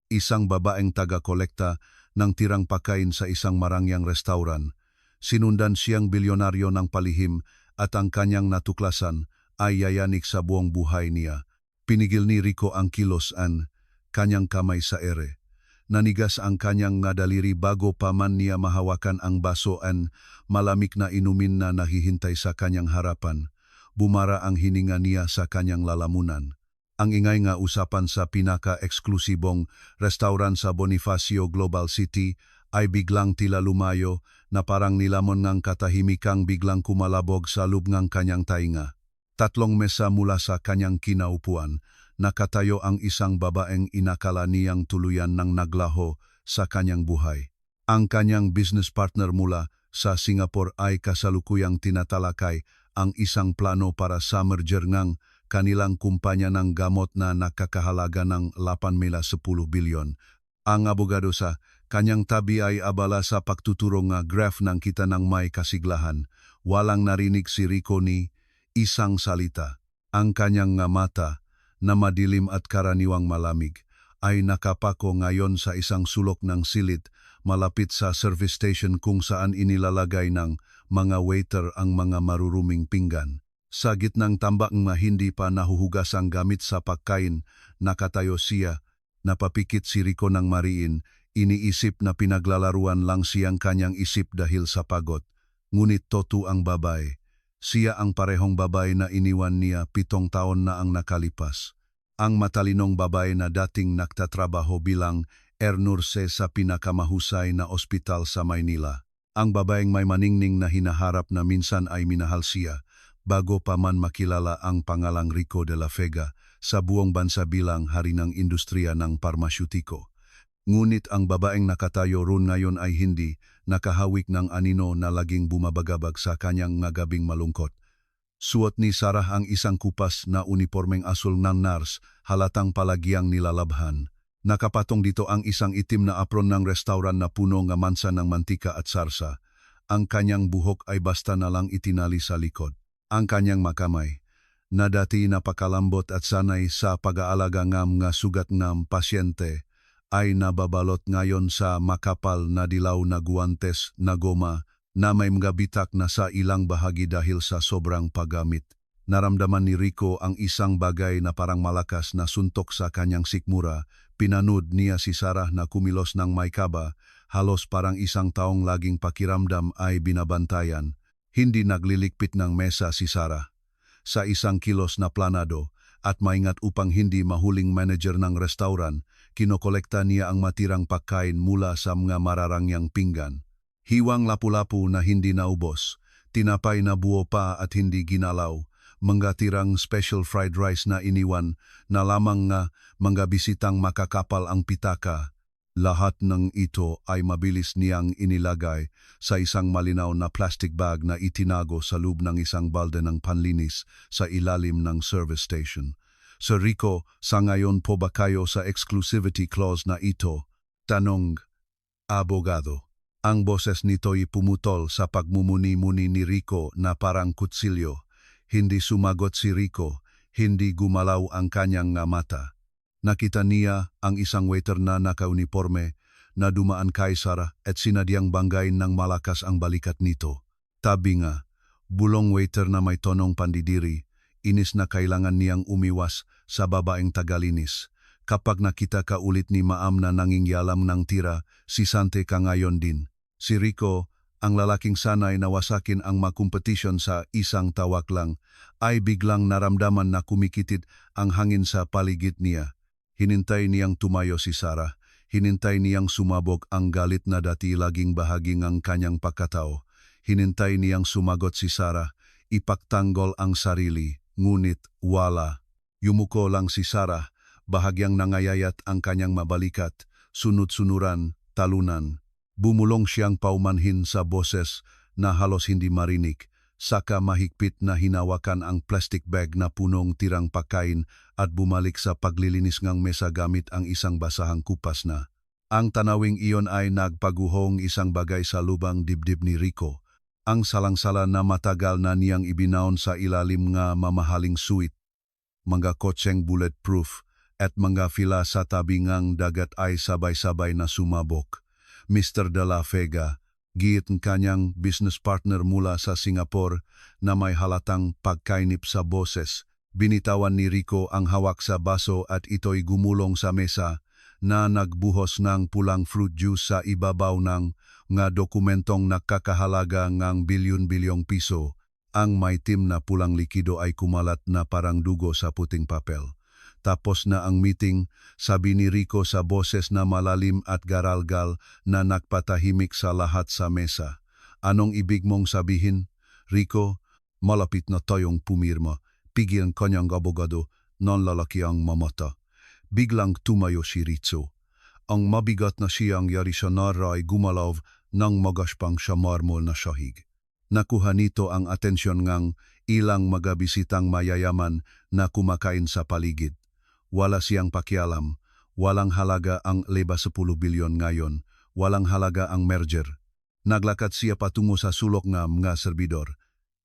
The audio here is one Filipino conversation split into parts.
isang babaeng taga-kolekta ng tirang pagkain sa isang marangyang restauran. Sinundan siyang bilyonaryo ng palihim at ang kanyang natuklasan ay yayanik sa buong buhay niya. Pinigil ni Rico ang kilos-an, kanyang kamay sa ere. Nanigas ang kanyang daliri bago pa man niya mahawakan ang basoan, malamig na inumin na nahihintay sa kanyang harapan. Bumara ang hininga niya sa kanyang lalamunan. Ang ingay nga usapan sa pinaka-eksklusibong restaurant sa Bonifacio Global City ay biglang tila lumayo na parang nilamon ngang katahimikang biglang kumalabog sa loob ng kanyang tainga. 3 mesa mula sa kanyang kinaupuan, nakatayo ang isang babaeng inakala niyang tuluyan ng naglaho sa kanyang buhay. Ang kanyang business partner mula sa Singapore ay kasalukuyang tinatalakay ang isang plano para sa merger ng kanilang kumpanya ng gamot na nakakahalaga ng 8,10 bilyon. Ang abogado sa kanyang tabi ay abala sa pagtuturo nga graph ng kita ng may kasiglahan. Walang narinig si Rico ni isang salita. Ang kanyang nga mata, na madilim at karaniwang malamig, ay nakapako ngayon sa isang sulok ng silid malapit sa service station kung saan inilalagay ng mga waiter ang mga maruruming pinggan. Sa gitnang tambak na hindi pa nahuhugas ang gamit sa pagkain, nakatayo siya, napapikit si Rico ng mariin, iniisip na pinaglalaruan lang siyang kanyang isip dahil sa pagod. Ngunit totoo ang babae. Siya ang parehong babae na iniwan niya 7 taon na ang nakalipas. Ang matalinong babae na dating nagtatrabaho bilang air nurse sa pinakamahusay na ospital sa Maynila. Ang babaeng may maningning na hinaharap na minsan ay minahal siya, bago pa man makilala ang pangalang Rico de la Vega sa buong bansa bilang hari ng industriya ng parmasyutiko. Ngunit ang babaeng nakatayo roon ngayon ay hindi nakahawik ng anino na laging bumabagabag sa kanyang ngagabing malungkot. Suot ni Sarah ang isang kupas na unipormeng asul ng nurse, halatang palagyang nilalabhan. Nakapatong dito ang isang itim na apron ng restaurant na puno ng mansa ng mantika at sarsa. Ang kanyang buhok ay basta na lang itinali sa likod. Ang kanyang makamay, na dati napakalambot at sanay sa pag-aalaga ng mga sugat ng pasyente, ay nababalot ngayon sa makapal na dilaw na guwantes na goma na may mga bitak na sa ilang bahagi dahil sa sobrang paggamit. Naramdaman ni Rico ang isang bagay na parang malakas na suntok sa kanyang sikmura. Pinanood niya si Sarah na kumilos ng may kaba, halos parang isang taong laging pakiramdam ay binabantayan. Hindi naglilikpit ng mesa si Sarah. Sa isang kilos na planado, at maingat upang hindi mahuling manager ng restaurant, kinokolekta niya ang matirang pagkain mula sa mga mararangyang pinggan. Hiwang lapu-lapu na hindi naubos, tinapay na buo pa at hindi ginalaw, mga tirang special fried rice na iniwan na lamang nga mga bisitang makakapal ang pitaka. Lahat ng ito ay mabilis niyang inilagay sa isang malinaw na plastic bag na itinago sa loob ng isang balde ng panlinis sa ilalim ng service station. Sir Rico, sa ngayon po ba kayo sa exclusivity clause na ito? Tanong, abogado. Ang boses nito'y pumutol sa pagmumuni-muni ni Rico na parang kutsilyo. Hindi sumagot si Rico, hindi gumalaw ang kanyang mata. Nakita niya ang isang waiter na naka-uniforme na dumaan kay Sarah at sinadyang banggain ng malakas ang balikat nito. Tabi nga, bulong waiter na may tonong pandidiri, inis na kailangan niyang umiwas sa babaeng tagalinis. Kapag nakita ka ulit ni Maam na nangingyalam ng tira, sisante ka ngayon din. Si Rico, ang lalaking sanay na wasakin ang makumpetisyon sa isang tawak lang, ay biglang naramdaman na kumikitid ang hangin sa paligid niya. Hinintay niyang tumayo si Sarah, hinintay niyang sumabog ang galit na dati laging bahagi ng kanyang pagkatao. Hinintay niyang sumagot si Sarah, ipagtanggol ang sarili, ngunit wala. Yumuko lang si Sarah, bahagyang nangayayat ang kanyang mabalikat, sunod-sunuran, talunan. Bumulong siyang paumanhin sa boses na halos hindi marinig, saka mahigpit na hinawakan ang plastic bag na punong tirang pagkain at bumalik sa paglilinis ng mesa gamit ang isang basahang kupas na. Ang tanawing iyon ay nagpaguhong isang bagay sa lubang dibdib ni Rico. Ang salangsala na matagal na niyang ibinaon sa ilalim nga mamahaling suit. Mga kotseng bulletproof at mga fila sa tabi ngang dagat ay sabay-sabay na sumabok. Mr. De La Vega, giit kanyang business partner mula sa Singapore na may halatang pagkainip sa boses. Binitawan ni Rico ang hawak sa baso at ito'y gumulong sa mesa na nagbuhos ng pulang fruit juice sa ibabaw ng nga dokumentong nakakahalaga ngang bilyon-bilyong piso. Ang maitim na pulang likido ay kumalat na parang dugo sa puting papel. Tapos na ang meeting, sabi ni Rico sa boses na malalim at garalgal na nagpatahimik sa lahat sa mesa. Anong ibig mong sabihin? Rico, malapit na tayong pumirma. Pigil ang kanyang abogado, non lalaki ang mamata. Biglang tumayo si Rizzo. Ang mabigat na siyang yari sa nara ay gumalaw ng magaspang sa marmol na sahig. Nakuha nito ang atensyon ngang ilang magabisitang mayayaman na kumakain sa paligid. Wala siyang pakialam, walang halaga ang 10 bilyon ngayon, walang halaga ang merger. Naglakad siya patungo sa sulok ng mga serbidor.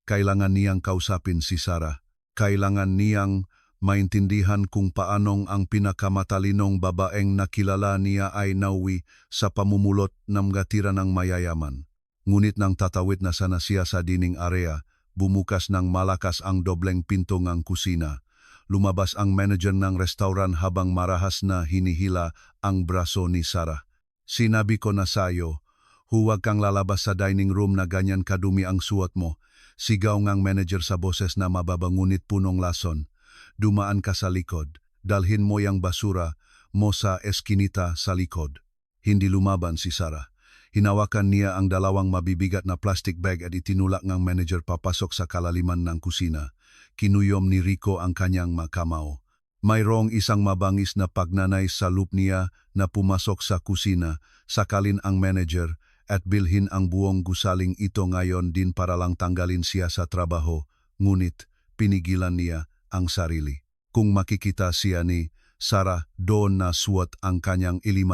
Kailangan niyang kausapin si Sarah. Kailangan niyang maintindihan kung paanong ang pinakamatalinong babaeng nakilala niya ay nauwi sa pamumulot ng mga tira ng mayayaman. Ngunit nang tatawid na sana siya sa dining area, bumukas ng malakas ang dobleng pinto ng kusina. Lumabas ang manager ng restaurant habang marahas na hinihila ang braso ni Sarah. Sinabi ko na sayo, huwag kang lalabas sa dining room na ganyan kadumi ang suot mo. Sigaw ngang manager sa boses na mababa ngunit punong lason. Dumaan ka sa likod. Dalhin mo yang basura mo sa eskinita sa likod. Hindi lumaban si Sarah. Hinawakan niya ang dalawang mabibigat na plastic bag at itinulak ng manager papasok sa kalaliman ng kusina. Kinuyom ni Rico ang kanyang makamaw. Mayroong isang mabangis na pagnanay sa loop niya na pumasok sa kusina, sakalin ang manager at bilhin ang buong gusaling ito ngayon din para lang tanggalin siya sa trabaho, ngunit pinigilan niya ang sarili. Kung makikita siya ni Sarah doon na suot ang kanyang 2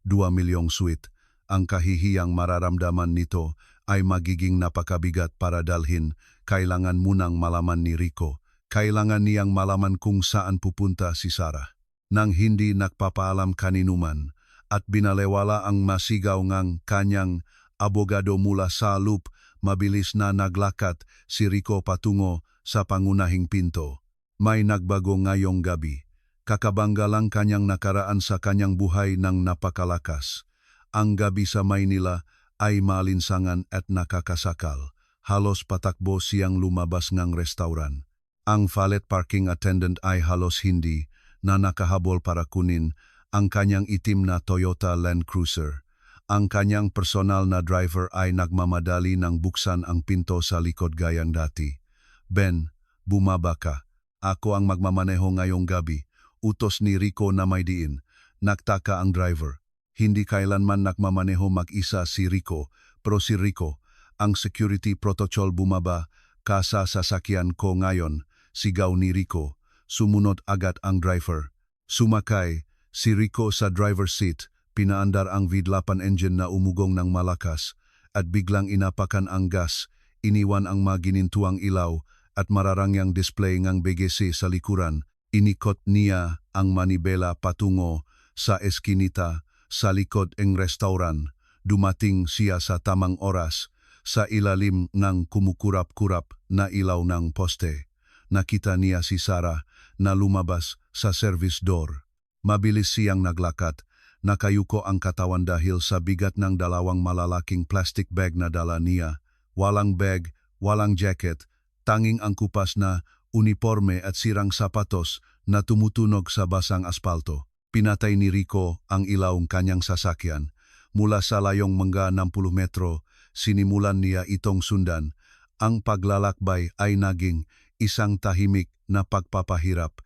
milyong suit, ang kahihiyang mararamdaman nito ay magiging napakabigat para dalhin. Kailangan munang malaman ni Rico. Kailangan niyang malaman kung saan pupunta si Sarah. Nang hindi nagpapaalam kaninuman at binalewala ang masigaw ngang kanyang abogado mula sa loop, mabilis na naglakad si Rico patungo sa pangunahing pinto. May nagbago ngayong gabi. Kakabangga lang kanyang nakaraan sa kanyang buhay ng napakalakas. Ang gabi sa Maynila ay maalinsangan at nakakasakal. Halos patakbo siyang lumabas ng restaurant. Ang valet parking attendant ay halos hindi na nakahabol para kunin ang kanyang itim na Toyota Land Cruiser. Ang kanyang personal na driver ay nagmamadali ng buksan ang pinto sa likod gayang dati. Ben, bumaba ka. Ako ang magmamaneho ngayong gabi. Utos ni Rico na may diin. Nagtaka ang driver. Hindi kailanman nagmamaneho mag-isa si Rico, pero si Rico, ang security protocol bumaba ka sa sasakyan ko ngayon, sigaw ni Rico. Sumunod agad ang driver. Sumakay si Rico sa driver's seat, pinaandar ang V8 engine na umugong ng malakas at biglang inapakan ang gas, iniwan ang maginintuang ilaw at mararangyang display ng BGC sa likuran. Inikot niya ang manibela patungo sa eskinita sa likod ng restaurant. Dumating siya sa tamang oras sa ilalim ng kumukurap-kurap na ilaw ng poste. Nakita niya si Sarah na lumabas sa service door. Mabilis siyang naglakad. Nakayuko ang katawan dahil sa bigat ng dalawang malalaking plastic bag na dala niya. Walang bag, walang jacket, tanging ang kupas na uniforme at sirang sapatos na tumutunog sa basang aspalto. Pinatay ni Rico ang ilaw ng kanyang sasakyan. Mula sa layong mga 60 metro, sinimulan niya itong sundan. Ang paglalakbay ay naging isang tahimik na pagpapahirap.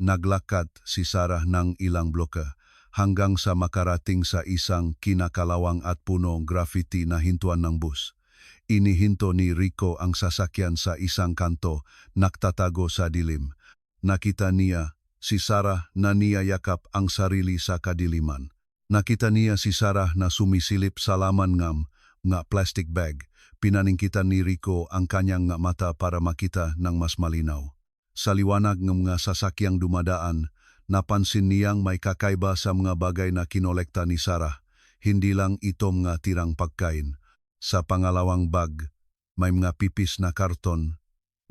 Naglakad si Sarah ng ilang bloke hanggang sa makarating sa isang kinakalawang at punong graffiti na hintuan ng bus. Inihinto ni Rico ang sasakyan sa isang kanto, nagtatago sa dilim. Nakita niya si Sarah na niyayakap ang sarili sa kadiliman. Nakita niya si Sarah na sumisilip sa laman ng nga plastic bag. Pinaningkitan ni Rico ang kanyang nga mata para makita ng mas malinaw. Sa liwanag ng mga sasakyang dumadaan, napansin niyang may kakaiba sa mga bagay na kinolekta ni Sarah. Hindi lang ito mga tirang pagkain. Sa pangalawang bag, may mga pipis na karton,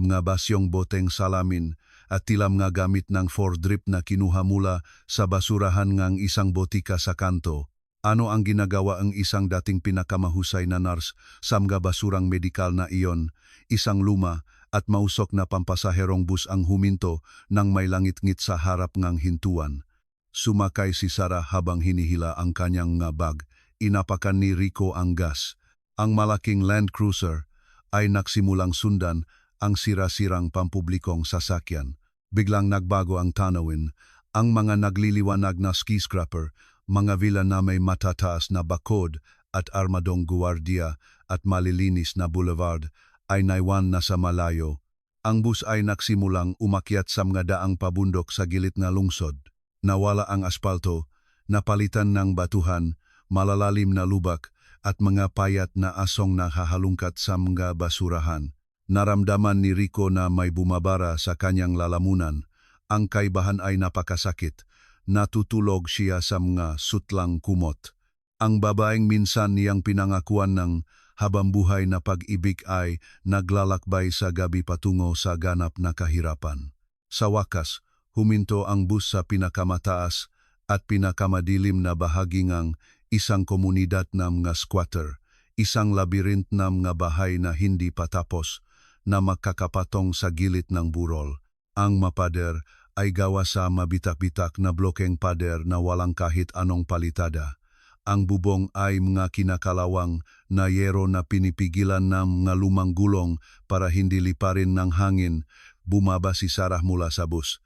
mga basyong boteng salamin at tila mga gamit ng drip na kinuha mula sa basurahan ng isang botika sa kanto. Ano ang ginagawa ang isang dating pinakamahusay na nurse sa mga basurang medikal na iyon? Isang luma at mausok na pampasaherong bus ang huminto nang may langit-ngit sa harap ng hintuan. Sumakay si Sarah habang hinihila ang kanyang nga bag. Inapakan ni Rico ang gas. Ang malaking Land Cruiser ay nagsimulang sundan ang sira-sirang pampublikong sasakyan. Biglang nagbago ang tanawin. Ang mga nagliliwanag na skyscraper, mga villa na may matataas na bakod at armadong guwardiya at malilinis na boulevard ay naiwan na sa malayo. Ang bus ay nagsimulang umakyat sa mga daang pabundok sa gilid na lungsod. Nawala ang aspalto, napalitan ng batuhan, malalalim na lubak at mga payat na asong nahahalungkat sa mga basurahan. Naramdaman ni Rico na may bumabara sa kanyang lalamunan. Ang kaibahan ay napakasakit. Natutulog siya sa mga sutlang kumot. Ang babaeng minsan niyang pinangakuan ng habang buhay na pag-ibig ay naglalakbay sa gabi patungo sa ganap na kahirapan. Sa wakas, huminto ang bus sa pinakamataas at pinakamadilim na bahagi ng isang komunidad ng mga squatter, isang labirint ng mga bahay na hindi patapos na makakapatong sa gilid ng burol. Ang mapader ay gawa sa mabitak-bitak na blokeng pader na walang kahit anong palitada. Ang bubong ay mga kinakalawang na yero na pinipigilan ng mga lumang gulong para hindi liparin ng hangin. Bumaba si Sarah mula sa bus.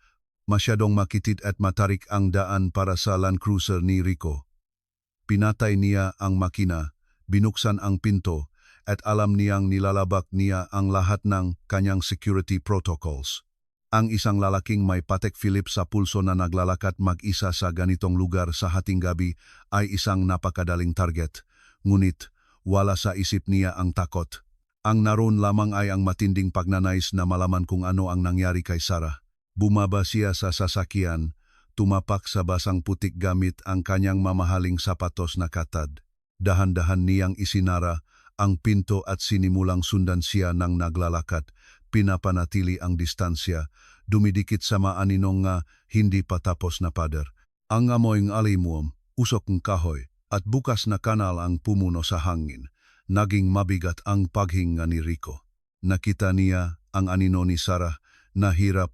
Masyadong makitid at matarik ang daan para sa Land Cruiser ni Rico. Pinatay niya ang makina, binuksan ang pinto, at alam niyang nilalabak niya ang lahat ng kanyang security protocols. Ang isang lalaking may Patek Philippe sa pulso na naglalakad mag-isa sa ganitong lugar sa hating gabi ay isang napakadaling target. Ngunit wala sa isip niya ang takot. Ang naroon lamang ay ang matinding pagnanais na malaman kung ano ang nangyari kay Sarah. Bumaba siya sa sasakyan, tumapak sa basang putik gamit ang kanyang mamahaling sapatos na katad. Dahan-dahan niyang isinara ang pinto at sinimulang sundan siya ng naglalakad. Pinapanatili ang distansya, dumidikit sa maaninong nga hindi patapos na pader. Ang amoyng alimuom, usok ng kahoy, at bukas na kanal ang pumuno sa hangin. Naging mabigat ang paghinga ni Rico. Nakita niya ang anino ni Sarah, na hirap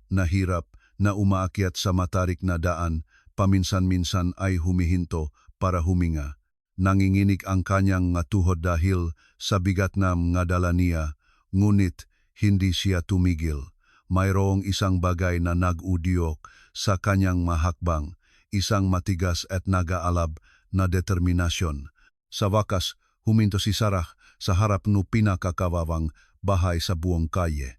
na umaakyat sa matarik na daan, paminsan-minsan ay humihinto para huminga. Nanginginig ang kanyang nga tuhod dahil sa bigat na mga dala niya, ngunit hindi siya tumigil. Mayroong isang bagay na nag-udyok sa kanyang mahakbang, isang matigas at nagaalab na determinasyon. Sa wakas, huminto si Sarah sa harap ng pinakakawawang bahay sa buong kalye.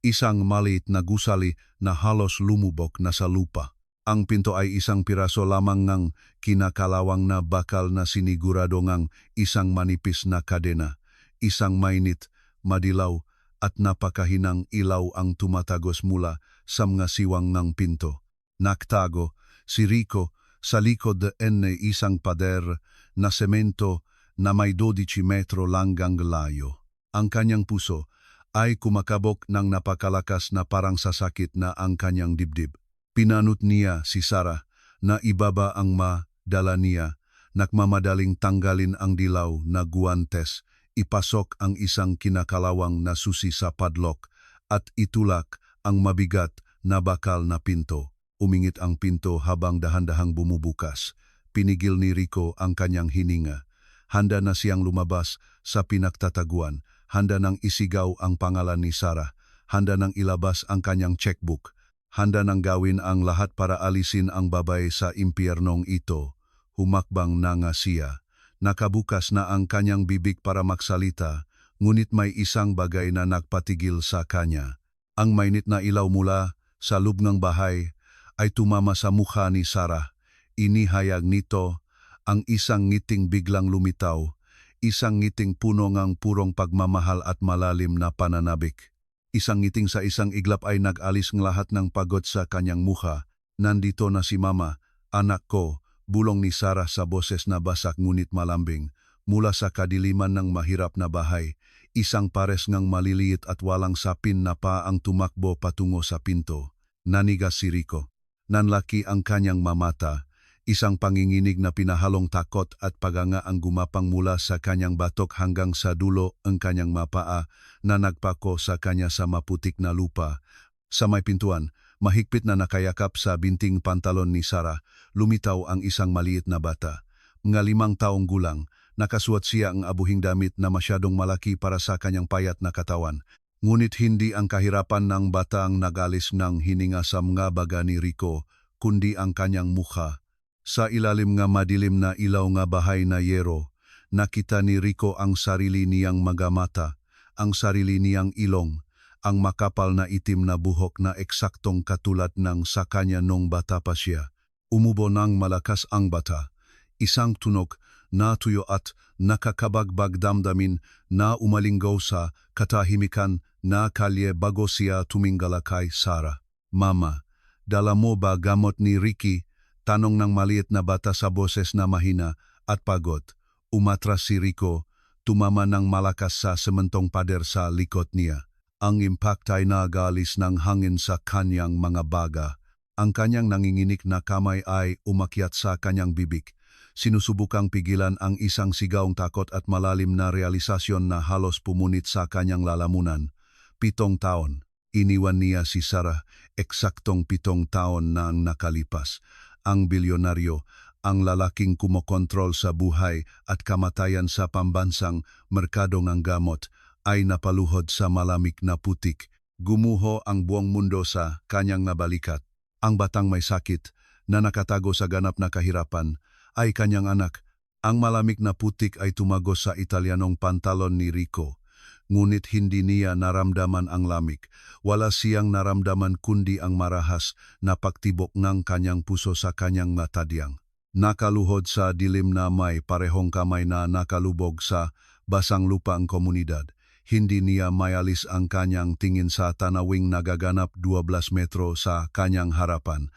Isang maliit na gusali na halos lumubog na sa lupa. Ang pinto ay isang piraso lamang ng kinakalawang na bakal na sinigurado ng isang manipis na kadena. Isang mainit, madilaw at napakahinang ilaw ang tumatagos mula sa mga siwang ng pinto. Naktago si Rico sa likod ng isang pader na semento na may 12 metro langgang layo. Ang kanyang puso ay kumakabok ng napakalakas na parang sasakit na ang kanyang dibdib. Pinanut niya si Sarah na ibaba ang dala niya, nagmamadaling tanggalin ang dilaw na guwantes, ipasok ang isang kinakalawang na susi sa padlock at itulak ang mabigat na bakal na pinto. Umingit ang pinto habang dahan-dahang bumubukas. Pinigil ni Rico ang kanyang hininga. Handa na siyang lumabas sa pinagtataguan. Handa nang isigaw ang pangalan ni Sarah. Handa nang ilabas ang kanyang checkbook. Handa nang gawin ang lahat para alisin ang babae sa impyernong ito. Humakbang na nga siya. Nakabukas na ang kanyang bibig para magsalita, ngunit may isang bagay na nagpatigil sa kanya. Ang mainit na ilaw mula sa loob ng bahay ay tumama sa mukha ni Sarah. Inihayag nito ang isang ngiting biglang lumitaw, isang ngiting puno ng purong pagmamahal at malalim na pananabik. Isang ngiting sa isang iglap ay nag-alis ng lahat ng pagod sa kanyang mukha. Nandito na si Mama, anak ko, bulong ni Sarah sa boses na basak ngunit malambing. Mula sa kadiliman ng mahirap na bahay, isang pares ngang maliliit at walang sapin na pa ang tumakbo patungo sa pinto. Nanigas si Rico. Nanlaki ang kanyang mamata. Isang panginginig na pinahalong takot at paganga ang gumapang mula sa kanyang batok hanggang sa dulo ang kanyang mapaa na nagpako sa kanya sa maputik na lupa. Sa may pintuan, mahigpit na nakayakap sa binting pantalon ni Sarah, lumitaw ang isang maliit na bata. Mga 5 taong gulang, nakasuot siya ang abuhing damit na masyadong malaki para sa kanyang payat na katawan. Ngunit hindi ang kahirapan ng bata ang nagalis ng hininga sa mga baga ni Rico, kundi ang kanyang mukha. Sa ilalim nga madilim na ilaw nga bahay na yero, nakita ni Rico ang sarili niyang mga mata, ang sarili niyang ilong, ang makapal na itim na buhok na eksaktong katulad ng sa kanya nung bata pa siya. Umubo ng malakas ang bata. Isang tunog na tuyo at nakakabagbag damdamin na umalinggaw sa katahimikan na kalye bago siya tumingala kay Sarah. Mama, dala mo ba gamot ni Ricky? Tanong ng maliit na bata sa boses na mahina at pagod. Umatras si Rico, tumama ng malakas sa sementong pader sa likod niya. Ang impact ay nagalis ng hangin sa kanyang mga baga. Ang kanyang nanginginig na kamay ay umakyat sa kanyang bibig. Sinusubukang pigilan ang isang sigaong takot at malalim na realisasyon na halos pumunit sa kanyang lalamunan. 7 taon. Iniwan niya si Sarah, eksaktong 7 taon na ang nakalipas. Ang bilyonaryo, ang lalaking kumokontrol sa buhay at kamatayan sa pambansang merkado ng gamot, ay napaluhod sa malamig na putik. Gumuho ang buong mundo sa kanyang nabalikat. Ang batang may sakit na nakatago sa ganap na kahirapan ay kanyang anak. Ang malamig na putik ay tumagos sa Italianong pantalon ni Rico. Ngunit hindi niya naramdaman ang lamig. Wala siyang naramdaman kundi ang marahas na pagtibok ng kanyang puso sa kanyang matadyang. Nakaluhod sa dilim na may parehong kamay na nakalubog sa basang lupa ang komunidad. Hindi niya mayalis ang kanyang tingin sa tanawing nagaganap 12 metro sa kanyang harapan.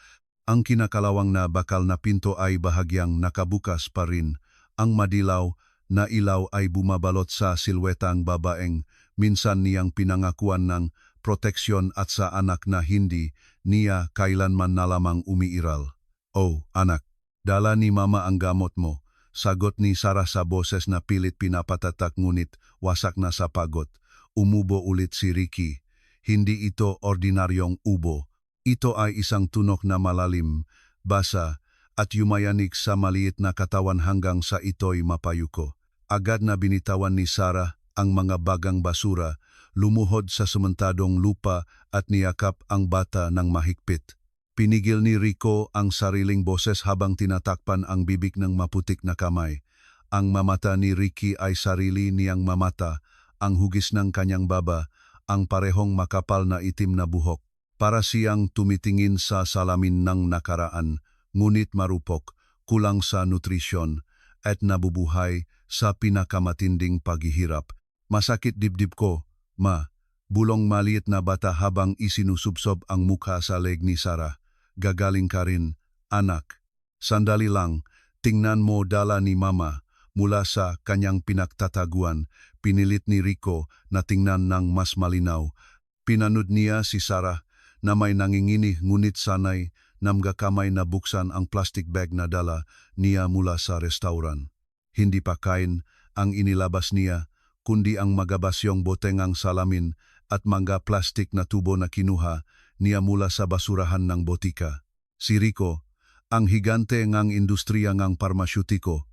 Ang kinakalawang na bakal na pinto ay bahagyang nakabukas pa rin. Ang madilaw na ilaw ay bumabalot sa silwetang babaeng minsan niyang pinangakuan ng proteksyon at sa anak na hindi niya kailanman na lamang umiiral. "Oh, anak, dala ni Mama ang gamot mo," sagot ni Sarah sa boses na pilit pinapatatak ngunit wasak na sa pagod. Umubo ulit si Ricky. Hindi ito ordinaryong ubo. Ito ay isang tunok na malalim, basa, at yumayanig sa maliit na katawan hanggang sa ito'y mapayuko. Agad na binitawan ni Sarah ang mga bagang basura, lumuhod sa sementadong lupa at niyakap ang bata ng mahigpit. Pinigil ni Rico ang sariling boses habang tinatakpan ang bibig ng maputik na kamay. Ang mamata ni Ricky ay sarili niyang mamata, ang hugis ng kanyang baba, ang parehong makapal na itim na buhok. Para siyang tumitingin sa salamin ng nakaraan, ngunit marupok, kulang sa nutrisyon, at nabubuhay sa pinakamatinding paghihirap. "Masakit dibdib ko, Ma," bulong maliit na bata habang isinusubsob ang mukha sa leg ni Sarah. "Gagaling ka rin, anak. Sandali lang, tingnan mo dala ni Mama." Mula sa kanyang pinagtataguan, pinilit ni Rico na tingnan ng mas malinaw. Pinanood niya si Sarah na may nanginginig ngunit sanay na kamay na buksan ang plastic bag na dala niya mula sa restauran. Hindi pa kain ang inilabas niya, kundi ang magabasyong botengang salamin at mga plastic na tubo na kinuha niya mula sa basurahan ng botika. Si Rico, ang higante ngang industriya ngang parmasyutiko,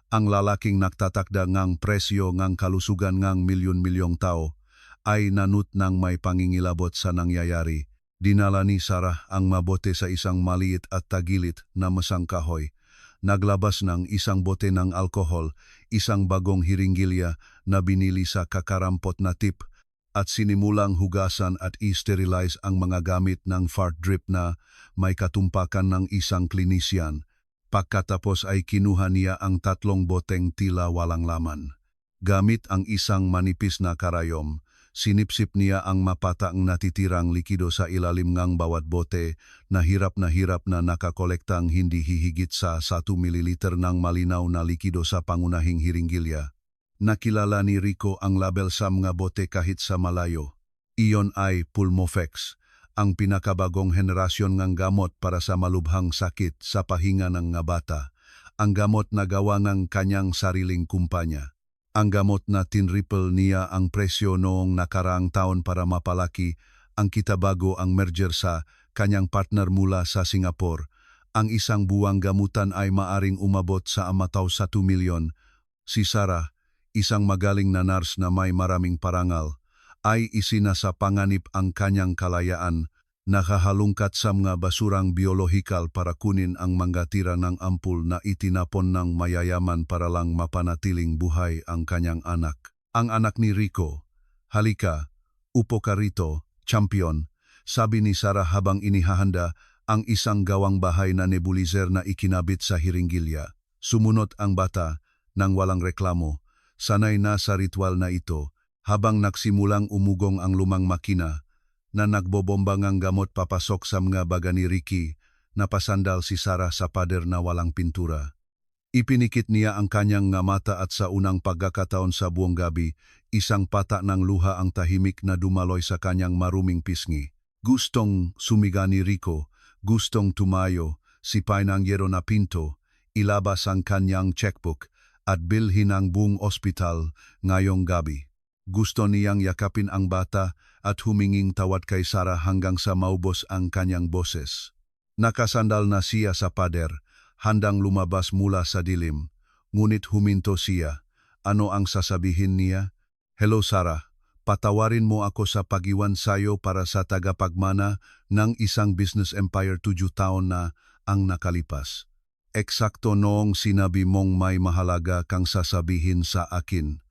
ang lalaking nagtatakda ngang presyo ngang kalusugan ngang milyon-milyong tao, ay nanut ng may pangingilabot sa nangyayari. Dinala ni Sarah ang mabote sa isang maliit at tagilit na masang kahoy. Naglabas ng isang bote ng alkohol, isang bagong hiringgilya na binili sa kakarampot na tip, at sinimulang hugasan at i-sterilize ang mga gamit ng fart drip na may katumpakan ng isang klinisyan. Pagkatapos ay kinuha niya ang 3 boteng tila walang laman. Gamit ang isang manipis na karayom, Sinipsip niya ang mapataang natitirang likido sa ilalim ng bawat bote na hirap na nakakolekta ang hindi hihigit sa 1 mililiter ng malinaw na likido sa pangunahing hiringgilya. Nakilala ni Rico ang label sa mga bote kahit sa malayo. Iyon ay Pulmofex, ang pinakabagong henerasyon ng gamot para sa malubhang sakit sa pahinga ng nga bata. Ang gamot na gawa ng kanyang sariling kumpanya. Ang gamot na tinripple niya ang presyo noong nakaraang taon para mapalaki ang kitabago ang merger sa kanyang partner mula sa Singapore. Ang isang buwang gamutan ay maaring umabot sa amataw 1 milyon. Si Sarah, isang magaling na nurse na may maraming parangal, ay isinasa panganib ang kanyang kalayaan, nakahalungkat sa mga basurang biolohikal para kunin ang mga tira ng ampul na itinapon ng mayayaman para lang mapanatiling buhay ang kanyang anak. Ang anak ni Rico, "Halika, upo ka rito, champion," sabi ni Sarah habang inihahanda ang isang gawang bahay na nebulizer na ikinabit sa hiringgilya. Sumunod ang bata nang walang reklamo, sanay na sa ritual na ito, habang nagsimulang umugong ang lumang makina na nagbobomba ng gamot papasok sa mga baga ni Ricky, napasandal si Sarah sa pader na walang pintura. Ipinikit niya ang kanyang nga mata at sa unang pagkakataon sa buong gabi, isang pata ng luha ang tahimik na dumaloy sa kanyang maruming pisngi. Gustong sumiga ni Rico, gustong tumayo, sipay ng yero na pinto, ilabas ang kanyang checkbook at bilhin ang buong ospital ngayong gabi. Gusto niyang yakapin ang bata at huminging tawad kay Sarah hanggang sa maubos ang kanyang boses. Nakasandal na siya sa pader, handang lumabas mula sa dilim. Ngunit huminto siya. Ano ang sasabihin niya? "Hello Sarah, patawarin mo ako sa pag-iwan sayo para sa tagapagmana ng isang business empire 7 taon na ang nakalipas. Eksakto noong sinabi mong may mahalaga kang sasabihin sa akin."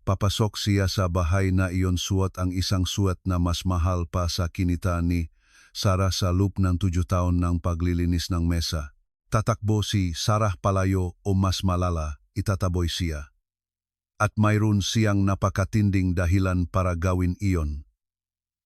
Papasok siya sa bahay na iyon suot ang isang suot na mas mahal pa sa kinita ni Sarah sa loop ng 7 taon ng paglilinis ng mesa. Tatakbo si Sarah palayo o mas malala, itataboy siya. At mayroon siyang napakatinding dahilan para gawin iyon.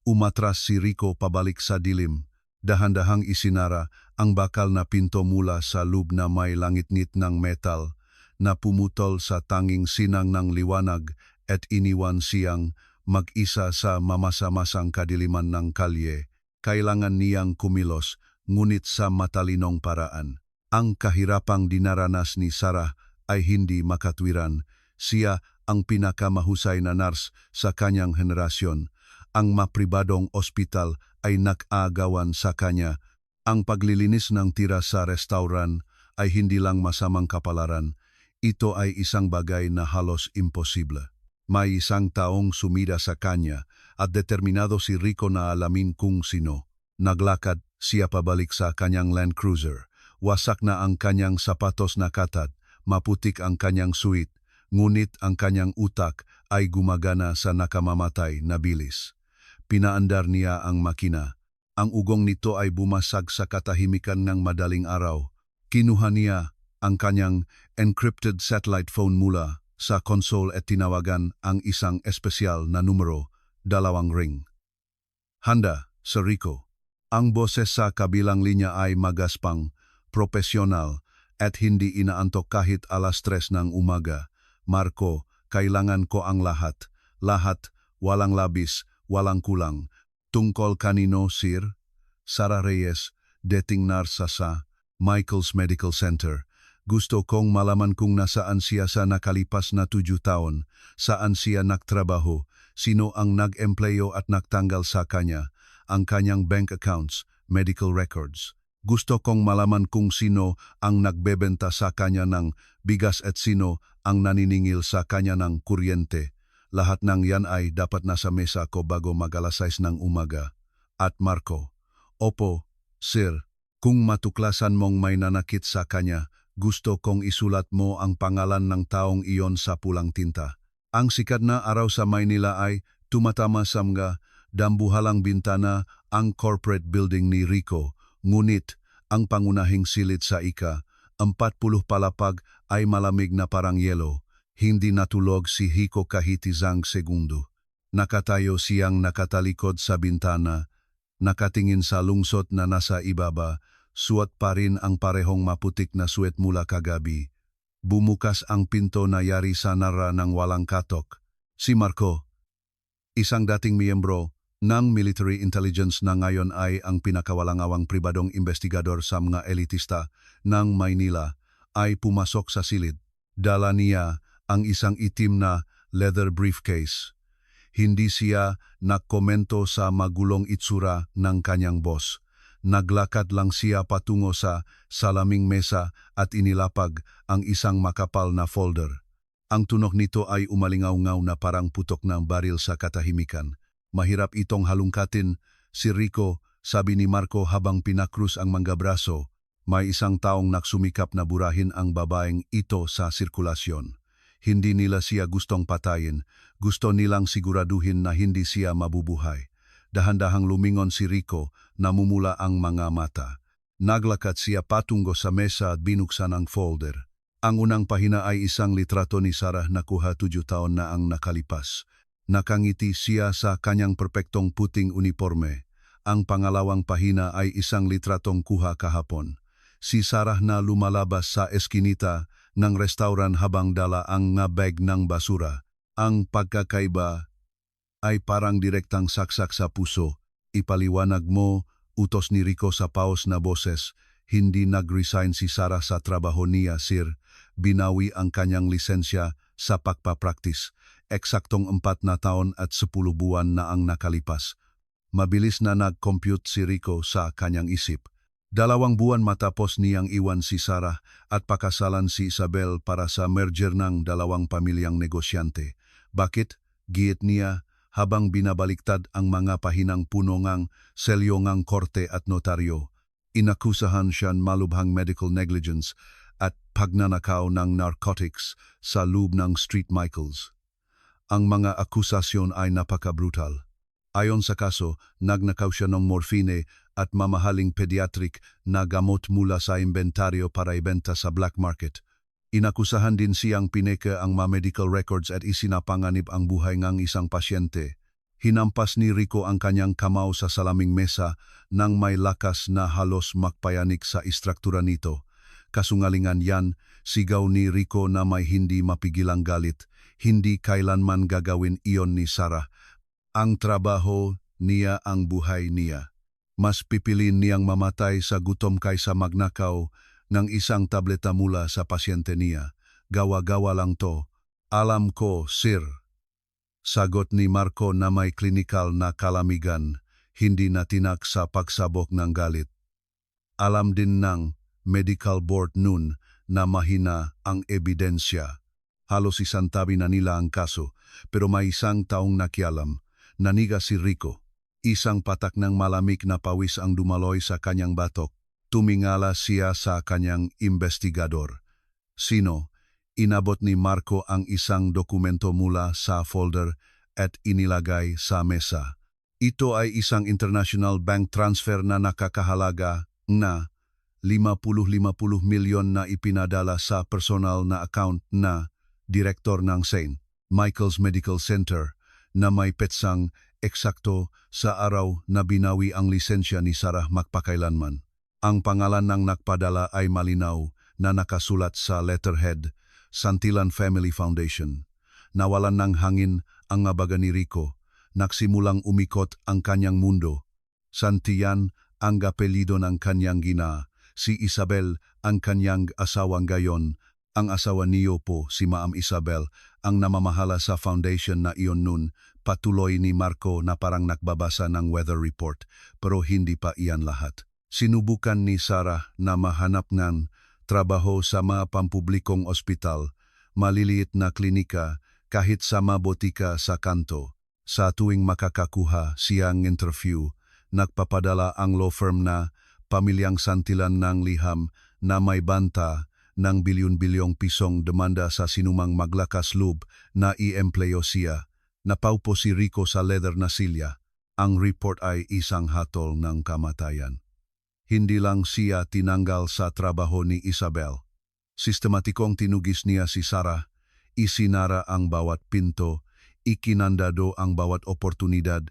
Umatras si Rico pabalik sa dilim, dahan-dahang isinara ang bakal na pinto mula sa loob na may langit-ngit ng metal na pumutol sa tanging sinang ng liwanag at iniwan siyang mag-isa sa mamasa-masang kadiliman ng kalye. Kailangan niyang kumilos, ngunit sa matalinong paraan. Ang kahirapang dinaranas ni Sarah ay hindi makatwiran. Siya ang pinakamahusay na nurse sa kanyang henerasyon. Ang mapribadong ospital ay nag-aagawan sa kanya. Ang paglilinis ng tira sa restauran ay hindi lang masamang kapalaran. Ito ay isang bagay na halos imposible. May isang taong sumida sa kanya at determinado si Rico na alamin kung sino. Naglakad siya pabalik sa kanyang Land Cruiser. Wasak na ang kanyang sapatos na katad, maputik ang kanyang suit, ngunit ang kanyang utak ay gumagana sa nakamamatay na bilis. Pinaandar niya ang makina. Ang ugong nito ay bumasag sa katahimikan ng madaling araw. Kinuha niya ang kanyang encrypted satellite phone mula sa console at tinawagan ang isang espesyal na numero, 2 ring. "Handa, Sir Rico." Ang boses sa kabilang linya ay magaspang, profesional, at hindi inaantok kahit 3:00 ng umaga. "Marco, kailangan ko ang lahat. Lahat, walang labis, walang kulang." "Tungkol kanino, Sir?" "Sarah Reyes, dating nurse sa Michael's Medical Center. Gusto kong malaman kung nasaan siya sa nakalipas na 7 taon, saan siya nagtrabaho, sino ang nag-empleyo at nagtanggal sa kanya, ang kanyang bank accounts, medical records. Gusto kong malaman kung sino ang nagbebenta sa kanya ng bigas at sino ang naniningil sa kanya ng kuryente. Lahat ng yan ay dapat nasa mesa ko bago mag-alas 6 ng umaga." At Marco, "Opo, Sir, kung matuklasan mong may nanakit sa kanya, gusto kong isulat mo ang pangalan ng taong iyon sa pulang tinta." Ang sikat na araw sa Maynila ay tumatama sa mga dambuhalang bintana ang corporate building ni Rico, ngunit ang pangunahing silid sa ika-40 palapag ay malamig na parang yelo. Hindi natulog si Rico kahit isang segundo. Nakatayo siyang nakatalikod sa bintana, nakatingin sa lungsod na nasa ibaba, suot pa rin ang parehong maputik na suwet mula kagabi. Bumukas ang pinto na yari sa nara ng walang katok. Si Marco, isang dating miyembro ng military intelligence na ngayon ay ang pinakawalangawang pribadong investigador sa mga elitista ng Maynila, ay pumasok sa silid. Dala niya ang isang itim na leather briefcase. Hindi siya nagkomento sa magulong itsura ng kanyang boss. Naglakad lang siya patungo sa salaming mesa at inilapag ang isang makapal na folder. Ang tunog nito ay umalingaw-ngaw na parang putok ng baril sa katahimikan. Mahirap itong halungkatin, si Rico, sabi ni Marco habang pinakrus ang mga braso. May isang taong nagsumikap na burahin ang babaeng ito sa sirkulasyon. Hindi nila siya gustong patayin, gusto nilang siguraduhin na hindi siya mabubuhay. Dahan-dahang lumingon si Rico, namumula ang mga mata. Naglakad siya patungo sa mesa at binuksan ang folder. Ang unang pahina ay isang litrato ni Sarah na kuha 7 taon na ang nakalipas. Nakangiti siya sa kanyang perpektong puting uniforme. Ang pangalawang pahina ay isang litratong kuha kahapon. Si Sarah na lumalabas sa eskinita ng restauran habang dala ang bag ng basura. Ang pagkakaiba ay parang direktang saksak sa puso. Ipaliwanag mo, utos ni Rico sa paos na boses. Hindi nag-resign si Sarah sa trabaho niya, sir. Binawi ang kanyang lisensya sa pagpapraktis. Eksaktong 4 na taon at 10 buwan na ang nakalipas. Mabilis na nag-compute si Rico sa kanyang isip. 2 buwan matapos niyang iwan si Sarah at pakasalan si Isabel para sa merger ng 2 pamilyang negosyante. Bakit? Giit niya habang binabaliktad ang mga pahinang puno ngang selyo ngang korte at notaryo. Inakusahan siya malubhang medical negligence at pagnanakaw ng narcotics sa loob ng Street Michaels. Ang mga akusasyon ay napaka-brutal. Ayon sa kaso, nagnakaw siya ng morphine at mamahaling pediatric na gamot mula sa inventaryo para ibenta sa black market. Inakusahan din siyang pineke ang mga medical records at isinapanganib ang buhay ng isang pasyente. Hinampas ni Rico ang kanyang kamao sa salaming mesa nang may lakas na halos makpayanik sa istruktura nito. Kasungalingan yan, sigaw ni Rico na may hindi mapigilang galit. Hindi kailanman gagawin iyon ni Sarah. Ang trabaho niya ang buhay niya. Mas pipilin niyang mamatay sa gutom kaysa magnakaw ng isang tableta mula sa pasyente niya. Gawa-gawa lang to. Alam ko, sir. Sagot ni Marco na may klinikal na kalamigan, hindi natinak sa pagsabok ng galit. Alam din ng medical board noon na mahina ang ebidensya. Halos isantabi na nila ang kaso, pero may isang taong nakialam. Naniga si Rico. Isang patak ng malamig na pawis ang dumaloy sa kanyang batok. Tumingala siya sa kanyang investigador. Sino? Inabot ni Marco ang isang dokumento mula sa folder at inilagay sa mesa. Ito ay isang international bank transfer na nakakahalaga na 50-50 milyon na ipinadala sa personal na account na direktor ng St. Michael's Medical Center na may petsang eksakto sa araw na binawi ang lisensya ni Sarah magpakailanman. Ang pangalan ng nagpadala ay malinaw na nakasulat sa letterhead, Santillan Family Foundation. Nawalan ng hangin ang abaga ni Rico. Nagsimulang umikot ang kanyang mundo. Santillan ang apelyido ng kanyang gina. Si Isabel ang kanyang asawang gayon. Ang asawa niyo po, si Ma'am Isabel, ang namamahala sa foundation na iyon nun. Patuloy ni Marco na parang nagbabasa ng weather report, pero hindi pa iyan lahat. Sinubukan ni Sarah na mahanap ng trabaho sa mga pampublikong ospital, maliliit na klinika, kahit sa mga botika sa kanto. Sa tuwing makakakuha siyang interview, nagpapadala ang law firm na Pamilyang Santillan ng liham na may banta ng bilyon-bilyong pisong demanda sa sinumang maglakas loob na i-empleyo siya. Napaupo si Rico sa leather na silya. Ang report ay isang hatol ng kamatayan. Hindi lang siya tinanggal sa trabaho ni Isabel. Sistematikong tinugis niya si Sarah, isinara ang bawat pinto, ikinandado ang bawat oportunidad.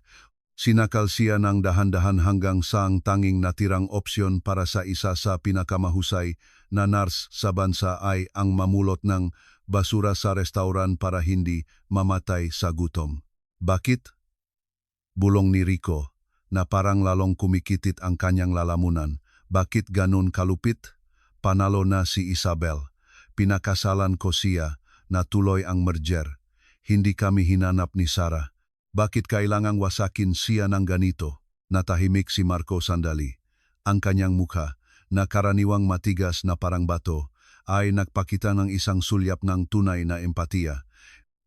Sinakal siya ng dahan-dahan hanggang sa ang tanging natirang opsyon para sa isa sa pinakamahusay na nurse sa bansa ay ang mamulot ng basura sa restauran para hindi mamatay sa gutom. Bakit? Bulong ni Rico, na parang lalong kumikitit ang kanyang lalamunan. Bakit ganun kalupit? Panalo na si Isabel. Pinakasalan ko siya na tuloy ang merger. Hindi kami hinanap ni Sarah. Bakit kailangang wasakin siya ng ganito? Natahimik si Marco sandali. Ang kanyang mukha, na karaniwang matigas na parang bato, ay nagpakita ng isang sulyap ng tunay na empatiya.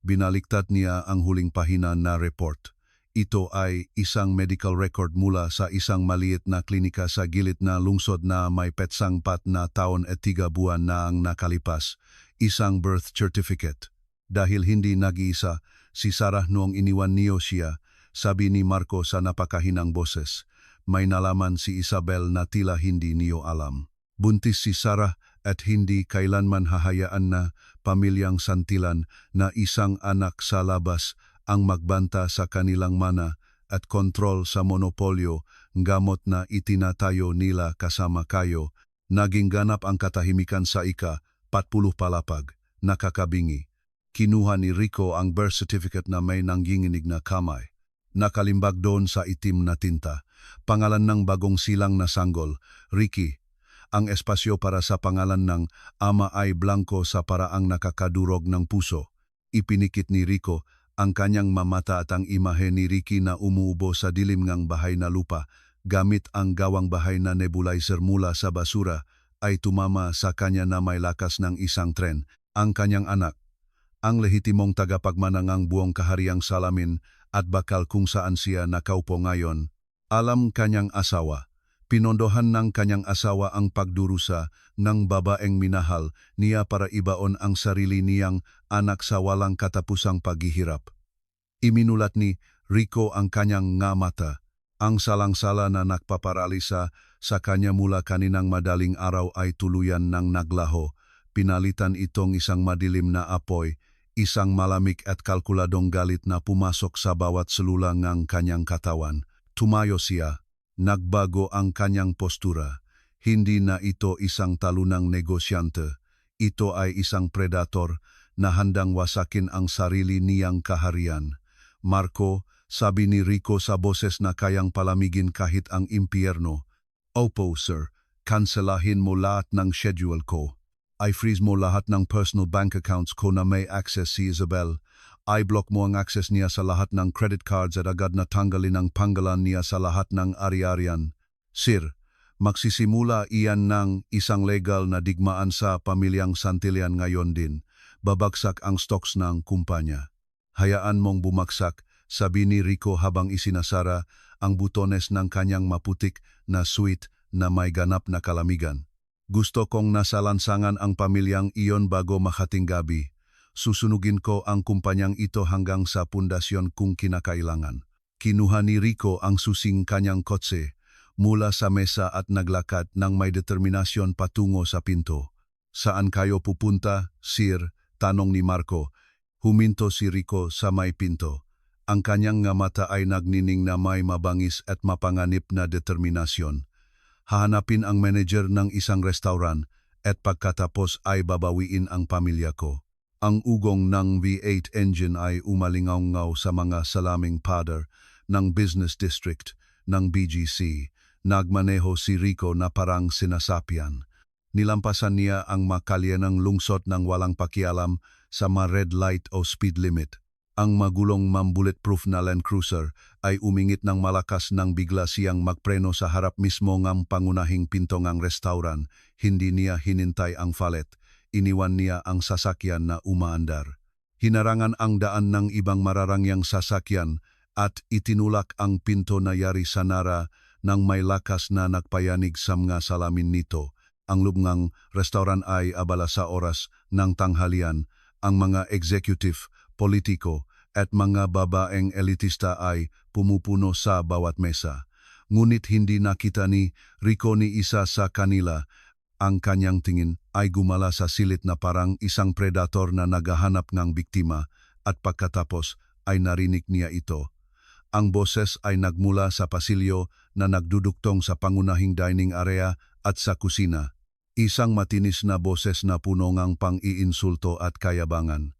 Binaliktad niya ang huling pahina na report. Ito ay isang medical record mula sa isang maliit na klinika sa gilid na lungsod na may petsang 4 na taon at 3 buwan na ang nakalipas. Isang birth certificate. Dahil hindi nag-iisa, si Sarah noong iniwan niyo siya, sabi ni Marco sa napakahinang boses. May nalaman si Isabel na tila hindi niyo alam. Buntis si Sarah at hindi kailanman hahayaan na pamilyang santilan na isang anak sa labas ang magbanta sa kanilang mana at kontrol sa monopolyo, gamot na itinatayo nila kasama kayo. Naging ganap ang katahimikan sa ika-40 palapag, nakakabingi. Kinuha ni Rico ang birth certificate na may nangginginig na kamay. Nakalimbag doon sa itim na tinta. Pangalan ng bagong silang na sanggol, Ricky. Ang espasyo para sa pangalan ng ama ay blanco sa paraang nakakadurog ng puso. Ipinikit ni Rico ang kanyang mamata at ang imahe ni Ricky na umuubo sa dilim ng bahay na lupa. Gamit ang gawang bahay na nebulizer mula sa basura ay tumama sa kanya na may lakas ng isang tren. Ang kanyang anak, ang lehitimong tagapagmanangang buong kahariang salamin at bakal kung saan siya nakaupo ngayon. Alam kanyang asawa. Pinondohan ng kanyang asawa ang pagdurusa ng babaeng minahal niya para ibaon ang sarili niyang anak sa walang katapusang paghihirap. Iminulat ni Rico ang kanyang nga mata, ang salang-sala na nagpaparalisa sa kanya mula kaninang madaling araw ay tuluyan ng naglaho. Pinalitan itong isang madilim na apoy, isang malamig at kalkuladong galit na pumasok sa bawat selula ng kanyang katawan. Tumayo siya. Nagbago ang kanyang postura. Hindi na ito isang talunang negosyante. Ito ay isang predator na handang wasakin ang sarili niyang kaharian. Marco, sabi ni Rico sa boses na kayang palamigin kahit ang impyerno. Opo, sir. Kanselahin mo lahat ng schedule ko. I-freeze mo lahat ng personal bank accounts ko na may access si Isabel. I-block mo ang access niya sa lahat ng credit cards at agad na tanggalin ang panggalan niya sa lahat ng ari-arian. Sir, magsisimula iyan ng isang legal na digmaan sa pamilyang Santillan ngayon din. Babagsak ang stocks ng kumpanya. Hayaan mong bumagsak, sabi ni Rico habang isinasara ang butones ng kanyang maputik na suite na may ganap na kalamigan. Gusto kong nasa lansangan ang pamilyang iyon bago makating gabi. Susunugin ko ang kumpanyang ito hanggang sa pundasyon kung kinakailangan. Kinuha ni Rico ang susing kanyang kotse mula sa mesa at naglakad ng may determinasyon patungo sa pinto. Saan kayo pupunta, sir? Tanong ni Marco. Huminto si Rico sa may pinto. Ang kanyang nga mata ay nagnining na may mabangis at mapanganib na determinasyon. Hahanapin ang manager ng isang restaurant at pagkatapos ay babawiin ang pamilya ko. Ang ugong ng V8 engine ay umalingaw-ngaw sa mga salaming pader ng business district ng BGC. Nagmaneho si Rico na parang sinasapyan. Nilampasan niya ang makalyanang lungsod ng walang pakialam sa red light o speed limit. Ang magulong bulletproof na Land Cruiser ay umingit ng malakas nang bigla siyang magpreno sa harap mismo ng pangunahing pinto ng restaurant. Hindi niya hinintay ang valet. Iniwan niya ang sasakyan na umaandar. Hinarangan ang daan ng ibang mararangyang sasakyan at itinulak ang pinto na yari sa nara ng may lakas na nagpayanig sa mga salamin nito. Ang lubngang restaurant ay abala sa oras ng tanghalian. Ang mga executive, politiko at mga babaeng elitista ay pumupuno sa bawat mesa. Ngunit hindi nakita ni Rico ni isa sa kanila. Ang kanyang tingin ay gumala sa silit na parang isang predator na naghahanap ng biktima at pagkatapos ay narinig niya ito. Ang boses ay nagmula sa pasilyo na nagduduktong sa pangunahing dining area at sa kusina. Isang matinis na boses na puno ngang pang-iinsulto at kayabangan.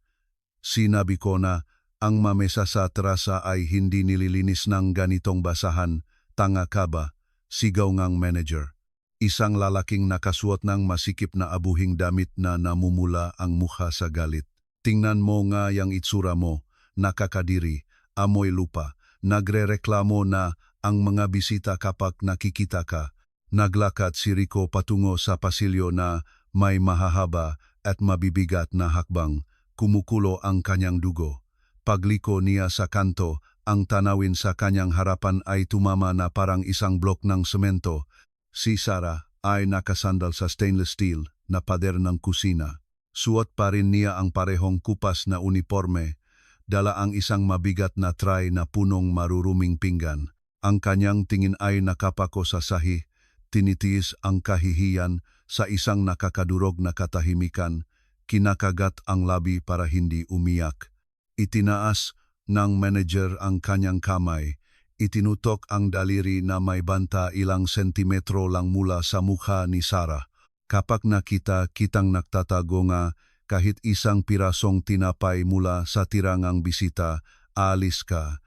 Sinabi ko na ang mamesa sa terasa ay hindi nililinis ng ganitong basahan, tanga ka ba? Sigaw ngang manager. Isang lalaking nakasuot ng masikip na abuhing damit na namumula ang mukha sa galit. Tingnan mo nga yang itsura mo, nakakadiri, amoy lupa. Nagrereklamo na ang mga bisita kapag nakikita ka. Naglakad si Rico patungo sa pasilyo na may mahahaba at mabibigat na hakbang. Kumukulo ang kanyang dugo. Pagliko niya sa kanto, ang tanawin sa kanyang harapan ay tumama na parang isang blok ng semento. Si Sarah ay nakasandal sa stainless steel na pader ng kusina. Suot pa rin niya ang parehong kupas na uniforme. Dala ang isang mabigat na tray na punong maruruming pinggan. Ang kanyang tingin ay nakapako sa sahi, tinitiis ang kahihiyan sa isang nakakadurog na katahimikan, kinakagat ang labi para hindi umiyak. Itinaas ng manager ang kanyang kamay, itinutok ang daliri na may banta ilang sentimetro lang mula sa mukha ni Sarah. Kapag nakita kitang nagtatago nga, kahit isang pirasong tinapay mula sa tirangang bisita, aalis ka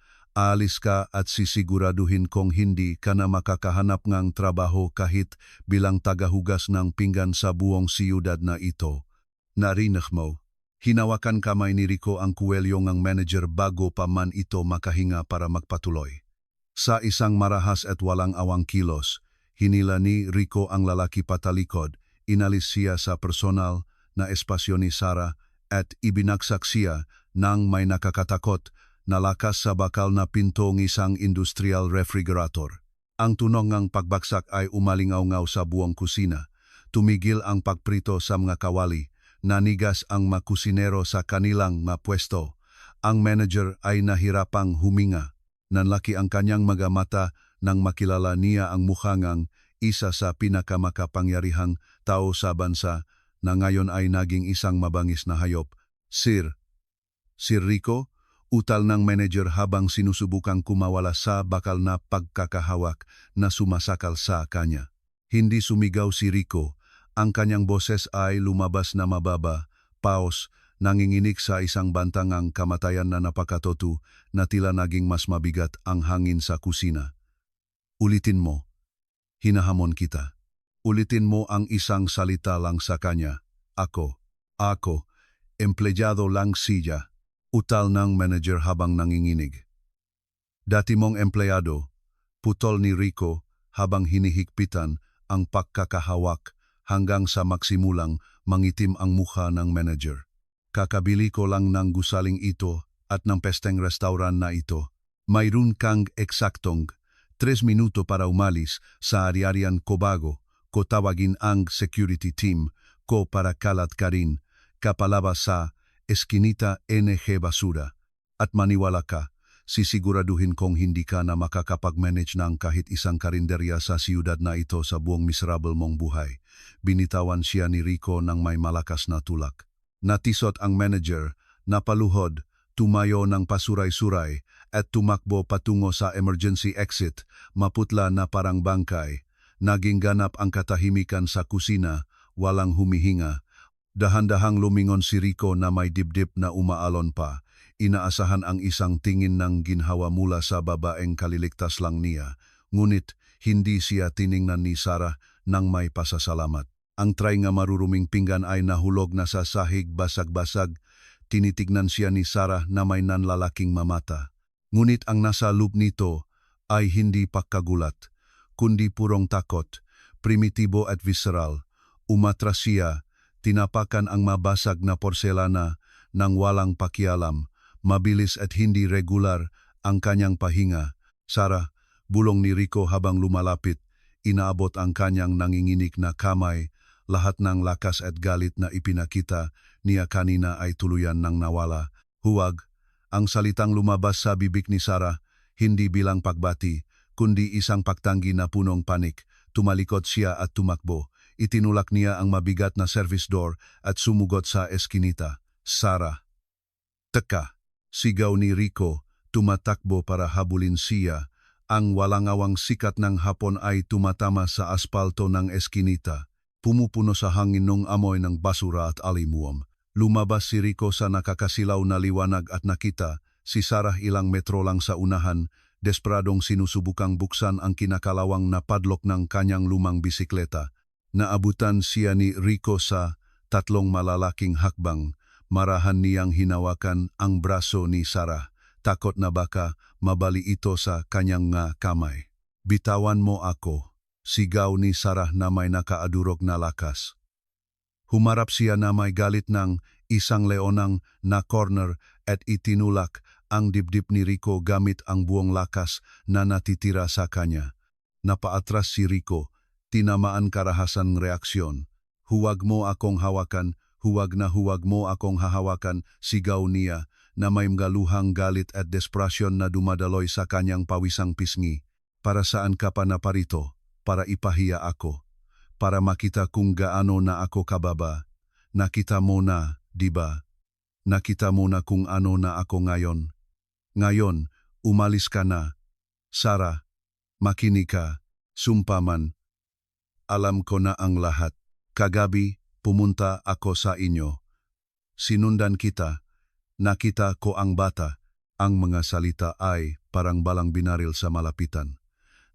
at sisiguraduhin kong hindi ka na makakahanap ng trabaho kahit bilang tagahugas ng pinggan sa buong siyudad na ito. Narinig mo, hinawakan kamay ni Rico ang kuwelyo ng manager bago pa man ito makahinga para magpatuloy. Sa isang marahas at walang awang kilos, hinila ni Rico ang lalaki patalikod, inalis siya sa personal na espasyo ni Sarah at ibinagsak siya ng may nakakatakot na lakas sa bakal na pinto ng isang industrial refrigerator. Ang tunog ng pagbagsak ay umalingaw-ngaw sa buong kusina. Tumigil ang pagprito sa mga kawali, nanigas ang mga kusinero sa kanilang mga pwesto. Ang manager ay nahirapang huminga. Nanlaki ang kanyang mga mata nang makilala niya ang mukha ng isa sa pinakamakapangyarihang tao sa bansa na ngayon ay naging isang mabangis na hayop. Sir Rico, utal ng manager habang sinusubukang kumawala sa bakal na pagkakahawak na sumasakal sa kanya. Hindi sumigaw si Rico, ang kanyang boses ay lumabas na mababa, paos, nanginginig sa isang bantangang kamatayan na napakatoto na tila naging mas mabigat ang hangin sa kusina. Ulitin mo, hinahamon kita. Ulitin mo ang isang salita lang sa kanya. Ako, empleyado lang siya, utal ng manager habang nanginginig. Dati mong empleyado, putol ni Rico habang hinihigpitan ang pagkakahawak hanggang sa maksimulang mangitim ang mukha ng manager. Kakabili ko lang ng gusaling ito at ng pesteng restaurant na ito. Mayroon kang eksaktong 3 minuto para umalis sa Ariarian Cobago. Ko tawagin ang security team ko para kalat ka rin, kapalabas sa Eskinita NG Basura. At maniwala ka, sisiguraduhin kong hindi ka na makakapag-manage ng kahit isang karinderya sa siyudad na ito sa buong miserable mong buhay. Binitawan siya ni Rico ng may malakas na tulak. Natisot ang manager, napaluhod, tumayo ng pasuray-suray at tumakbo patungo sa emergency exit, maputla na parang bangkay. Naging ganap ang katahimikan sa kusina, walang humihinga. Dahan-dahang lumingon si Rico na may dibdib na umaalon pa. Inaasahan ang isang tingin ng ginhawa mula sa babaeng kaliligtas lang niya. Ngunit hindi siya tiningnan ni Sarah nang may pasasalamat. Ang tray nga maruruming pinggan ay nahulog na sa sahig basag-basag. Tinitignan siya ni Sarah na may nanlalaking mamata. Ngunit ang nasa loob nito ay hindi pagkagulat, kundi purong takot, primitibo at visceral. Umatras siya, tinapakan ang mabasag na porselana ng walang pakialam, mabilis at hindi regular ang kanyang pahinga. Sarah, bulong ni Rico habang lumalapit, inaabot ang kanyang nanginginig na kamay, lahat ng lakas at galit na ipinakita niya kanina ay tuluyan ng nawala. Huwag, ang salitang lumabas sa bibig ni Sarah, hindi bilang pagbati, kundi isang pagtanggi na punong panik. Tumalikod siya at tumakbo. Itinulak niya ang mabigat na service door at sumugot sa eskinita. Sarah. Teka, Sigaw ni Rico, tumatakbo para habulin siya. Ang walangawang sikat ng hapon ay tumatama sa aspalto ng eskinita. Pumupuno sa hangin ng amoy ng basura at alimuam. Lumabas si Rico sa nakakasilaw na liwanag at nakita si Sarah ilang metro lang sa unahan, desperadong sinusubukang buksan ang kinakalawang na padlock ng kanyang lumang bisikleta. Naabutan siya ni Rico sa 3 malalaking hakbang. Marahan niyang hinawakan ang braso ni Sarah. Takot na baka mabali ito sa kanyang nga kamay. Bitawan mo ako, sigaw ni Sarah na may nakaadurog na lakas. Humarap siya na may galit ng isang leonang na corner at itinulak ang dibdib ni Rico gamit ang buong lakas na natitira sa kanya. Napaatras si Rico, tinamaan karahasan reaksyon. Huwag mo akong hawakan, huwag mo akong hahawakan, sigaw niya na may galuhang galit at desperasyon na dumadaloy sa kanyang pawisang pisngi. Para saan ka pa naparito? Para ipahiya ako. Para makita kung gaano na ako kababa. Nakita mo na, di ba? Nakita mo na kung ano na ako ngayon. Ngayon, umalis ka na. Sarah, makinig ka, sumpaman. Alam ko na ang lahat. Kagabi, pumunta ako sa inyo. Sinundan kita. Nakita ko ang bata. Ang mga salita ay parang balang binaril sa malapitan.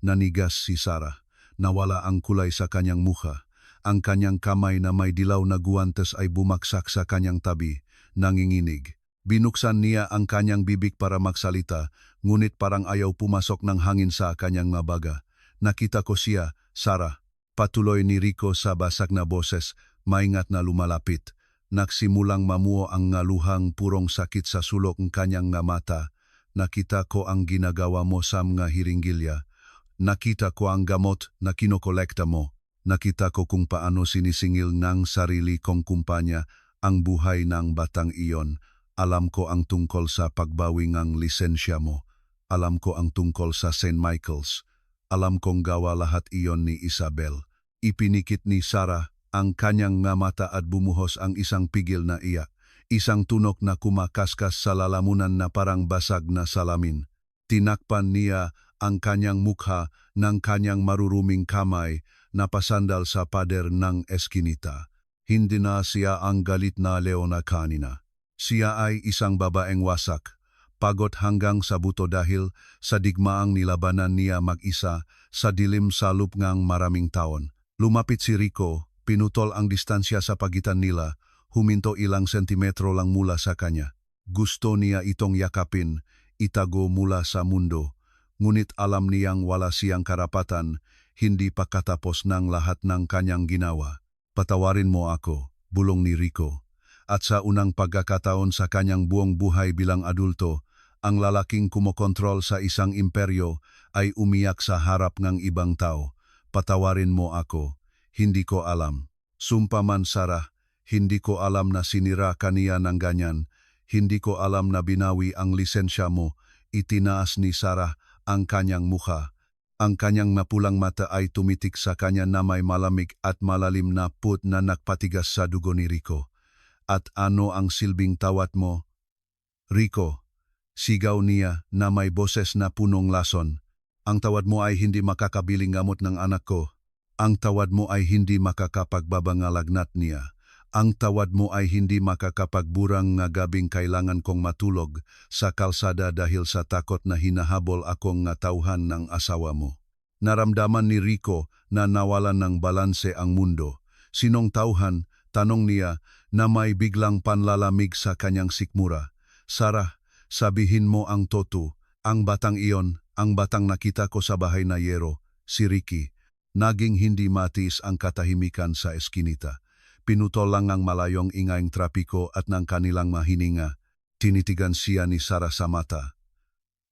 Nanigas si Sarah. Nawala ang kulay sa kanyang mukha. Ang kanyang kamay na may dilaw na guwantes ay bumaksak sa kanyang tabi, nanginginig. Binuksan niya ang kanyang bibig para magsalita, ngunit parang ayaw pumasok ng hangin sa kanyang mabaga. Nakita ko siya, Sarah. Patuloy ni Rico sa basag na boses, maingat na lumalapit. Nagsimulang mamuo ang ngaluhang purong sakit sa sulok ng kanyang nga mata. Nakita ko ang ginagawa mo sa mga hiringgilya. Nakita ko ang gamot na kinokolekta mo. Nakita ko kung paano sinisingil ng sarili kong kumpanya ang buhay ng batang iyon. Alam ko ang tungkol sa pagbawi ng lisensya mo. Alam ko ang tungkol sa St. Michael's. Alam kong gawa lahat iyon ni Isabel. Ipinikit ni Sarah ang kanyang nga mata at bumuhos ang isang pigil na iyak. Isang tunok na kumakaskas sa lalamunan na parang basag na salamin. Tinakpan niya ang kanyang mukha ng kanyang maruruming kamay na pasandal sa pader ng eskinita. Hindi na siya ang galit na leona kanina. Siya ay isang babaeng wasak, pagod hanggang sa buto dahil sa digmaang nilabanan niya mag-isa sa dilim sa lupngang maraming taon. Lumapit si Rico. Pinutol ang distansya sa pagitan nila, huminto ilang sentimetro lang mula sa kanya. Gusto niya itong yakapin, itago mula sa mundo. Ngunit alam niyang wala siyang karapatan, hindi pa katapos ng lahat ng kanyang ginawa. Patawarin mo ako, bulong ni Rico. At sa unang pagkakataon sa kanyang buong buhay bilang adulto, ang lalaking kumokontrol sa isang imperyo ay umiyak sa harap ng ibang tao. Patawarin mo ako. Hindi ko alam. Sumpaman Sarah, hindi ko alam na sinira kaniya ng ganyan. Hindi ko alam na binawi ang lisensya mo. Itinaas ni Sarah ang kanyang mukha. Ang kanyang mapulang mata ay tumitik sa kanya na may malamig at malalim na put na nakpatigas sa dugo ni Rico. At ano ang silbing tawat mo? Rico, sigaw niya na may boses na punong lason. Ang tawad mo ay hindi makakabiling gamot ng anak ko. Ang tawad mo ay hindi makakapagbabangalagnat niya. Ang tawad mo ay hindi makakapagburang nga gabing kailangan kong matulog sa kalsada dahil sa takot na hinahabol akong nga tauhan ng asawa mo. Naramdaman ni Rico na nawalan ng balanse ang mundo. Sinong tauhan? Tanong niya na may biglang panlalamig sa kanyang sikmura. Sarah, sabihin mo ang totoo. Ang batang iyon, ang batang nakita ko sa bahay na yero, si Ricky. Naging hindi matis ang katahimikan sa eskinita. Pinutol lang ang malayong ingayng trapiko at ng kanilang mahininga. Tinitigan siya ni Sarah sa mata,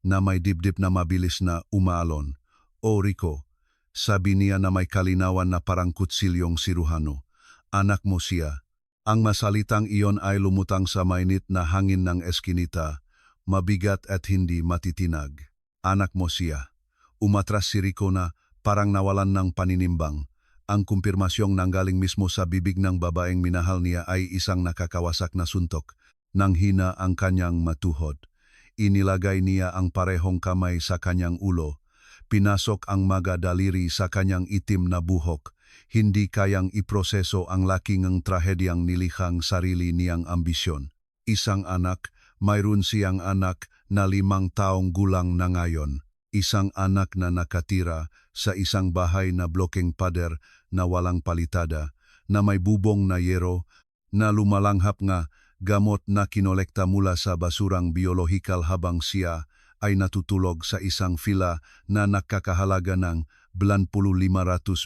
na may dibdib na mabilis na umaalon. O Rico, sabi niya na may kalinawan na parang kutsilyong siruhano. Anak mo siya. Ang masalitang iyon ay lumutang sa mainit na hangin ng eskinita, mabigat at hindi matitinag. Anak mo siya. Umatras si Rico na parang nawalan ng paninimbang. Ang kumpirmasyong nanggaling mismo sa bibig ng babaeng minahal niya ay isang nakakawasak na suntok. Nang hina ang kanyang matuhod. inilagay niya ang parehong kamay sa kanyang ulo. Pinasok ang mga daliri sa kanyang itim na buhok. Hindi kayang iproseso ang laking trahedyang nilikhang sarili niyang ambisyon. Isang anak, mayroon siyang anak na 5 taong gulang na ngayon. Isang anak na nakatira sa isang bahay na blokeng pader na walang palitada, na may bubong na yero, na lumalanghap nga gamot na kinolekta mula sa basurang biolohikal habang siya ay natutulog sa isang fila na nakakahalaga ng 500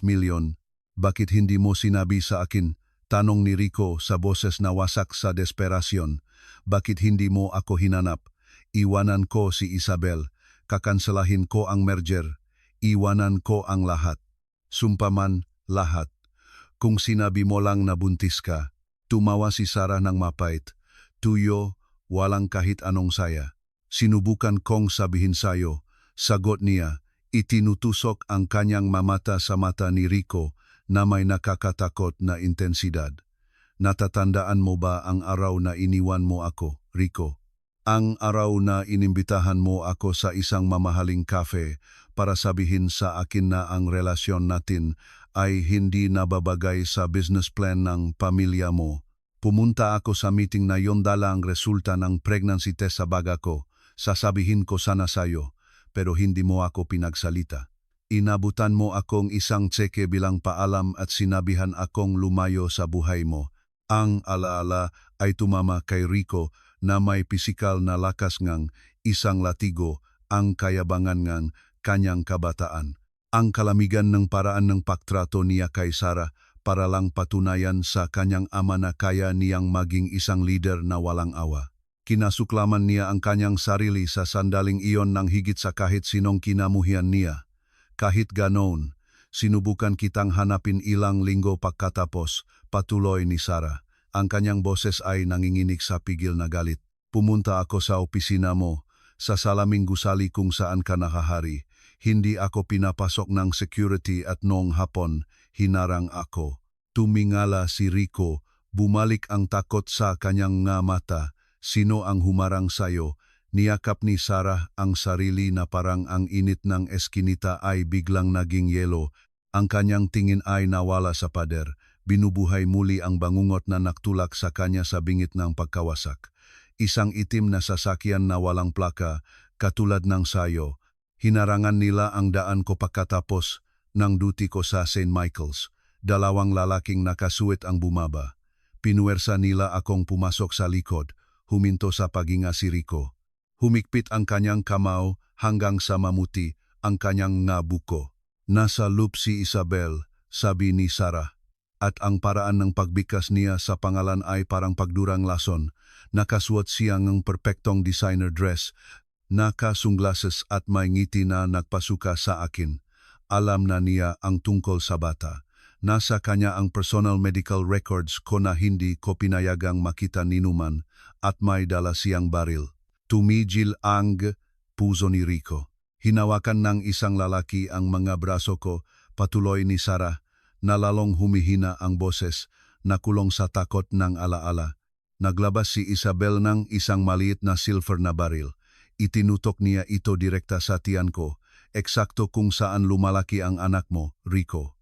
milyon. Bakit hindi mo sinabi sa akin? Tanong ni Rico sa boses na wasak sa desperasyon. Bakit hindi mo ako hinanap? Iwanan ko si Isabel. Kakanselahin ko ang merger. Iwanan ko ang lahat. Sumpaman, lahat. Kung sinabi mo lang na buntis ka, tumawa si Sarah ng mapait. Tuyo, walang kahit anong saya. Sinubukan kong sabihin sayo, sagot niya, itinutusok ang kanyang mamata sa mata ni Rico na may nakakatakot na intensidad. Natatandaan mo ba ang araw na iniwan mo ako, Rico? Ang araw na inimbitahan mo ako sa isang mamahaling cafe para sabihin sa akin na ang relasyon natin ay hindi nababagay sa business plan ng pamilya mo. Pumunta ako sa meeting na yon dala ang resulta ng pregnancy test sa baga ko. Sasabihin ko sana sayo, pero hindi mo ako pinagsalita. Inabutan mo akong isang tseke bilang paalam at sinabihan akong lumayo sa buhay mo. Ang alaala ay tumama kay Rico na may pisikal na lakas ngang isang latigo ang kayabangan ngang kanyang kabataan. Ang kalamigan ng paraan ng pagtrato niya kay Sarah para lang patunayan sa kanyang ama na kaya niyang maging isang leader na walang awa. Kinasuklaman niya ang kanyang sarili sa sandaling iyon ng higit sa kahit sinong kinamuhian niya. Kahit ganoon, sinubukan kitang hanapin ilang linggo pagkatapos, patuloy ni Sarah. Ang kanyang boses ay nanginginig sa pigil na galit. Pumunta ako sa opisina mo, sa salaming gusali kung saan ka nakahari. Hindi ako pinapasok ng security at noong hapon, hinarang ako. Tumingala si Rico, bumalik ang takot sa kanyang nga mata. Sino ang humarang sayo? Niyakap ni Sarah ang sarili na parang ang init ng eskinita ay biglang naging yelo. Ang kanyang tingin ay nawala sa pader. Binubuhay muli ang bangungot na naktulak sa kanya sa bingit ng pagkawasak. Isang itim na sasakyan na walang plaka, katulad ng sayo. Hinarangan nila ang daan ko pagkatapos ng duty ko sa St. Michael's. 2 lalaking nakasuit ang bumaba. Pinuwersa nila akong pumasok sa likod. Huminto sa paghinga si Rico. Humikpit ang kanyang kamao hanggang sa mamuti ang kanyang nga buko. Nasa loop si Isabel, sabi ni Sarah. At ang paraan ng pagbikas niya sa pangalan ay parang pagdurang lason. Nakasuot siya ng perpektong designer dress, naka-sunglasses at may ngiti na nagpasuka sa akin. Alam na niya ang tungkol sa bata. Nasa kanya ang personal medical records ko na hindi ko pinayagang makita ninuman at may dala siyang baril. Tumigil ang puso ni Rico. Hinawakan ng isang lalaki ang mga braso ko, patuloy ni Sarah. Nalalong humihina ang boses, nakulong sa takot ng alaala. Naglabas si Isabel ng isang maliit na silver na baril. Itinutok niya ito direkta sa tiyan ko, eksakto kung saan lumalaki ang anak mo, Rico.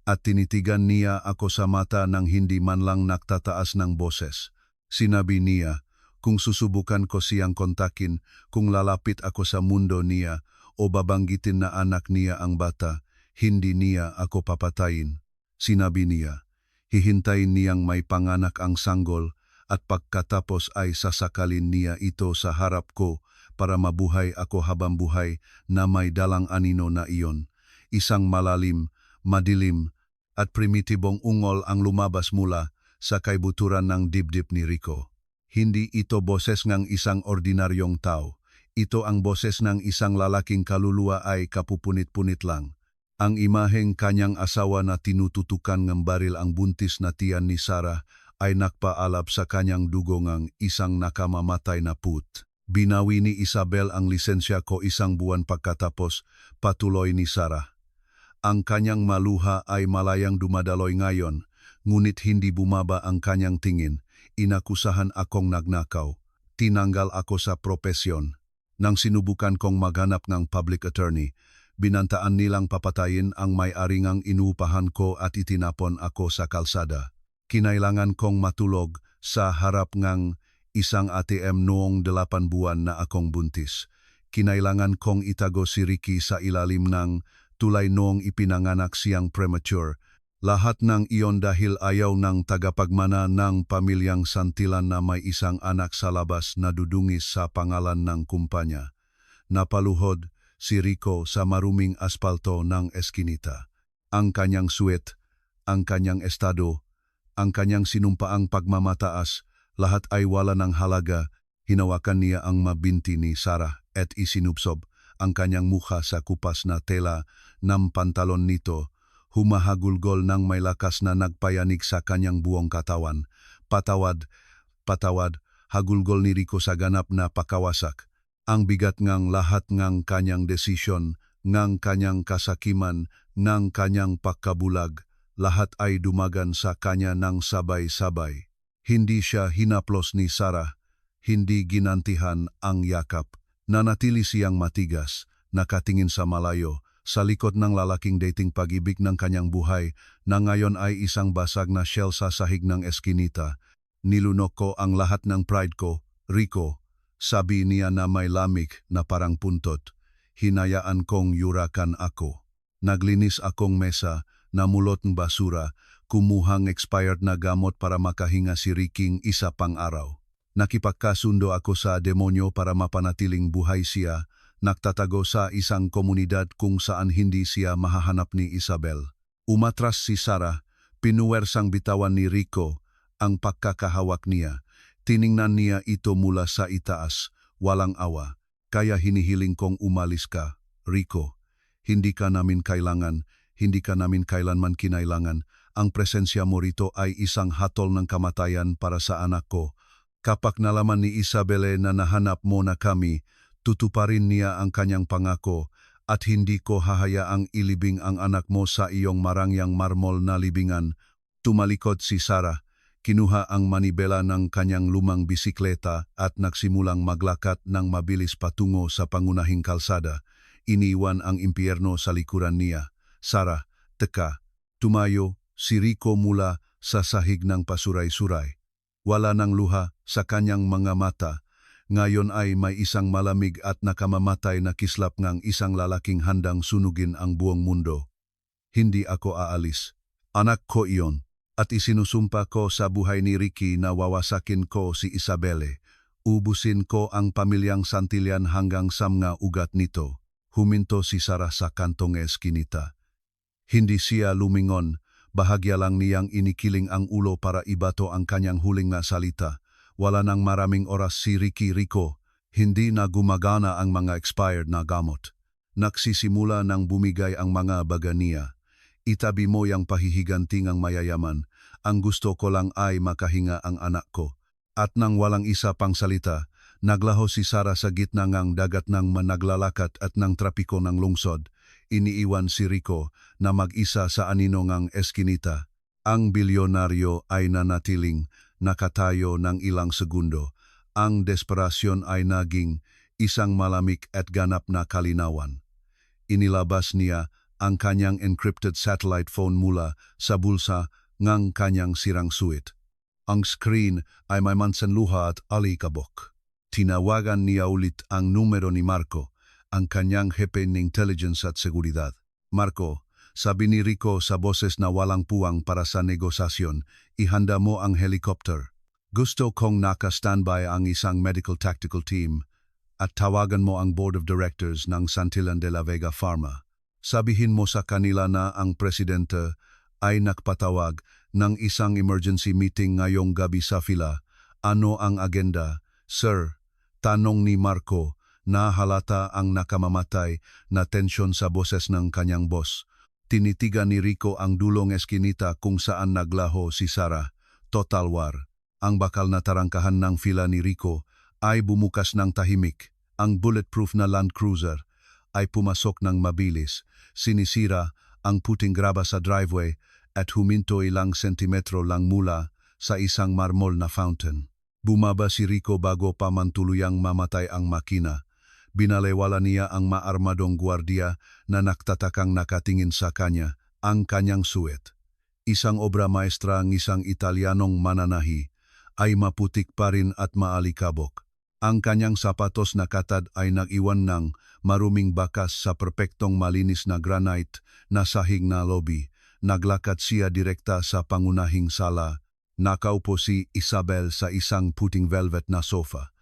At tinitigan niya ako sa mata nang hindi man lang naktataas ng boses. Sinabi niya, kung susubukan ko siyang kontakin, kung lalapit ako sa mundo niya o babanggitin na anak niya ang bata, hindi niya ako papatayin. Sinabi niya, hihintayin niyang may panganak ang sanggol at pagkatapos ay sasakalin niya ito sa harap ko para mabuhay ako habang buhay na may dalang anino na iyon. Isang malalim, madilim at primitibong ungol ang lumabas mula sa kaibuturan ng dibdib ni Rico. Hindi ito boses ng isang ordinaryong tao. Ito ang boses ng isang lalaking kaluluwa ay kapupunit-punit lang. Ang imaheng kanyang asawa na tinututukan ng baril ang buntis na tiyan ni Sarah ay nakpaalab sa kanyang dugo ng isang nakamamatay na put. Binawi ni Isabel ang lisensya ko 1 buwan pagkatapos, patuloy ni Sarah. Ang kanyang maluha ay malayang dumadaloy ngayon, ngunit hindi bumaba ang kanyang tingin. Inakusahan akong nagnakaw. Tinanggal ako sa propesyon. Nang sinubukan kong maghanap ng public attorney, binantaan nilang papatayin ang may-ari ngang inuupahan ko at itinapon ako sa kalsada. Kinailangan kong matulog sa harap ngang isang ATM noong 8 buwan na akong buntis. Kinailangan kong itago si Ricky sa ilalim ng tulay noong ipinanganak siyang premature. Lahat ng iyon dahil ayaw ng tagapagmana ng pamilyang Santillan na may isang anak sa labas na dudungis sa pangalan ng kumpanya. Napaluhod si Rico sa maruming aspalto ng eskinita. Ang kanyang suwet, ang kanyang estado, ang kanyang sinumpaang pagmamataas, lahat ay wala ng halaga. Hinawakan niya ang mabinti ni Sarah at isinubsob ang kanyang mukha sa kupas na tela ng pantalon nito. Humahagulgol ng may lakas na nagpayanig sa kanyang buong katawan. Patawad, patawad, hagulgol ni Rico sa ganap na pakawasak. Ang bigat ngang lahat ngang kanyang desisyon, ngang kanyang kasakiman, ngang kanyang pagkabulag, lahat ay dumagan sa kanya ng sabay-sabay. Hindi siya hinaplos ni Sarah, hindi ginantihan ang yakap. Nanatili siyang matigas, nakatingin sa malayo, sa likod ng lalaking dating pag-ibig ng kanyang buhay na ngayon ay isang basag na shell sa sahig ng eskinita. Nilunok ko ang lahat ng pride ko, Rico, sabi niya na may lamig na parang puntot. Hinayaan kong yurakan ako. Naglinis akong mesa, namulot ng basura, kumuhang expired na gamot para makahinga si Riking isa pang araw. Nakipagkasundo ako sa demonyo para mapanatiling buhay siya, nagtatago sa isang komunidad kung saan hindi siya mahahanap ni Isabel. Umatras si Sarah, pinuwersang bitawan ni Rico ang pagkakahawak niya. Tiningnan niya ito mula sa itaas, walang awa. Kaya hinihiling kong umalis ka, Rico. Hindi ka namin kailangan, hindi ka namin kailanman kinailangan. Ang presensya mo rito ay isang hatol ng kamatayan para sa anak ko. Kapag nalaman ni Isabel na nahanap mo na kami, tutuparin niya ang kanyang pangako at hindi ko hahayaang ilibing ang anak mo sa iyong marangyang marmol na libingan. Tumalikod si Sarah, kinuha ang manibela ng kanyang lumang bisikleta at nagsimulang maglakat ng mabilis patungo sa pangunahing kalsada. Iniwan ang impyerno sa likuran niya. Sarah, teka, tumayo si Rico mula sa sahig ng pasuray-suray. Wala ng luha sa kanyang mga mata. Ngayon ay may isang malamig at nakamamatay na kislap ng isang lalaking handang sunugin ang buong mundo. Hindi ako aalis. Anak ko iyon. At isinusumpa ko sa buhay ni Ricky na wawasakin ko si Isabelle. Ubusin ko ang pamilyang Santillan hanggang sa mga ugat nito. Huminto si Sarah sa kantong eskinita. Hindi siya lumingon. Bahagya lang niyang inikiling ang ulo para ibato ang kanyang huling na salita. Wala nang maraming oras si Rico, hindi na gumagana ang mga expired na gamot. Nagsisimula nang bumigay ang mga baga niya. Itabi mo yang pahihiganting ang mayayaman, ang gusto ko lang ay makahinga ang anak ko. At nang walang isa pang salita, naglaho si Sarah sa gitna ng dagat ng managlalakad at ng trapiko ng lungsod. Iniiwan si Rico na mag-isa sa anino ng eskinita. Ang bilyonaryo ay nanatiling nakatayo ng ilang segundo. Ang desperasyon ay naging isang malamig at ganap na kalinawan. Inilabas niya ang kanyang encrypted satellite phone mula sa bulsa ng kanyang sirang suit. Ang screen ay may mansanluha at alikabok. Tinawagan niya ulit ang numero ni Marco, ang kanyang hepe ng intelligence at seguridad. Marco, sabi ni Rico sa boses na walang puwang para sa negosasyon, ihanda mo ang helicopter. Gusto kong naka-standby ang isang medical tactical team at tawagan mo ang board of directors ng Santillan de la Vega Pharma. Sabihin mo sa kanila na ang presidente ay nagpatawag ng isang emergency meeting ngayong gabi sa fila. Ano ang agenda? Sir, tanong ni Marco na halata ang nakamamatay na tensyon sa boses ng kanyang boss. Tinitigan ni Rico ang dulong eskinita kung saan naglaho si Sarah. Total war. Ang bakal na tarangkahan ng fila ni Rico ay bumukas ng tahimik. Ang bulletproof na Land Cruiser ay pumasok ng mabilis. Sinisira ang puting graba sa driveway at huminto ilang sentimetro lang mula sa isang marmol na fountain. Bumaba si Rico bago pa man tuluyang mamatay ang makina. Binalewala niya ang maarmadong gwardiya na nagtatakang nakatingin sa kanya, ang kanyang suwet. Isang obra maestra ng isang Italianong mananahi, ay maputik pa rin at maalikabok. Ang kanyang sapatos na katad ay nag-iwan ng maruming bakas sa perpektong malinis na granite na sahig na lobby. Naglakad siya direkta sa pangunahing sala. Nakaupo si Isabel sa isang puting velvet na sofa.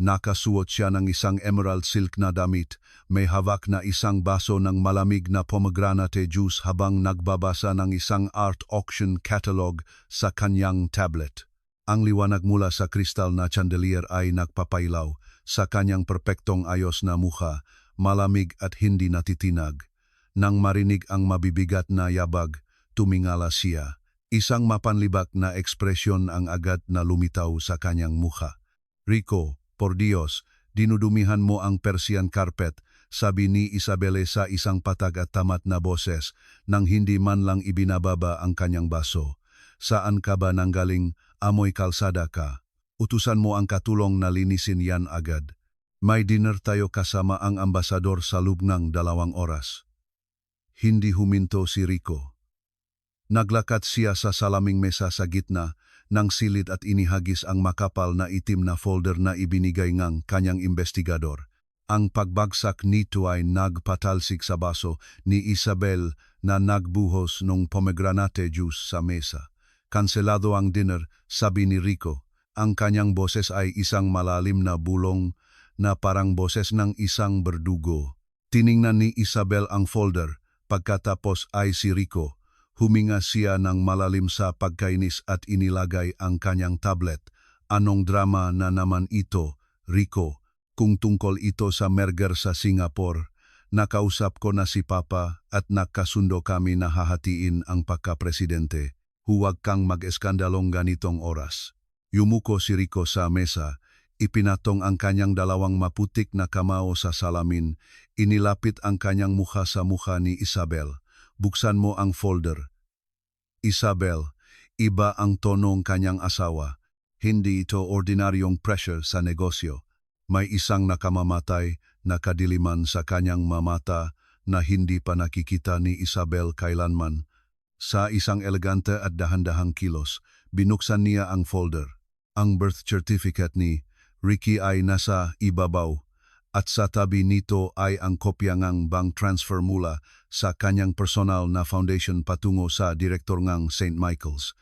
Nakasuot siya ng isang emerald silk na damit, may hawak na isang baso ng malamig na pomegranate juice habang nagbabasa ng isang art auction catalog sa kanyang tablet. Ang liwanag mula sa kristal na chandelier ay nagpapailaw sa kanyang perpektong ayos na mukha, malamig at hindi natitinag. Nang marinig ang mabibigat na yabag, tumingala siya. Isang mapanlibak na ekspresyon ang agad na lumitaw sa kanyang mukha. "Rico, por Dios, dinudumihan mo ang Persian carpet," sabi ni Isabel sa isang patag at tamat na boses nang hindi man lang ibinababa ang kanyang baso. "Saan ka ba nanggaling? Amoy kalsada ka. Utusan mo ang katulong na linisin yan agad. May dinner tayo kasama ang ambasador sa loob ng 2 oras." Hindi huminto si Rico. Naglakad siya sa salaming mesa sa gitna ng silid at inihagis ang makapal na itim na folder na ibinigay ng kanyang investigador. Ang pagbagsak nito ay nagpatalsik sa baso ni Isabel na nagbuhos ng pomegranate juice sa mesa. "Kanselado ang dinner," sabi ni Rico. Ang kanyang boses ay isang malalim na bulong na parang boses ng isang berdugo. Tiningnan ni Isabel ang folder. Pagkatapos ay si Rico. Huminga siya ng malalim sa pagkainis at inilagay ang kanyang tablet. "Anong drama na naman ito, Rico? Kung tungkol ito sa merger sa Singapore, nakausap ko na si Papa at nakasundo kami na hahatiin ang pagka-presidente. Huwag kang mag-eskandalong ganitong oras." Yumuko si Rico sa mesa. Ipinatong ang kanyang 2 maputik na kamao sa salamin. Inilapit ang kanyang mukha sa mukha ni Isabel. "Buksan mo ang folder." "Isabel," iba ang tonong kanyang asawa. "Hindi ito ordinaryong pressure sa negosyo. May isang nakamamatay na kadiliman sa kanyang mamata na hindi pa nakikita ni Isabel kailanman." Sa isang elegante at dahan-dahang kilos, binuksan niya ang folder. Ang birth certificate ni Ricky ay nasa ibabaw, at sa tabi nito ay ang kopya ng bank transfer mula sa kanyang personal na foundation patungo sa direktor ng St. Michael's.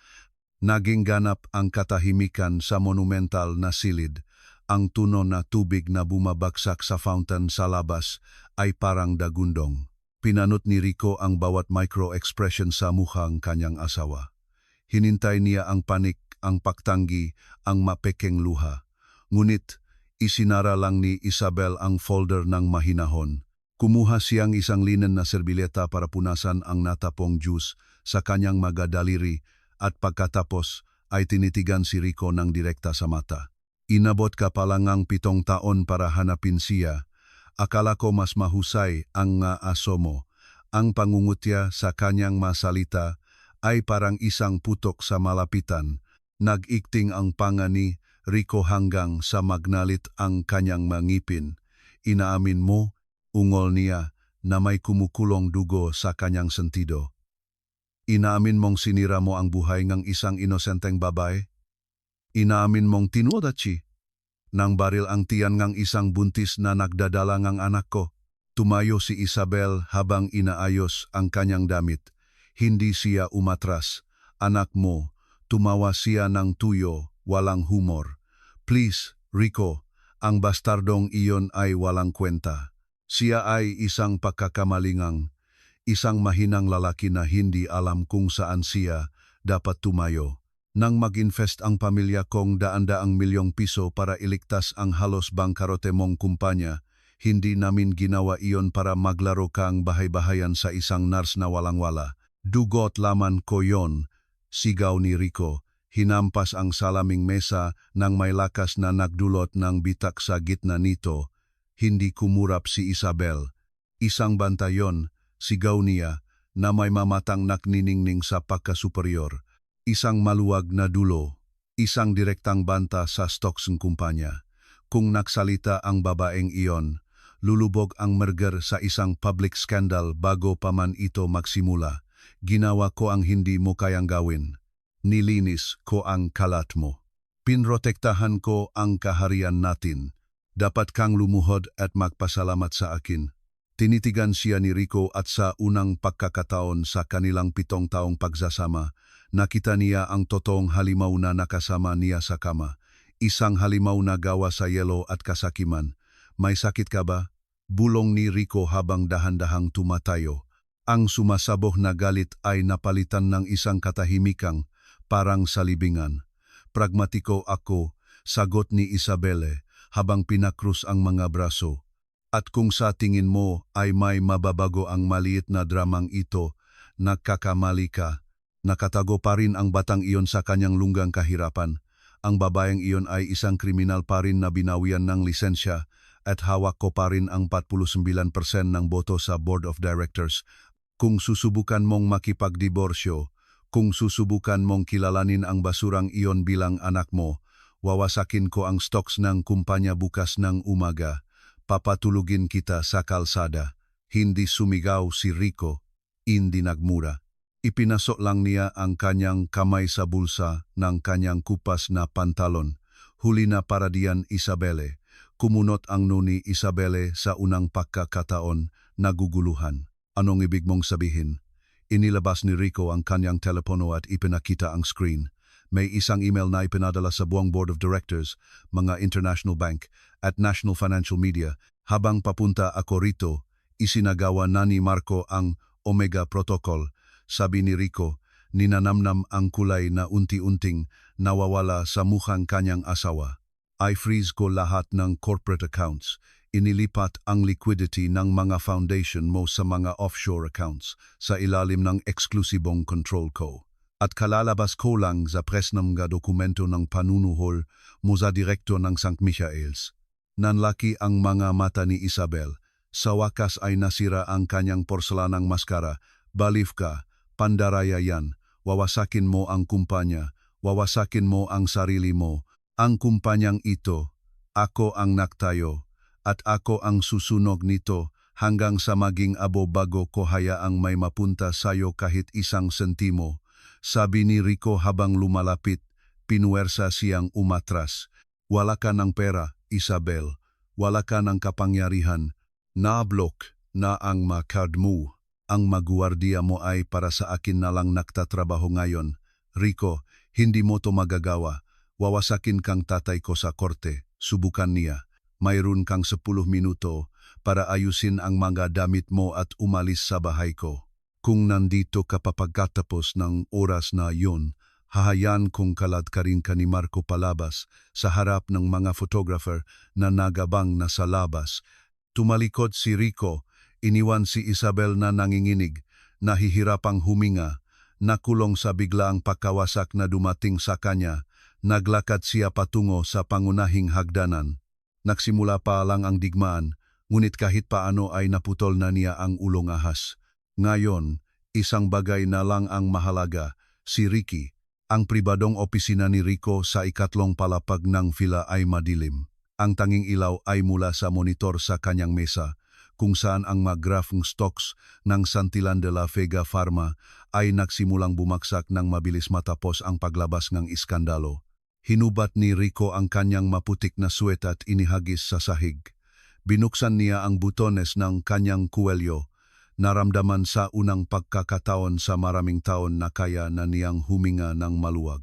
Naging ganap ang katahimikan sa monumental na silid. Ang tuno na tubig na bumabagsak sa fountain sa labas ay parang dagundong. Pinanot ni Rico ang bawat micro-expression sa mukhang kanyang asawa. Hinintay niya ang panik, ang pagtanggi, ang mapekeng luha. Ngunit, isinara lang ni Isabel ang folder ng mahinahon. Kumuha siyang isang linen na serbileta para punasan ang natapong juice sa kanyang magadaliri at pagkatapos ay tinitigan si Rico ng direkta sa mata. "Inabot ka pa lang ng 7 taon para hanapin siya. Akala ko mas mahusay ang aso mo." Ang pangungutya sa kanyang masalita ay parang isang putok sa malapitan. Nag-ikting ang panga ni Rico hanggang sa magnalit ang kanyang mangipin. "Inaamin mo," ungol niya, na may kumukulong dugo sa kanyang sentido. "Inaamin mong sinira mo ang buhay ng isang inosenteng babae? Inaamin mong tinuodachi nang baril ang tiyan ng isang buntis na nagdadala ng anak ko?" Tumayo si Isabel habang inaayos ang kanyang damit. Hindi siya umatras. "Anak mo," tumawa siya ng tuyo, walang humor. "Please, Rico, ang bastardong iyon ay walang kwenta. Siya ay isang pagkakamalingang, isang mahinang lalaki na hindi alam kung saan siya dapat tumayo. Nang mag-invest ang pamilya kong daan-daang milyong piso para iligtas ang halos bangkarote mong kumpanya, hindi namin ginawa iyon para maglaro kang bahay-bahayan sa isang nurse na walang-wala. Dugot laman ko yon," sigaw ni Rico. Hinampas ang salaming mesa nang may lakas na nagdulot ng bitak sa gitna nito. Hindi kumurap si Isabel. "Isang bantayon," sigaw niya, na may mamatang nakniningning sa pagkasuperior. Isang maluwag na dulo, isang direktang banta sa stocks ng kumpanya. Kung nagsalita ang babaeng iyon, lulubog ang merger sa isang public scandal bago pa man ito magsimula. Ginawa ko ang hindi mo kayang gawin. Nilinis ko ang kalat mo. Pinrotektahan ko ang kaharian natin. Dapat kang lumuhod at magpasalamat sa akin. Tinitigan siya ni Rico at sa unang pagkakataon sa kanilang 7 taong pagsasama, nakita niya ang totoong halimaw na nakasama niya sa kama. Isang halimaw na gawa sa yelo at kasakiman. May sakit ka ba? Bulong ni Rico habang dahan-dahang tumatayo. Ang sumasabog na galit ay napalitan ng isang katahimikang, parang salibingan. Pragmatiko ako, sagot ni Isabelle, habang pinakrus ang mga braso. At kung sa tingin mo ay may mababago ang maliit na dramang ito, nagkakamali ka. Nakatago pa rin ang batang iyon sa kanyang lunggang kahirapan. Ang babaeng iyon ay isang kriminal pa rin na binawian ng lisensya at hawak ko pa rin ang 49% ng boto sa Board of Directors. Kung susubukan mong makipagdiborsyo, kung susubukan mong kilalanin ang basurang iyon bilang anak mo, wawasakin ko ang stocks ng kumpanya bukas ng umaga. Papatulugin kita sa kalsada. Hindi sumigaw si Rico, hindi nagmura. Ipinasok lang niya ang kanyang kamay sa bulsa ng kanyang kupas na pantalon. Huli na para diyan Isabelle. Kumunot ang nuni Isabelle sa unang pagkakataon, naguguluhan. Anong ibig mong sabihin? Inilabas ni Rico ang kanyang telepono at ipinakita ang screen. May isang email na ipinadala sa buong Board of Directors, mga International Bank at National Financial Media. Habang papunta ako rito, isinagawa na ni Marco ang Omega Protocol. Sabi ni Rico, ninanamnam ang kulay na unti-unting nawawala sa mukhang kanyang asawa. I-freeze ko lahat ng corporate accounts. Inilipat ang liquidity ng mga foundation mo sa mga offshore accounts sa ilalim ng eksklusibong control ko. At kalalabas ko lang sa press ng mga dokumento ng panunuhol mo sa direktor ng St. Michael's. Nanlaki ang mga mata ni Isabel. Sa wakas ay nasira ang kanyang porselanang maskara. Baliw ka, pandaraya yan. Wawasakin mo ang kumpanya. Wawasakin mo ang sarili mo. Ang kumpanyang ito, ako ang nagtayo. At ako ang susunog nito hanggang sa maging abo bago ko hayaang may mapunta sayo kahit isang sentimo. Sabi ni Rico habang lumalapit, pinuwersa siyang umatras. Wala ka ng pera, Isabel. Wala ka ng kapangyarihan. Na-block na ang card mo. Ang maguwardiya mo ay para sa akin na lang nagtatrabaho ngayon. Rico, hindi mo to magagawa. Wawasakin kang tatay ko sa korte. Subukan niya. Mayroon kang 10 minuto para ayusin ang mga damit mo at umalis sa bahay ko. Kung nandito ka pagkatapos ng oras na yun, hahayaan kong kaladkarin ka ni Marco palabas sa harap ng mga photographer na nagabang na sa labas. Tumalikod si Rico, iniwan si Isabel na nanginginig, nahihirapang huminga, nakulong sa biglaang pagkawasak na dumating sa kanya, naglakad siya patungo sa pangunahing hagdanan. Nagsimula pa lang ang digmaan, ngunit kahit paano ay naputol na niya ang ulong ahas. Ngayon, isang bagay na lang ang mahalaga, si Ricky. Ang pribadong opisina ni Rico sa ikatlong palapag ng fila ay madilim. Ang tanging ilaw ay mula sa monitor sa kanyang mesa, kung saan ang mga grafong stocks ng Santillan de la Vega Pharma ay nagsimulang bumagsak nang mabilis matapos ang paglabas ng iskandalo. Hinubat ni Rico ang kanyang maputik na suwet at inihagis sa sahig. Binuksan niya ang butones ng kanyang kuwelyo. Naramdaman sa unang pagkakataon sa maraming taon na kaya na niyang huminga ng maluwag.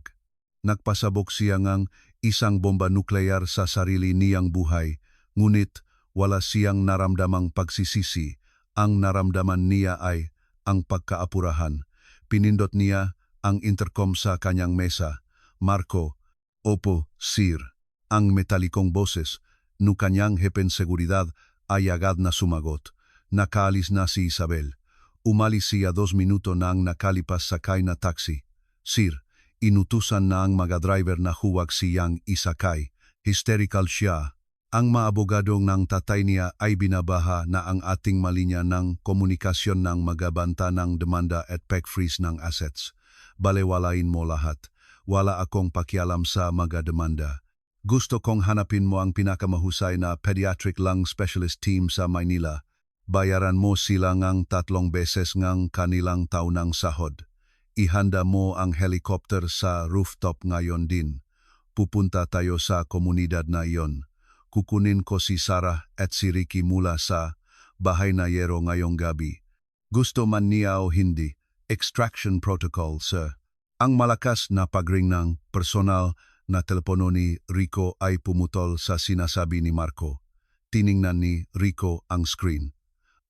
Nagpasabog siya ngang isang bomba nuklear sa sarili niyang buhay, ngunit wala siyang naramdamang pagsisisi. Ang naramdaman niya ay ang pagkaapurahan. Pinindot niya ang intercom sa kanyang mesa. Marco, opo, sir. Ang metalikong boses, no kanyang hepen seguridad ay agad na sumagot. Nakaalis na si Isabel. Umalis siya 2 minuto na ang nakalipas sakay na taxi. Sir, inutusan na ang mga driver na huwag siyang isakay. Hysterical siya. Ang mga abogadong ng tatay niya ay binabaha na ang ating malinya ng komunikasyon ng magabanta ng demanda at pag-freeze ng assets. Balewalain mo lahat. Wala akong pakialam sa mga demanda. Gusto kong hanapin mo ang pinakamahusay na pediatric lung specialist team sa Maynila. Bayaran mo sila ngang 3 beses ngang kanilang taunang sahod. Ihanda mo ang helicopter sa rooftop ngayon din. Pupunta tayo sa komunidad na iyon. Kukunin ko si Sarah at si Ricky mula sa bahay na yero ngayong gabi. Gusto man niya o hindi, extraction protocol, sir. Ang malakas na pagring ng personal na telepono ni Rico ay pumutol sa sinasabi ni Marco. Tiningnan ni Rico ang screen.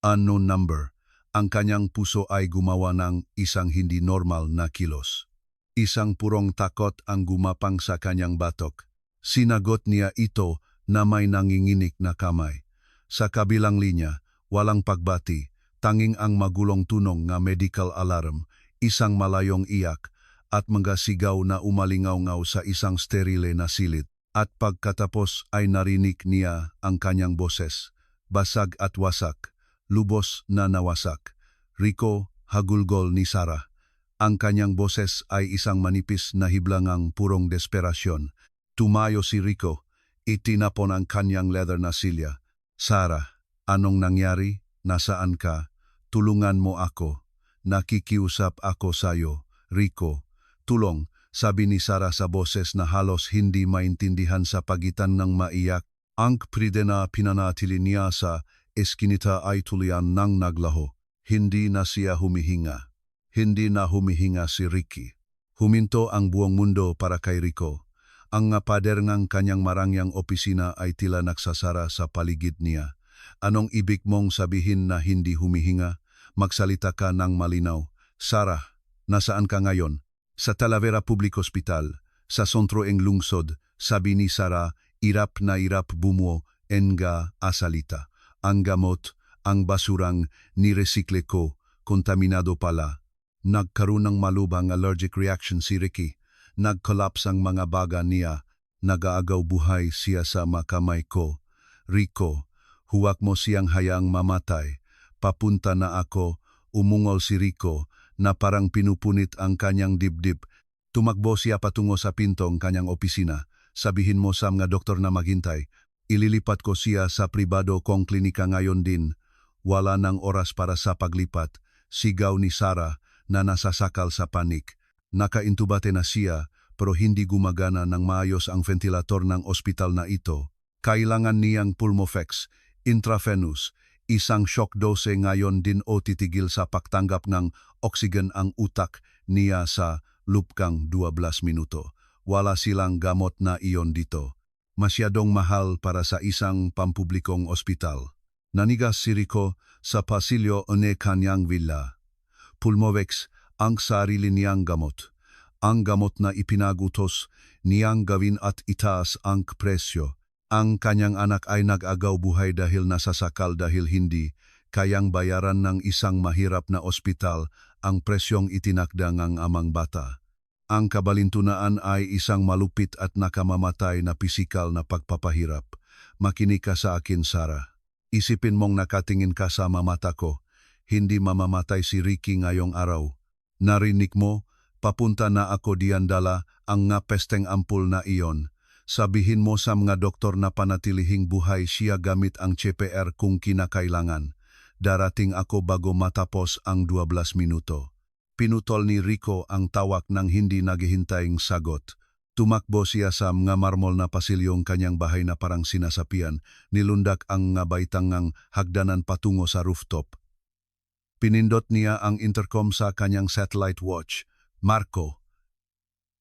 Unknown number. Ang kanyang puso ay gumawa ng isang hindi normal na kilos. Isang purong takot ang gumapang sa kanyang batok. Sinagot niya ito na may nanginginig na kamay. Sa kabilang linya, walang pagbati, tanging ang magulong tunong nga medical alarm, isang malayong iyak, at mga sigaw na umalingaw-ngaw sa isang sterile na silid. At pagkatapos ay narinig niya ang kanyang boses, basag at wasak, lubos na nawasak. Rico, hagulgol ni Sarah. Ang kanyang boses ay isang manipis na hiblangang purong desperasyon. Tumayo si Rico, itinapon ang kanyang leather na silya. Sarah, anong nangyari? Nasaan ka? Tulungan mo ako. Nakikiusap ako sayo. Rico, tulong, sabi ni Sarah sa boses na halos hindi maintindihan sa pagitan ng maiyak. Ang pride na pinanatili niya sa eskinita ay tulian ng naglaho. Hindi na siya humihinga. Hindi na humihinga si Ricky. Huminto ang buong mundo para kay Rico. Ang pader ng kanyang marangyang opisina ay tila nagsasara sa paligid niya. Anong ibig mong sabihin na hindi humihinga? Magsalita ka ng malinaw. Sarah, nasaan ka ngayon? Sa Talavera Public Hospital, sa Sontro eng lungsod, sabi ni Sarah, irap na irap bumuo enga asalita. Ang gamot, ang basurang niresikle ko, kontaminado pala. Nagkaroon ng malubhang allergic reaction si Ricky. Nag-collapse ang mga baga niya. Nag-aagaw buhay siya sa makamay ko. Rico, huwag mo siyang hayaang mamatay. Papunta na ako, umungol si Rico, na parang pinupunit ang kanyang dibdib. Tumakbo siya patungo sa pintong kanyang opisina. Sabihin mo sa mga doktor na maghintay. Ililipat ko siya sa pribado kong klinika ngayon din. Wala nang oras para sa paglipat. Sigaw ni Sarah na nasasakal sa panik. Nakaintubate na siya pero hindi gumagana ng maayos ang ventilator ng ospital na ito. Kailangan niyang pulmofex, intravenous, isang shock dose ngayon din o titigil sa pagtanggap ng oksigen ang utak niya sa lupkang 12 minuto. Wala silang gamot na iyon dito. Masyadong mahal para sa isang pampublikong ospital. Nanigas si Rico sa pasilyo ne kanyang villa. Pulmovex ang sarili niyang gamot. Ang gamot na ipinagutos niyang gawin at itaas ang presyo. Ang kanyang anak ay nag-agaw buhay dahil nasasakal dahil hindi kayang bayaran ng isang mahirap na ospital ang presyong itinakda ng amang bata. Ang kabalintunaan ay isang malupit at nakamamatay na pisikal na pagpapahirap. Makinig ka sa akin, Sarah. Isipin mong nakatingin ka sa mata ko. Hindi mamamatay si Ricky ngayong araw. Narinig mo, papunta na ako diyan dala ang nga pesteng ampul na iyon. Sabihin mo sa mga doktor na panatilihing buhay siya gamit ang CPR kung kinakailangan. Darating ako bago matapos ang 12 minuto. Pinutol ni Rico ang tawak ng hindi naghihintaying sagot. Tumakbo siya sa mga marmol na pasilyong kanyang bahay na parang sinasapian. Nilundak ang nga baitangang hagdanan patungo sa rooftop. Pinindot niya ang intercom sa kanyang satellite watch. Marco,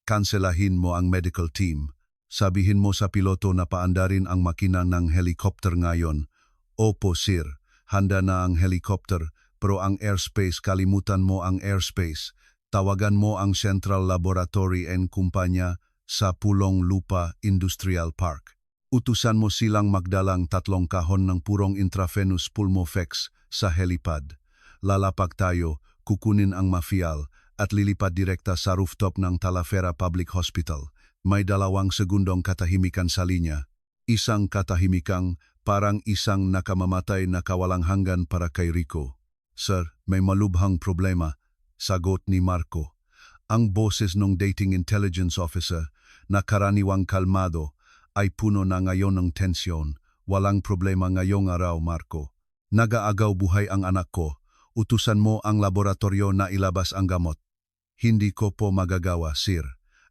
kanselahin mo ang medical team. Sabihin mo sa piloto na paandarin ang makina ng helicopter ngayon. Opo, sir. Handa na ang helicopter, pero ang airspace, kalimutan mo ang airspace. Tawagan mo ang Central Laboratory and Kumpanya sa Pulong Lupa Industrial Park. Utusan mo silang magdalang 3 kahon ng purong intravenous pulmofex sa helipad. Lalapag tayo, kukunin ang mafial at lilipad direkta sa rooftop ng Talavera Public Hospital. May 2 segundong katahimikan sa linya. Isang katahimikang parang isang nakamamatay na kawalang hanggan para kay Rico. Sir, may malubhang problema, sagot ni Marco. Ang boses ng dating intelligence officer na karaniwang kalmado ay puno na ngayon ng tensyon. Walang problema ngayong araw, Marco. Nagaagaw buhay ang anak ko. Utusan mo ang laboratorio na ilabas ang gamot. Hindi ko po magagawa, sir.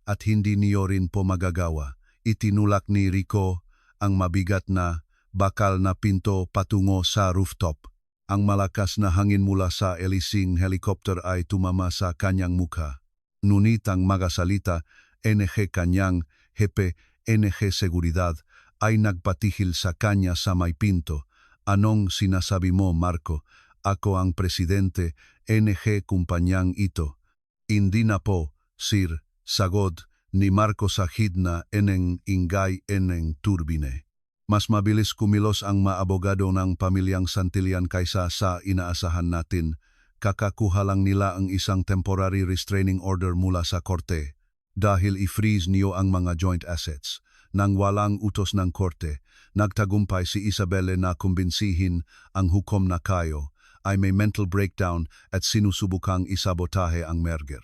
At hindi niyo rin po magagawa. Itinulak ni Rico ang mabigat na bakal na pinto patungo sa rooftop. Ang malakas na hangin mula sa elising helicopter ay tumama sa kanyang mukha. Ngunit ang magasalita, NG kanyang hepe, NG Seguridad, ay nagpatihil sa kanya sa may pinto. Anong sinasabi mo, Marco? Ako ang presidente, NG kumpanyang ito. Hindi na po, sir, sagot ni Marco sa hidna eneng ingay eneng turbine. Mas mabilis kumilos ang maabogado ng pamilyang Santillan kaysa sa inaasahan natin. Kakakuha lang nila ang isang temporary restraining order mula sa korte dahil i-freeze niyo ang mga joint assets. Nang walang utos ng korte, nagtagumpay si Isabelle na kumbinsihin ang hukom na kayo ay may mental breakdown at sinusubukang isabotahe ang merger.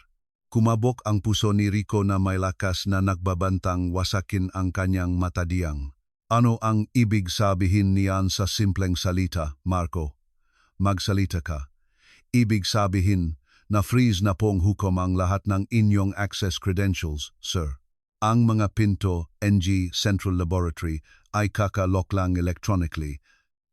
Kumabok ang puso ni Rico na may lakas na nagbabantang wasakin ang kanyang matadiyang. Ano ang ibig sabihin niyan sa simpleng salita, Marco? Magsalita ka. Ibig sabihin na freeze na pong hukom ang lahat ng inyong access credentials, sir. Ang mga pinto, NG Central Laboratory, ay kakalock lang electronically.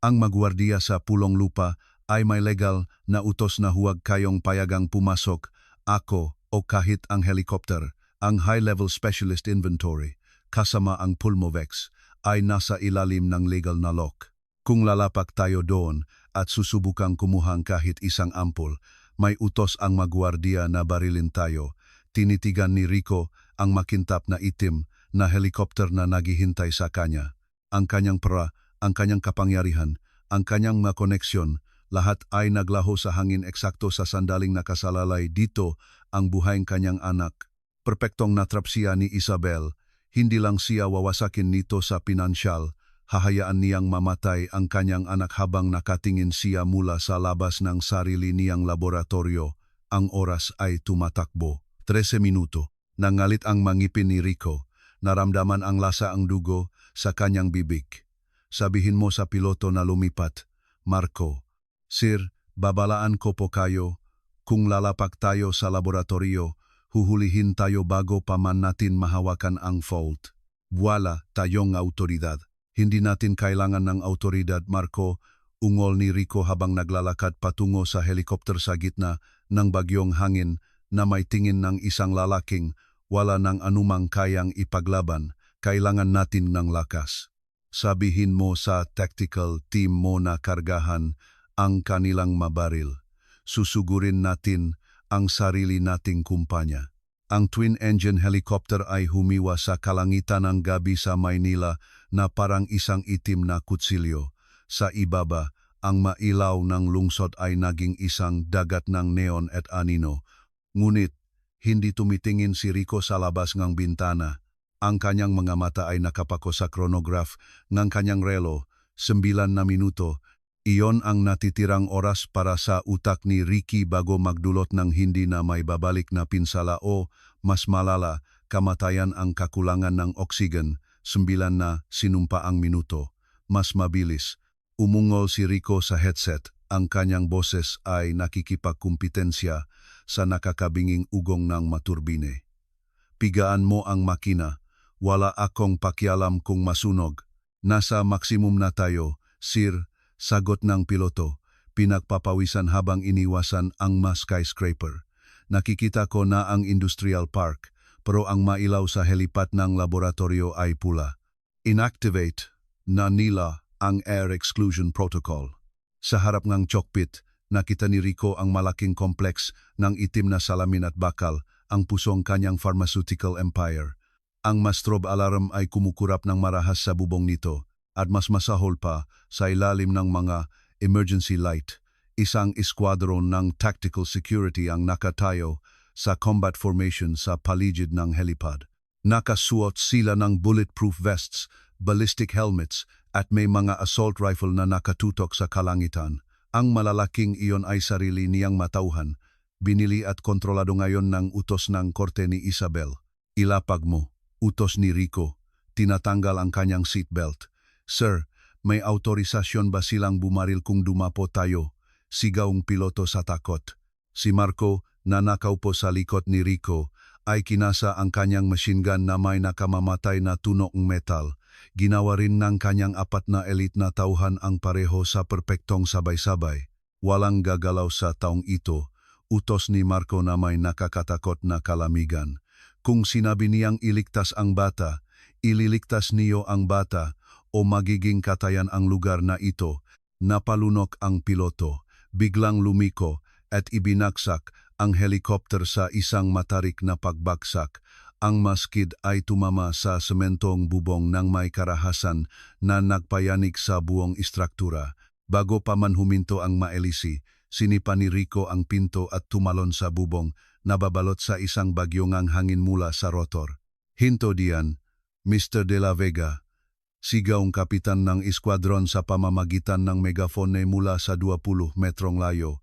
Ang magwardiya sa pulong lupa ay may legal na utos na huwag kayong payagang pumasok, ako o kahit ang helicopter. Ang high-level specialist inventory, kasama ang Pulmovex, ay nasa ilalim ng legal na lock. Kung lalapak tayo doon at susubukang kumuhang kahit isang ampul, may utos ang magwardiya na barilin tayo. Tinitigan ni Rico ang makintap na itim na helicopter na naghihintay sa kanya. Ang kanyang pera, ang kanyang kapangyarihan, ang kanyang mga koneksyon, lahat ay naglaho sa hangin eksakto sa sandaling nakasalalay dito ang buhay ng kanyang anak. Perpektong natrap siya ni Isabel. Hindi lang siya wawasakin nito sa pinansyal, hahayaan niyang mamatay ang kanyang anak habang nakatingin siya mula sa labas ng sarili niyang laboratorio. Ang oras ay tumatakbo. 13 minuto. Nangalit ang mangipin ni Rico. Naramdaman ang lasa ang dugo sa kanyang bibig. Sabihin mo sa piloto na lumipat, Marco. Sir, babalaan ko po kayo. Kung lalapak tayo sa laboratorio, huhulihin tayo bago pa man natin mahawakan ang fault. Wala tayong autoridad. Hindi natin kailangan ng autoridad, Marco. Ungol ni Rico habang naglalakad patungo sa helikopter sa gitna ng bagyong hangin na may tingin ng isang lalaking wala ng anumang kayang ipaglaban. Kailangan natin ng lakas. Sabihin mo sa tactical team mo na kargahan ang kanilang mabaril. Susugurin natin ang sarili nating kumpanya. Ang twin-engine helicopter ay humiwa sa kalangitan ng gabi sa Maynila na parang isang itim na kutsilyo. Sa ibaba, ang mailaw ng lungsod ay naging isang dagat ng neon at anino. Ngunit, hindi tumitingin si Rico sa labas ng bintana. Ang kanyang mga mata ay nakapako sa chronograph ng kanyang relo, 9 na minuto. Iyon ang natitirang oras para sa utak ni Ricky bago magdulot ng hindi na may babalik na pinsala o, mas malala, kamatayan ang kakulangan ng oksigen, 9 na sinumpaang minuto. Mas mabilis. Umungol si Rico sa headset. Ang kanyang boses ay nakikipagkumpitensya sa nakakabinging ugong ng maturbine. Pigaan mo ang makina. Wala akong pakialam kung masunog. Nasa maksimum na tayo, sir. Sagot ng piloto, pinagpapawisan habang iniwasan ang mas skyscraper. Nakikita ko na ang industrial park, pero ang mailaw sa helipad ng laboratorio ay pula. Inactivate na nila ang air exclusion protocol. Sa harap ng cockpit, nakita ni Rico ang malaking kompleks ng itim na salamin at bakal, ang pusong kanyang pharmaceutical empire. Ang mastrobe alarm ay kumukurap ng marahas sa bubong nito. At mas masahol pa sa ilalim ng mga emergency light, isang esquadron ng tactical security ang nakatayo sa combat formation sa paligid ng helipad. Nakasuot sila ng bulletproof vests, ballistic helmets at may mga assault rifle na nakatutok sa kalangitan. Ang malalaking iyon ay sarili niyang matauhan, binili at kontrolado ngayon ng utos ng korte ni Isabel. Ilapag mo, utos ni Rico. tinatanggal ang kanyang seatbelt. "Sir, may autorisasyon ba silang bumaril kung dumapo tayo?" Sigaw ang piloto sa takot. Si Marco, na nakaupo sa likod ni Rico, ay kinasa ang kanyang machine gun na may nakamamatay na tunok metal. Ginawa rin ng kanyang 4 na elite na tauhan ang pareho sa perpektong sabay-sabay. Walang gagalaw sa taong ito. Utos ni Marco na may nakakatakot na kalamigan. Kung sinabi niyang iligtas ang bata, ililigtas niyo ang bata o magiging katayan ang lugar na ito. Napalunok ang piloto, biglang lumiko at ibinagsak ang helikopter sa isang matarik na pagbagsak. Ang maskid ay tumama sa sementong bubong ng may karahasan na nagpayanig sa buong istruktura. Bago pa man huminto ang maelisi, sinipa ni Rico ang pinto at tumalon sa bubong, nababalot sa isang bagyong hangin mula sa rotor. "Hinto diyan, Mr. De La Vega," sigaw ang kapitan ng eskwadron sa pamamagitan ng megafone mula sa 20 metrong layo.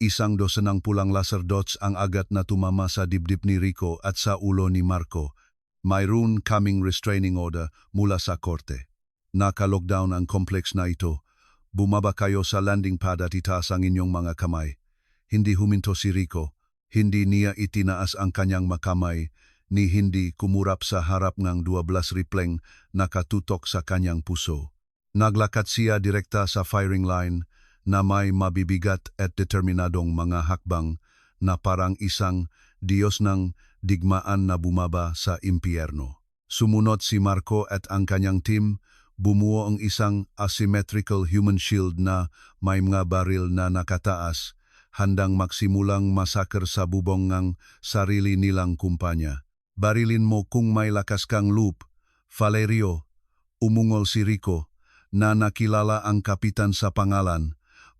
Isang dosenang pulang laser dots ang agad na tumama sa dibdib ni Rico at sa ulo ni Marco. Mayroon kaming restraining order mula sa korte. Naka-lockdown ang complex na ito. Bumaba kayo sa landing pad at itaas ang inyong mga kamay. Hindi huminto si Rico. Hindi niya itinaas ang kanyang makamay, ni hindi kumurap sa harap ng 12 ripleng nakatutok sa kanyang puso. Naglakad siya direkta sa firing line na may mabibigat at determinadong mga hakbang na parang isang Diyos ng digmaan na bumaba sa impyerno. Sumunod si Marco at ang kanyang team, bumuo ang isang asymmetrical human shield na may mga baril na nakataas, handang magsimulang masaker sa bubong ng sarili nilang kumpanya. "Barilin mo kung may lakas kang loop, Valerio," umungol si Rico, na nakilala ang kapitan sa pangalan.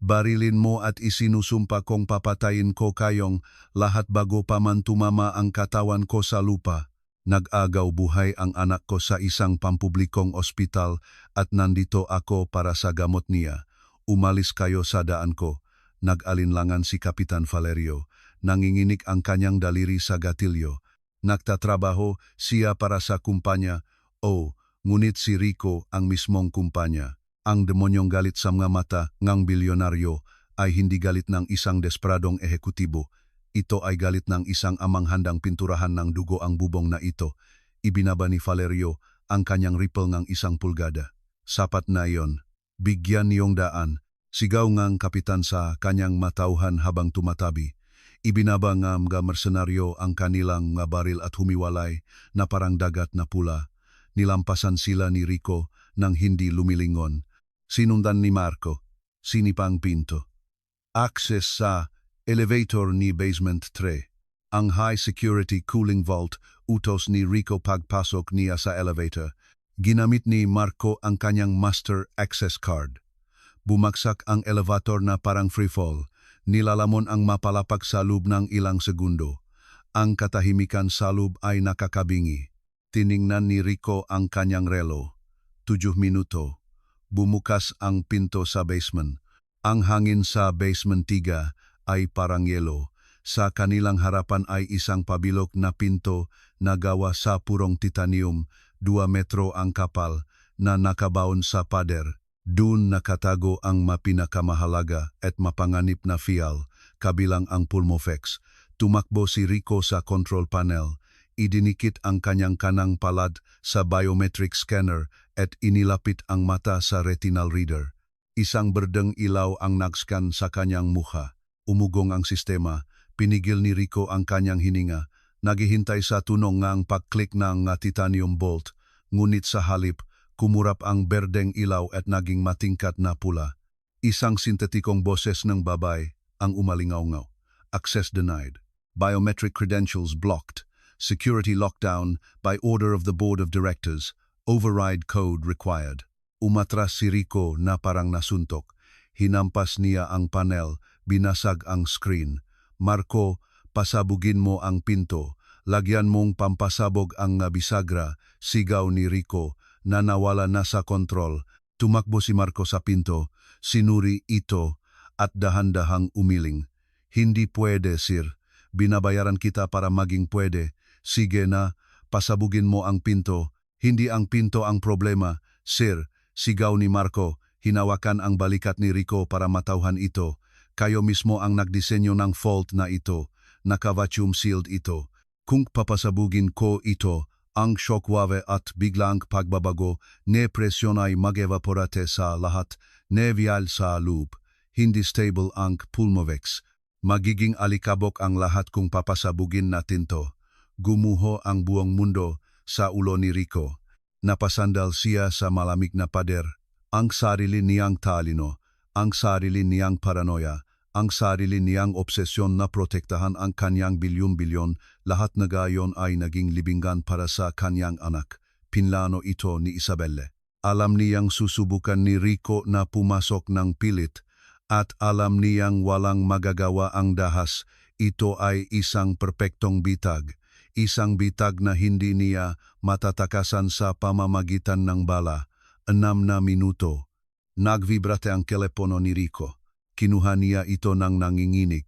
"Barilin mo at isinusumpa kong papatayin ko kayong lahat bago pa man tumama ang katawan ko sa lupa. Nag-agaw buhay ang anak ko sa isang pampublikong ospital at nandito ako para sa gamot niya. Umalis kayo sa daan ko." Nag-alinlangan si Kapitan Valerio. Nanginginig ang kanyang daliri sa gatilyo. Nagtatrabaho siya para sa kumpanya. Ngunit si Rico ang mismong kumpanya. Ang demonyong galit sa mga mata ng bilyonaryo ay hindi galit ng isang desperadong ehekutibo. Ito ay galit ng isang amang handang pinturahan ng dugo ang bubong na ito. Ibinaba ni Valerio ang kanyang rifle ng 1 pulgada. "Sapat na iyon. Bigyan niyong daan," sigaw ng kapitan sa kanyang matauhan habang tumatabi. Ibinaba ng mga mersenaryo ang kanilang mga baril at humiwalay na parang dagat na pula. Nilampasan sila ni Rico nang hindi lumilingon. Sinundan ni Marco. Sinipang pinto. Access sa elevator ni basement 3. Ang high security cooling vault, utos ni Rico pagpasok niya sa elevator. Ginamit ni Marco ang kanyang master access card. Bumagsak ang elevator na parang free fall. Nilalamon ang mapalapag sa loob ng ilang segundo. Ang katahimikan sa loob ay nakakabingi. Tiningnan ni Rico ang kanyang relo. 7 minuto. Bumukas ang pinto sa basement. Ang hangin sa basement 3 ay parang yelo. Sa kanilang harapan ay isang pabilog na pinto na gawa sa purong titanium, 2 metro ang kapal, na nakabaon sa pader. Doon nakatago ang mapinakamahalaga at mapanganib na fial, kabilang ang Pulmofex. Tumakbo si Rico sa control panel. Idinikit ang kanyang kanang palad sa biometric scanner at inilapit ang mata sa retinal reader. Isang berdeng ilaw ang nagscan sa kanyang mukha. Umugong ang sistema. Pinigil ni Rico ang kanyang hininga. Naghihintay sa tunong ng pag-click ng titanium bolt. Ngunit sa halip, kumurap ang berdeng ilaw at naging matingkat na pula. Isang sintetikong boses ng babay ang umalingaw-ngaw. Access denied. Biometric credentials blocked. Security lockdown by order of the Board of Directors. Override code required. Umatras si Rico na parang nasuntok. Hinampas niya ang panel, binasag ang screen. "Marco, pasabugin mo ang pinto. Lagyan mong pampasabog ang bisagra," sigaw ni Rico, na nawala na sa kontrol. Tumakbo si Marco sa pinto, sinuri ito at dahan-dahang umiling. "Hindi pwede, sir. Binabayaran kita para maging pwede. Sige na, pasabugin mo ang pinto." Hindi ang pinto ang problema, sir, sigaw ni Marco, hinawakan ang balikat ni Rico para matauhan ito. Kayo mismo ang nagdisenyo ng fault na ito, naka-vacuum sealed ito. Kung papasabugin ko ito, ang shockwave at biglang pagbabago, ne presyon ay mag-evaporate sa lahat, ne vial sa loob. Hindi stable ang pulmovex. Magiging alikabok ang lahat kung papasabugin natin to. Gumuho ang buong mundo sa ulo ni Rico. Napasandal siya sa malamig na pader. Ang sarili niyang talino, ang sarili niyang paranoia, ang sarili niyang obsesyon na protektahan ang kanyang bilyon-bilyon, lahat na gayon ay naging libingan para sa kanyang anak. Pinlano ito ni Isabelle. Alam niyang susubukan ni Rico na pumasok ng pilit at alam niyang walang magagawa ang dahas. Ito ay isang perpektong bitag. Isang bitag na hindi niya matatakasan sa pamamagitan ng bala. 6 na minuto. Nagvibrate ang telepono ni Rico. Kinuha niya ito ng nanginginig.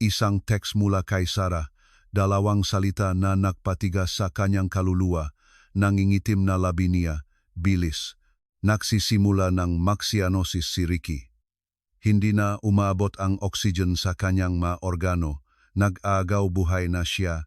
Isang text mula kay Sarah, 2 salita na nagpatigas sa kanyang kaluluwa, nangingitim na labi niya, bilis. Nagsisimula ng maxianosis si Ricky. Hindi na umaabot ang oxygen sa kanyang mga organo, nag-aagaw buhay na siya.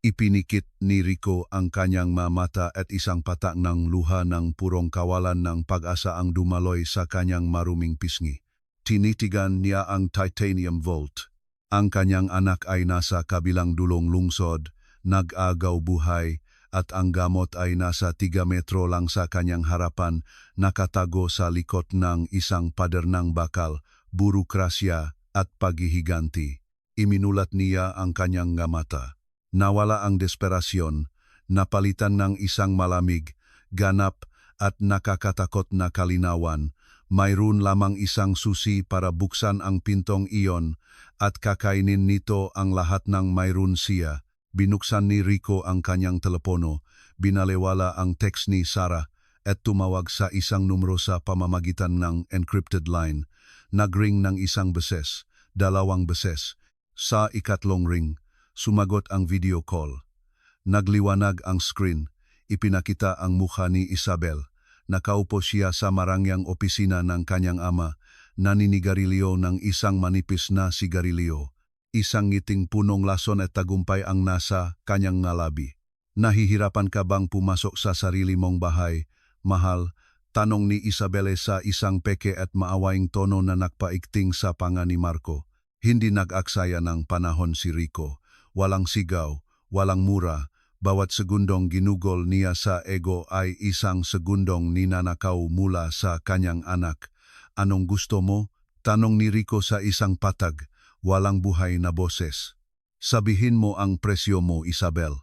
Ipinikit ni Rico ang kanyang mata at isang patak ng luha ng purong kawalan ng pag-asa ang dumaloy sa kanyang maruming pisngi. Tinitigan niya ang titanium vault. Ang kanyang anak ay nasa kabilang dulong lungsod, nag-agaw buhay, at ang gamot ay nasa 3 metro lang sa kanyang harapan, nakatago sa likod ng isang pader ng bakal, burokrasya at paghihiganti. Iminulat niya ang kanyang mata. Nawala ang desperasyon, napalitan ng isang malamig, ganap at nakakatakot na kalinawan. Mayroon lamang isang susi para buksan ang pintong iyon at kakainin nito ang lahat ng mayroon siya. Binuksan ni Rico ang kanyang telepono, binalewala ang text ni Sarah at tumawag sa isang numero sa pamamagitan ng encrypted line. Nagring ng isang beses, 2 beses. Sa ikatlong ring, sumagot ang video call. Nagliwanag ang screen. Ipinakita ang mukha ni Isabel. Nakaupo siya sa marangyang opisina ng kanyang ama, naninigarilyo ng isang manipis na sigarilyo. Isang ngiting punong lason at tagumpay ang nasa kanyang ngalabi. Nahihirapan ka bang pumasok sa sarili mong bahay, mahal? Tanong ni Isabel sa isang peke at maawaing tono na nakpaikting sa panga ni Marco. Hindi nag-aksaya ng panahon si Rico. Walang sigaw, walang mura, bawat segundong ginugol niya sa ego ay isang segundong ninanakaw mula sa kanyang anak. Anong gusto mo? Tanong ni Rico sa isang patag, walang buhay na boses. Sabihin mo ang presyo mo, Isabel.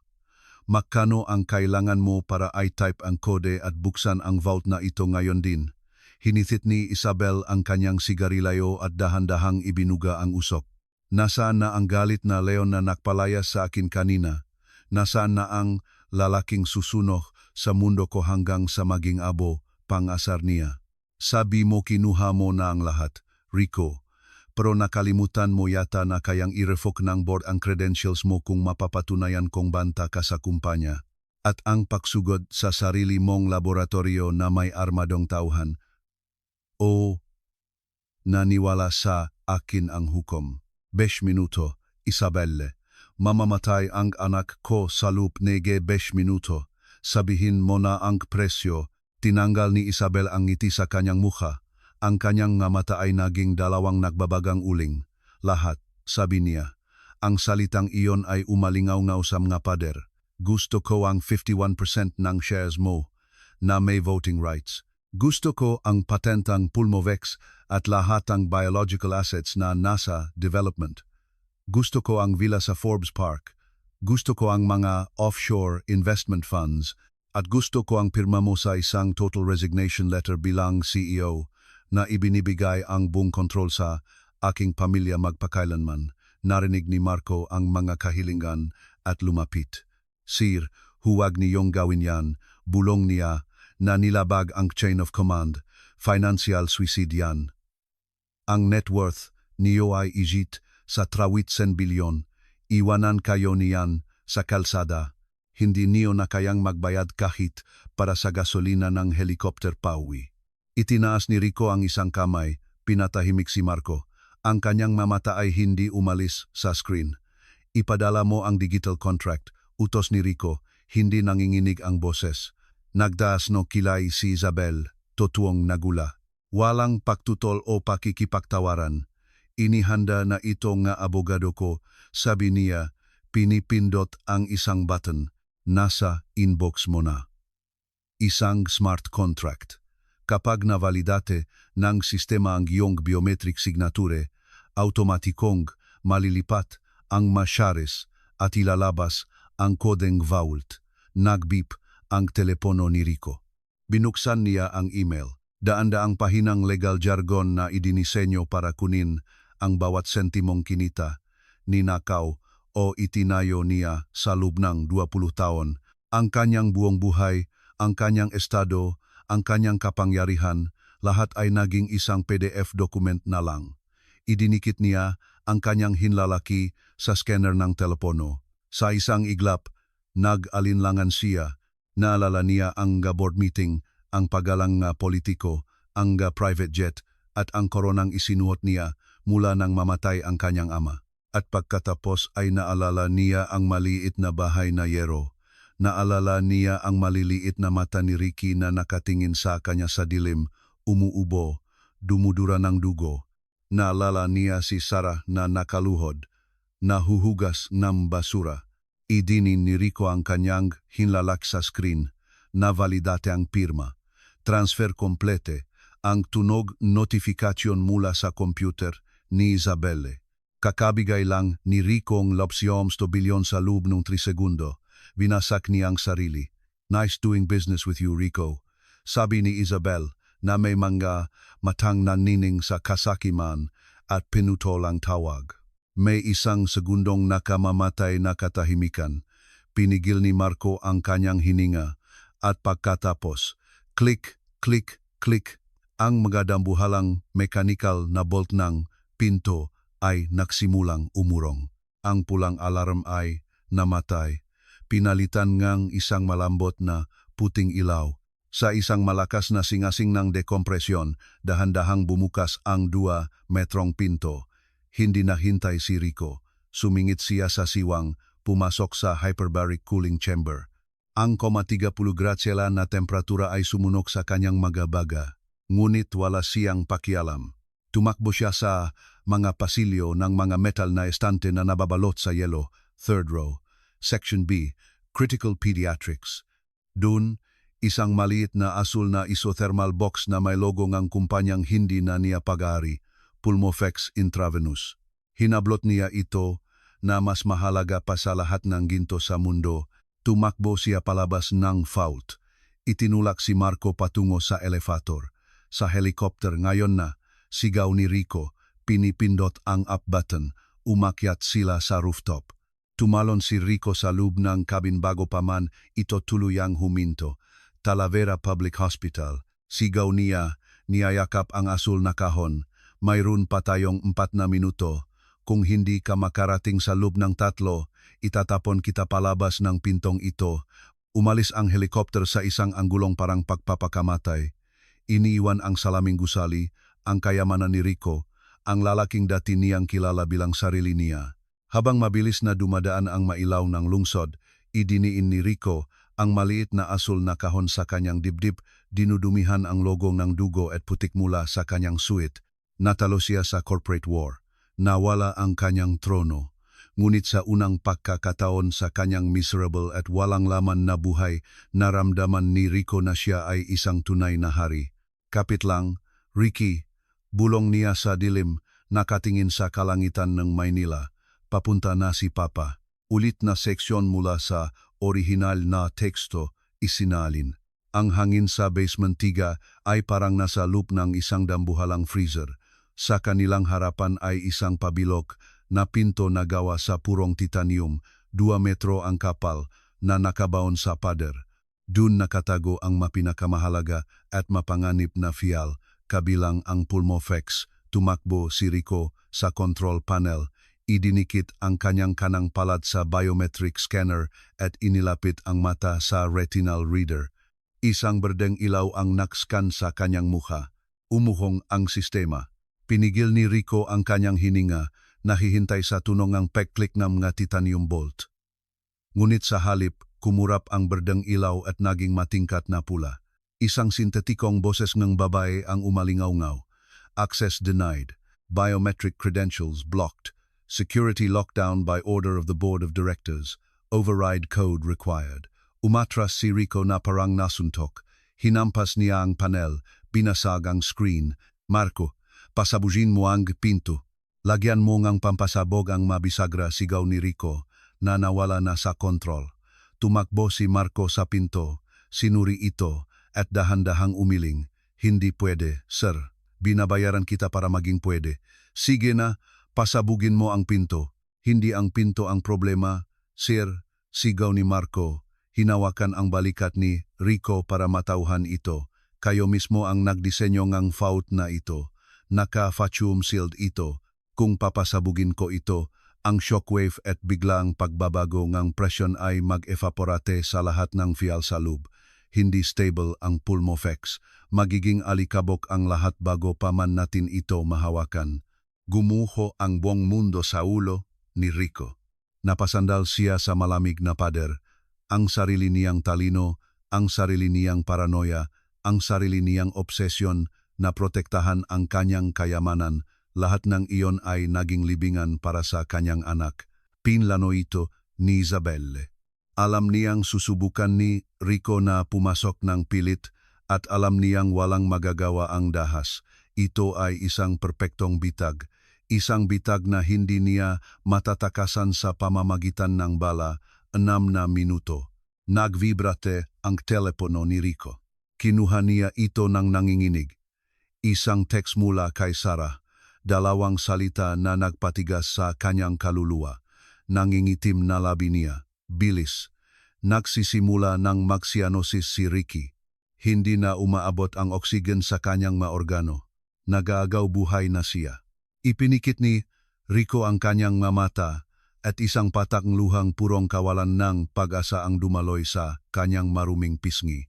Magkano ang kailangan mo para i-type ang kode at buksan ang vault na ito ngayon din? Hinithit ni Isabel ang kanyang sigarilyo at dahan-dahang ibinuga ang usok. Nasaan na ang galit na leon na nakpalayas sa akin kanina? Nasaan na ang lalaking susunok sa mundo ko hanggang sa maging abo, pang-asar niya? Sabi mo kinuha mo na ang lahat, Rico. Pero nakalimutan mo yata na kayang i-revoke ng board ang credentials mo kung mapapatunayan kong banta ka sa kumpanya. At ang pagsugod sa sarili mong laboratorio na may armadong tauhan. O, naniwala sa akin ang hukom. 20 minuto, Isabelle. Mamamatay ang anak ko sa loob nege 20 minuto. Sabihin mo na ang presyo. Tinanggal ni Isabel ang ngiti sa kanyang mukha. Ang kanyang mata ay naging 2 nagbabagang uling. Lahat, sabi niya. Ang salitang iyon ay umalingaw-ngaw sa mga pader. Gusto ko ang 51% ng shares mo na may voting rights. Gusto ko ang patentang Pulmovex at lahat ang biological assets na nasa development. Gusto ko ang villa sa Forbes Park. Gusto ko ang mga offshore investment funds. At gusto ko ang pirma mo sa isang total resignation letter bilang CEO na ibinibigay ang buong kontrol sa aking pamilya magpakailanman. Narinig ni Marco ang mga kahilingan at lumapit. Sir, huwag niyong gawin yan. Bulong niya na nilabag ang chain of command. Financial suicide yan. Ang net worth niyo ay igit sa 300 bilyon. Iwanan kayo niyan sa kalsada. Hindi niyo na kayang magbayad kahit para sa gasolina ng helicopter pauwi. Itinaas ni Rico ang isang kamay, pinatahimik si Marco. Ang kanyang mamata ay hindi umalis sa screen. Ipadala mo ang digital contract, utos ni Rico, hindi nanginginig ang boses. Nagdaas no kilay si Isabel, totuong nagula. Walang pagtutol o pakikipagtawaran. Inihanda na ito nga abogado ko, sabi niya, pinipindot ang isang button. Nasa inbox mo na. Isang smart contract. Kapag navalidate ng sistema ang iyong biometric signature, automatikong malilipat ang masyares at ilalabas ang kodeng vault. Nagbip ang telepono ni Rico. Binuksan niya ang email. Daan-daang pahinang legal jargon na idinisenyo para kunin ang bawat sentimong kinita, ninakaw o itinayo niya sa loob ng 20 taon, ang kanyang buong buhay, ang kanyang estado, ang kanyang kapangyarihan, lahat ay naging isang PDF document na lang. Idinikit niya ang kanyang hinlalaki sa scanner ng telepono. Sa isang iglap, nag-alinlangan siya. Naalala niya ang board meeting, ang pagalang politiko, ang private jet, at ang koronang isinuot niya mula nang mamatay ang kanyang ama. At pagkatapos ay naalala niya ang maliit na bahay na yero. Naalala niya ang maliliit na mata ni Ricky na nakatingin sa kanya sa dilim, umuubo, dumudura ng dugo. Naalala niya si Sarah na nakaluhod, nahuhugas ng basura. Idinin ni Rico ang kanyang hinlalak sa screen, navalidate ang pirma. Transfer komplete, ang tunog notifikasyon mula sa computer ni Isabelle. Kakabigay lang ni Rico ang lopsyoms to bilyon sa loob ng 3 segundo. Binasak niya ang sarili. Nice doing business with you, Rico. Sabi ni Isabel na may mga matang nanining sa kasakiman at pinutol ang tawag. May isang segundong nakamamatay na katahimikan. Pinigil ni Marco ang kanyang hininga at pagkatapos, click, click, click, ang magadambuhalang mechanical na bolt ng pinto ay nagsimulang umurong. Ang pulang alarm ay namatay. Pinalitan ngang isang malambot na puting ilaw. Sa isang malakas na singasing ng dekompresyon, dahan-dahang bumukas ang 2 metrong pinto. Hindi nahintay si Rico. Sumingit siya sa siwang, pumasok sa hyperbaric cooling chamber. Ang 30 grad Celsius na temperatura ay sumunok sa kanyang magabaga. Ngunit wala siyang pakialam. Tumakbo siya sa mga pasilyo ng mga metal na estante na nababalot sa yelo, 3rd row. Section B, Critical Pediatrics. Doon, isang maliit na asul na isothermal box na may logo ng kumpanyang hindi na niya pag-aari, Pulmofex Intravenous. Hinablot niya ito na mas mahalaga pa sa lahat ng ginto sa mundo. Tumakbo siya palabas ng vault. Itinulak si Marco patungo sa elevator. Sa helicopter ngayon na, sigaw ni Rico, pinipindot ang up button, umakyat sila sa rooftop. Tumalon si Rico sa loob ng cabin bago pa man ito tuluyang huminto. Talavera Public Hospital. Sigaw niya, niyayakap ang asul na kahon. Mayroon pa tayong 4 na minuto. Kung hindi ka makarating sa loob ng 3, itatapon kita palabas ng pintong ito. Umalis ang helicopter sa isang anggulong parang pagpapakamatay. Iniiwan ang salaming gusali, ang kayamanan ni Rico, ang lalaking dati niyang kilala bilang sarili niya. Habang mabilis na dumadaan ang mailaw ng lungsod, idiniin ni Rico ang maliit na asul na kahon sa kanyang dibdib, dinudumihan ang logo ng dugo at putik mula sa kanyang suit. Natalo siya sa corporate war. Nawala ang kanyang trono. Ngunit sa unang pagkakataon sa kanyang miserable at walang laman na buhay, naramdaman ni Rico na siya ay isang tunay na hari. Kapit lang, Ricky, bulong niya sa dilim, nakatingin sa kalangitan ng Maynila. Papunta na si Papa. Ulit na seksyon mula sa orihinal na teksto, isinalin. Ang hangin sa basement 3 ay parang nasa loop ng isang dambuhalang freezer. Sa kanilang harapan ay isang pabilok na pinto na gawa sa purong titanium, 2 metro ang kapal na nakabaon sa pader. Dun nakatago ang mapinakamahalaga at mapanganib na fial, kabilang ang Pulmofex. Tumakbo si Rico sa control panel. Idinikit ang kanyang kanang palad sa biometric scanner at inilapit ang mata sa retinal reader. Isang berdeng ilaw ang nakskan sa kanyang mukha. Umuhong ang sistema. Pinigil ni Rico ang kanyang hininga, nahihintay sa tunongang peklik ng mga titanium bolt. Ngunit sa halip, kumurap ang berdeng ilaw at naging matingkat na pula. Isang sintetikong boses ng babae ang umalingaw-ngaw. Access denied. Biometric credentials blocked. Security lockdown by order of the Board of Directors. Override code required. Umatras si Rico na parang nasuntok. Hinampas niya ang panel, binasag ang screen. Marco, pasabugin mo ang pinto. Lagyan mo ngang pampasabog ang mabisagra, sigaw ni Rico na nawala na sa kontrol. Tumakbo si Marco sa pinto, sinuri ito at dahan-dahang umiling. Hindi pwede, sir. Binabayaran kita para maging pwede. Sige na, pasabugin mo ang pinto. Hindi ang pinto ang problema, sir, sigaw ni Marco. Hinawakan ang balikat ni Rico para matauhan ito. Kayo mismo ang nagdisenyo ngang fault na ito. Naka-vacuum sealed ito. Kung papasabugin ko ito, ang shockwave at biglang pagbabago ng presyon ay mag-evaporate sa lahat ng fial sa loob. Hindi stable ang pulmofex. Magiging alikabok ang lahat bago pa man natin ito mahawakan. Gumuho ang buong mundo sa ulo ni Rico. Napasandal siya sa malamig na pader. Ang sarili niyang talino, ang sarili niyang paranoia, ang sarili niyang obsesyon na protektahan ang kanyang kayamanan. Lahat ng iyon ay naging libingan para sa kanyang anak. Pinlano ito ni Isabelle. Alam niyang susubukan ni Rico na pumasok ng pilit at alam niyang walang magagawa ang dahas. Ito ay isang perpektong bitag. Isang bitag na hindi niya matatakasan sa pamamagitan ng bala. 6 na minuto. Nagvibrate ang telepono ni Rico. Kinuha niya ito ng nanginginig. Isang text mula kay Sarah. 2 salita na nagpatigas sa kanyang kaluluwa. Nangingitim na labi niya. Bilis. Nagsisimula ng magsianosis si Ricky. Hindi na umaabot ang oksigen sa kanyang mga organo. Nag-aagaw buhay na siya. Ipinikit ni Rico ang kanyang mga mata at isang patak luhang purong kawalan ng pag-asa ang dumaloy sa kanyang maruming pisngi.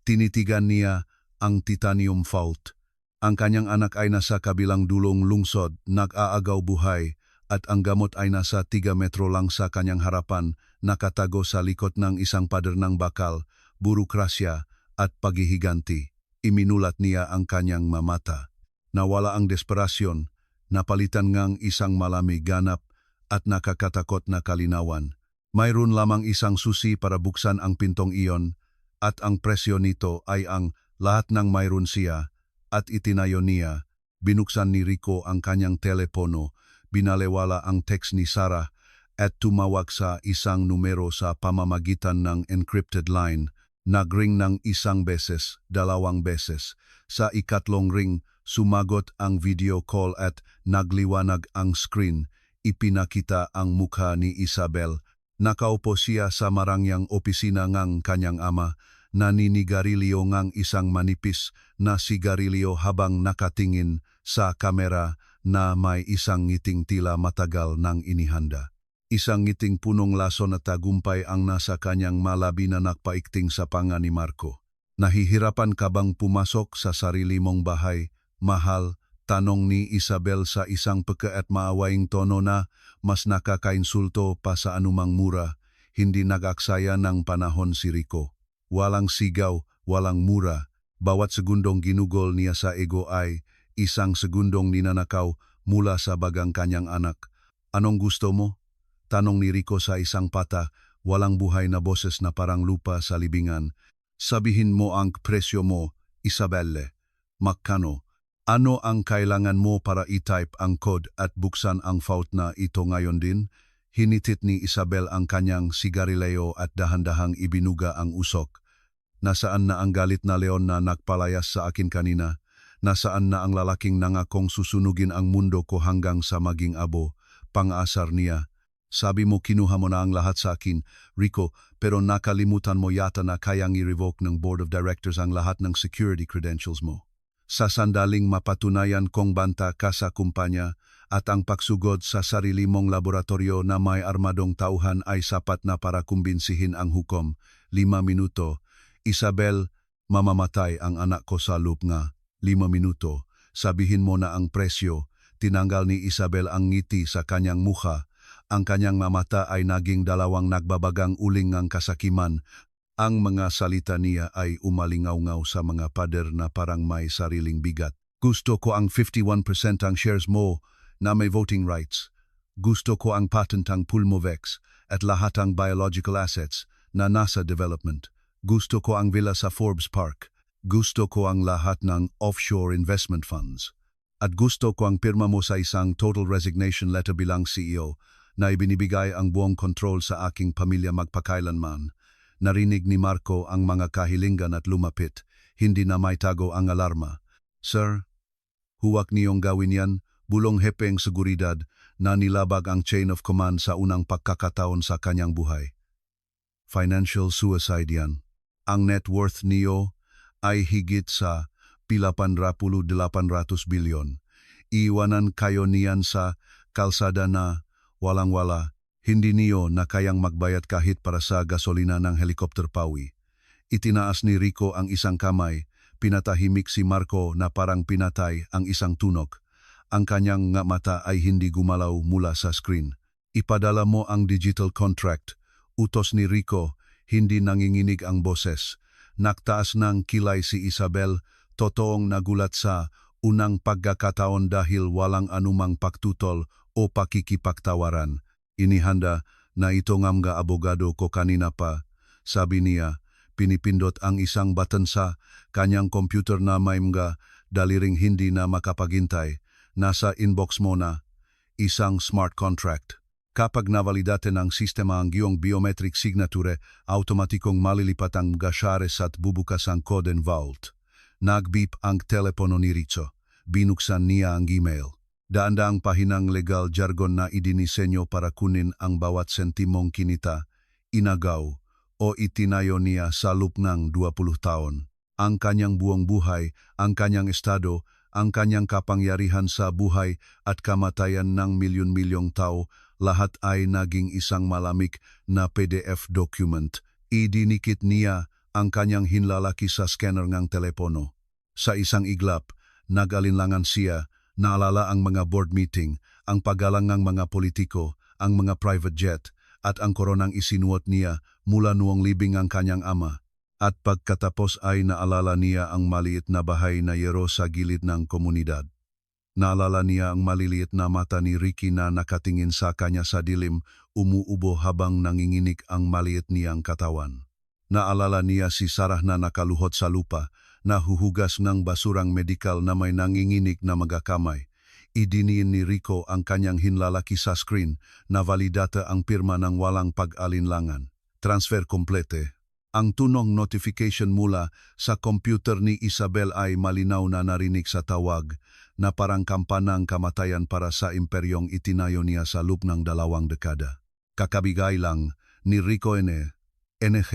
Tinitigan niya ang titanium fault. Ang kanyang anak ay nasa kabilang dulong lungsod, nag-aagaw buhay at ang gamot ay nasa 3 metro lang sa kanyang harapan, nakatago sa likod ng isang pader ng bakal, burokrasya at paghihiganti. Iminulat niya ang kanyang mamata. Nawala ang desperasyon, napalitan ngang isang malamig ganap at nakakatakot na kalinawan. Mayroon lamang isang susi para buksan ang pintong iyon at ang presyo nito ay ang lahat ng mayroon siya at itinayo niya. Binuksan ni Rico ang kanyang telepono, binalewala ang text ni Sarah at tumawag sa isang numero sa pamamagitan ng encrypted line. Nagring ng 1 beses, 2 beses. Sa ikatlong ring, sumagot ang video call at nagliwanag ang screen. Ipinakita ang mukha ni Isabel. Nakaupo siya sa marangyang opisina ng kanyang ama, naninigarilyo ngang isang manipis na sigarilyo habang nakatingin sa kamera na may isang ngiting tila matagal nang inihanda. Isang ngiting punong lason at tagumpay ang nasa kanyang malabi na nakpaikting sa panga ni Marco. Nahihirapan ka bang pumasok sa sarili mong bahay, mahal? Tanong ni Isabel sa isang peka at maawaing tono na mas nakakainsulto pa sa anumang mura. Hindi nag-aksaya ng panahon si Rico. Walang sigaw, walang mura. Bawat segundong ginugol niya sa ego ay isang segundong ninanakaw mula sa bagang kanyang anak. Anong gusto mo? Tanong ni Rico sa isang pata, walang buhay na boses na parang lupa sa libingan. Sabihin mo ang presyo mo, Isabelle. Magkano? Ano ang kailangan mo para i-type ang code at buksan ang vault na ito ngayon din? Hinitit ni Isabel ang kanyang sigarilyo at dahan-dahang ibinuga ang usok. Nasaan na ang galit na leon na nagpalayas sa akin kanina? Nasaan na ang lalaking nangakong susunugin ang mundo ko hanggang sa maging abo? Pang-asar niya. Sabi mo kinuha mo na ang lahat sa akin, Rico, pero nakalimutan mo yata na kayang i-revoke ng Board of Directors ang lahat ng security credentials mo. Sa sandaling mapatunayan kong banta ka sa kumpanya, at ang pagsugod sa sarili mong laboratorio na may armadong tauhan ay sapat na para kumbinsihin ang hukom. 5 minuto. Isabel, mamamatay ang anak ko sa loop nga. 5 minuto. Sabihin mo na ang presyo. Tinanggal ni Isabel ang ngiti sa kanyang mukha. Ang kanyang mamata ay naging dalawang nagbabagang uling ng kasakiman. Ang mga salita niya ay umalingaw-ngaw sa mga pader na parang may sariling bigat. Gusto ko ang 51% ang shares mo na may voting rights. Gusto ko ang patent ang Pulmovex at lahat ang biological assets na nasa development. Gusto ko ang villa sa Forbes Park. Gusto ko ang lahat ng offshore investment funds. At gusto ko ang pirma mo sa isang total resignation letter bilang CEO na ibinibigay ang buong control sa aking pamilya magpakailanman. Narinig ni Marco ang mga kahilingan at lumapit. Hindi na may tago ang alarma. Sir, huwag niyong gawin yan, bulong hepeng seguridad na nilabag ang chain of command sa unang pagkakataon sa kanyang buhay. Financial suicide yan. Ang net worth niyo ay higit sa 800 bilyon. Iwanan kayo niyan sa kalsada na walang-wala. Hindi niyo na kayang magbayad kahit para sa gasolina ng helicopter pawi. Itinaas ni Rico ang isang kamay, pinatahimik si Marco na parang pinatay ang isang tunok. Ang kanyang nga mata ay hindi gumalaw mula sa screen. Ipadala mo ang digital contract. Utos ni Rico, hindi nanginginig ang boses. Naktaas ng kilay si Isabel, totoong nagulat sa unang pagkakataon dahil walang anumang pagtutol o pakikipagtawaran. Inihanda na ito ngam nga abogado ko kanina pa, sabi niya. Pinipindot ang isang button sa kanyang computer na may mga daliring hindi na makapagintay. Nasa inbox mo na isang smart contract. Kapag navalidate ng sistema ang iyong biometric signature, automatikong malilipat ang gashares at bubukas ang code and vault. Nagbeep ang telepono ni Rizzo. Binuksan niya ang email. Daanda-ang pahinang legal jargon na idinisenyo para kunin ang bawat sentimong kinita, inagaw, o itinayo niya sa loop ng 20 taon. Ang kanyang buong buhay, ang kanyang estado, ang kanyang kapangyarihan sa buhay at kamatayan ng milyon-milyong tao, lahat ay naging isang malamig na PDF document. Idinikit niya ang kanyang hinlalaki sa scanner ng telepono. Sa isang iglap, nag-alinlangan siya. Naalala ang mga board meeting, ang paggalang ng mga politiko, ang mga private jet, at ang koronang isinuot niya mula noong libing ang kanyang ama. At pagkatapos ay naalala niya ang maliit na bahay na yero sa gilid ng komunidad. Naalala niya ang maliliit na mata ni Ricky na nakatingin sa kanya sa dilim, umuubo habang nanginginig ang maliit niyang katawan. Naalala niya si Sarah na nakaluhod sa lupa, na huhugas ng basurang medikal na may nanginginig na mga kamay. Idiniin ni Rico ang kanyang hinlalaki sa screen na validata ang pirma ng walang pag-alinlangan. Transfer komplete. Ang tunong notification mula sa computer ni Isabel ay malinaw na narinig sa tawag na parang kampanang kamatayan para sa imperyong itinayo niya sa loob ng 2 dekada. Kakabigay lang ni Rico NG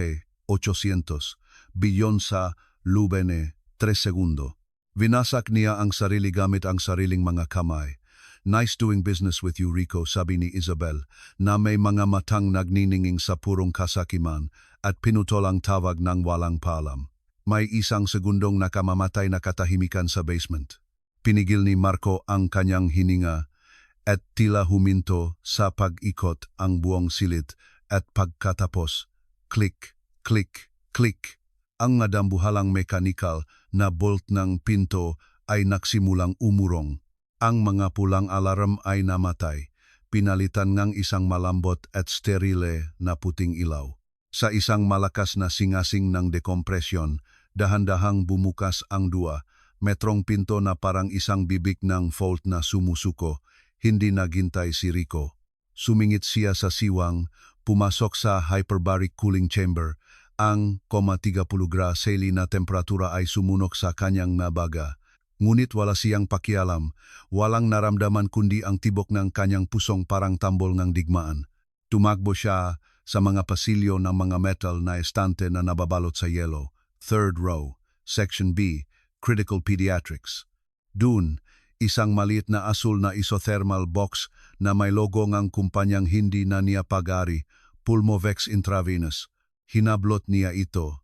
800 bilyon sa Lubene, 3 segundo. Vinasak niya ang sarili gamit ang sariling mga kamay. Nice doing business with you, Rico, sabi ni Isabel, na may mga matang nagnininging sa purong kasakiman at pinutol ang tawag ng walang paalam. May isang segundong nakamamatay na katahimikan sa basement. Pinigil ni Marco ang kanyang hininga at tila huminto sa pag-ikot ang buong silid at pagkatapos, click, click, click. Ang nadambuhalang mekanikal na bolt ng pinto ay nagsimulang umurong. Ang mga pulang alarm ay namatay, pinalitan ng isang malambot at sterile na puting ilaw. Sa isang malakas na singasing ng dekompresyon, dahan-dahang bumukas ang 2 metrong pinto na parang isang bibig ng fault na sumusuko. Hindi naghintay si Rico. Sumingit siya sa siwang, pumasok sa hyperbaric cooling chamber. Ang 30 grado Celsius na temperatura ay sumunok sa kanyang nabaga. Ngunit wala siyang pakialam, walang naramdaman kundi ang tibok ng kanyang pusong parang tambol ng digmaan. Tumakbo siya sa mga pasilyo ng mga metal na estante na nababalot sa yelo. 3rd row, Section B, Critical Pediatrics. Doon, Isang maliit na asul na isothermal box na may logo ng kumpanyang hindi na niya pag-ari, Pulmovex Intravenous. Hinablot niya ito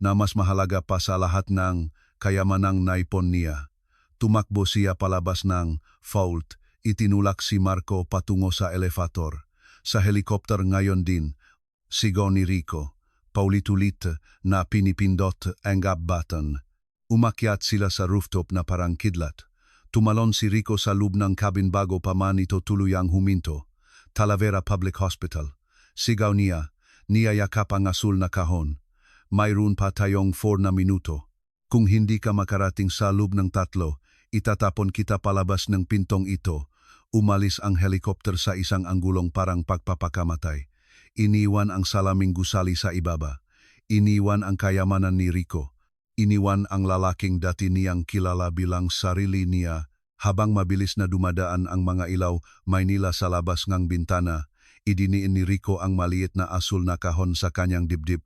na mas mahalaga pa sa lahat ng kayamanang naipon niya. Tumakbo siya palabas ng vault, itinulak si Marco patungo sa elevator. Sa helikopter ngayon din, sigaw ni Rico, paulit-ulit na pinipindot ang up button. Umakyat sila sa rooftop na parang kidlat. Tumalon si Rico sa loob ng cabin bago pa man ito tuluyang huminto. Talavera Public Hospital. Sigaw niya, niyayakap ang asul na kahon. Mayroon pa tayong 4 na minuto. Kung hindi ka makarating sa loob ng 3, itatapon kita palabas ng pintong ito. Umalis ang helikopter sa isang anggulong parang pagpapakamatay. Iniwan ang salaming gusali sa ibaba. Iniwan ang kayamanan ni Rico. Iniwan ang lalaking dati niyang kilala bilang sarili niya. Habang mabilis na dumadaan ang mga ilaw Maynila sa labas ng bintana, idiniin ni Rico ang maliit na asul na kahon sa kanyang dibdib.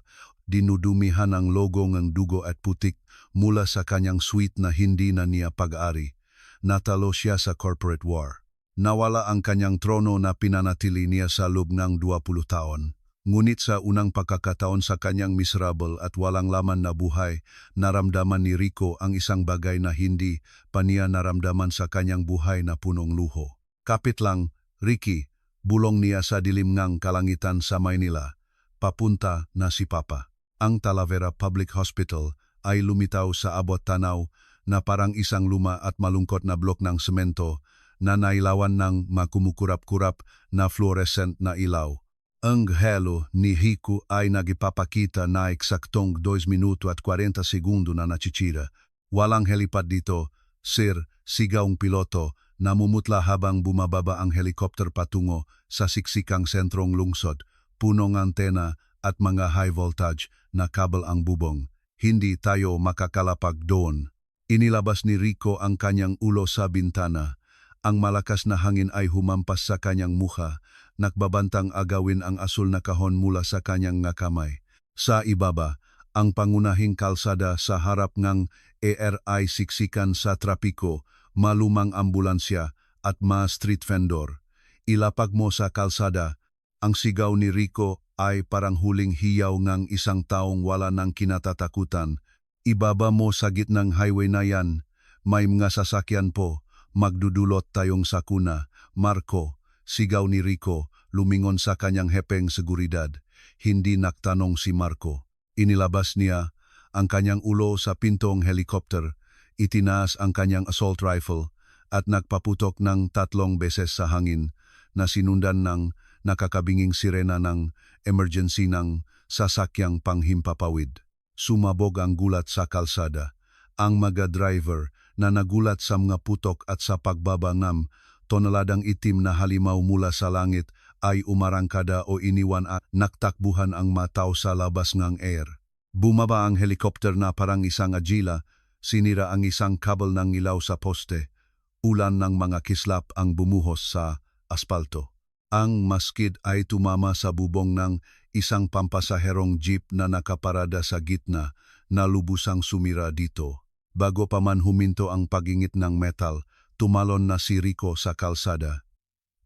Dinudumihan ang logo ng dugo at putik mula sa kanyang suite na hindi na niya pag-ari. Natalo siya sa corporate war. Nawala ang kanyang trono na pinanatili niya sa loob ng 20 taon. Ngunit sa unang pagkakataon sa kanyang miserable at walang laman na buhay, naramdaman ni Rico ang isang bagay na hindi pa niya naramdaman sa kanyang buhay na punong luho. Kapit lang, Ricky, bulong niya sa dilim ng kalangitan sa Maynila. Papunta na si Papa. Ang Talavera Public Hospital ay lumitaw sa abot tanaw na parang isang luma at malungkot na blok ng semento na nailawan ng makumukurap-kurap na fluorescent na ilaw. Ang helo ni Rico ay nagipapakita na eksaktong 2 minuto at 40 segundo na nachichira. Walang helipad dito, sir, sigaw ang piloto, namumutla habang bumababa ang helikopter patungo sa siksikang sentrong lungsod, punong antena at mga high voltage na kabel ang bubong. Hindi tayo makakalapag doon. Inilabas ni Rico ang kanyang ulo sa bintana. Ang malakas na hangin ay humampas sa kanyang mukha, nakbabantang agawin ang asul na kahon mula sa kanyang nga kamay. Sa ibaba, ang pangunahing kalsada sa harap ng ARI siksikan sa trapiko, malumang ambulansya at street vendor. Ilapag mo sa kalsada, ang sigaw ni Rico ay parang huling hiyaw ng isang taong wala ng kinatatakutan. Ibaba mo sa gitnang highway na yan, may mga sasakyan po. Magdudulot tayong sakuna. Marco, sigaw ni Rico, lumingon sa kanyang hepeng seguridad. Hindi naktanong si Marco. Inilabas niya ang kanyang ulo sa pintong helikopter, itinaas ang kanyang assault rifle at nagpaputok ng 3 beses sa hangin na sinundan ng nakakabinging sirena ng emergency ng sasakyang panghimpapawid. Sumabog ang gulat sa kalsada. Ang mga driver na nagulat sa mga putok at sa pagbaba ng tonaladang itim na halimaw mula sa langit ay umarangkada o iniwan at naktakbuhan ang mataw sa labas ng air. Bumaba ang helikopter na parang isang agila, sinira ang isang kabel ng ilaw sa poste, ulan ng mga kislap ang bumuhos sa aspalto. Ang maskid ay tumama sa bubong ng isang pampasaherong jeep na nakaparada sa gitna na lubusang sumira dito. Bago pa man huminto ang pagingit ng metal, tumalon na si Rico sa kalsada.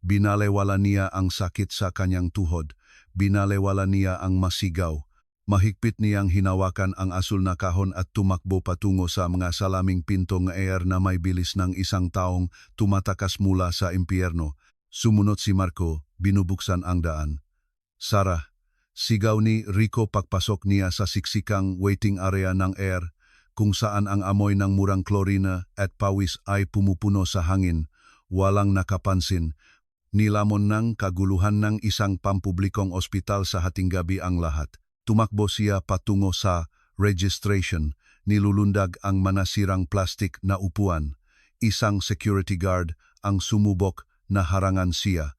Binalewala niya ang sakit sa kanyang tuhod, binalewala niya ang masigaw. Mahigpit niyang hinawakan ang asul na kahon at tumakbo patungo sa mga salaming pintong air na may bilis ng isang taong tumatakas mula sa impyerno. Sumunod si Marco, binubuksan ang daan. Sarah, sigaw ni Rico pagpasok niya sa siksikang waiting area ng air, kung saan ang amoy ng murang klorina at pawis ay pumupuno sa hangin, walang nakapansin. Nilamon ng kaguluhan ng isang pampublikong ospital sa hating gabi ang lahat. Tumakbo siya patungo sa registration, nilulundag ang manasirang plastik na upuan. Isang security guard ang sumubok na harangan siya.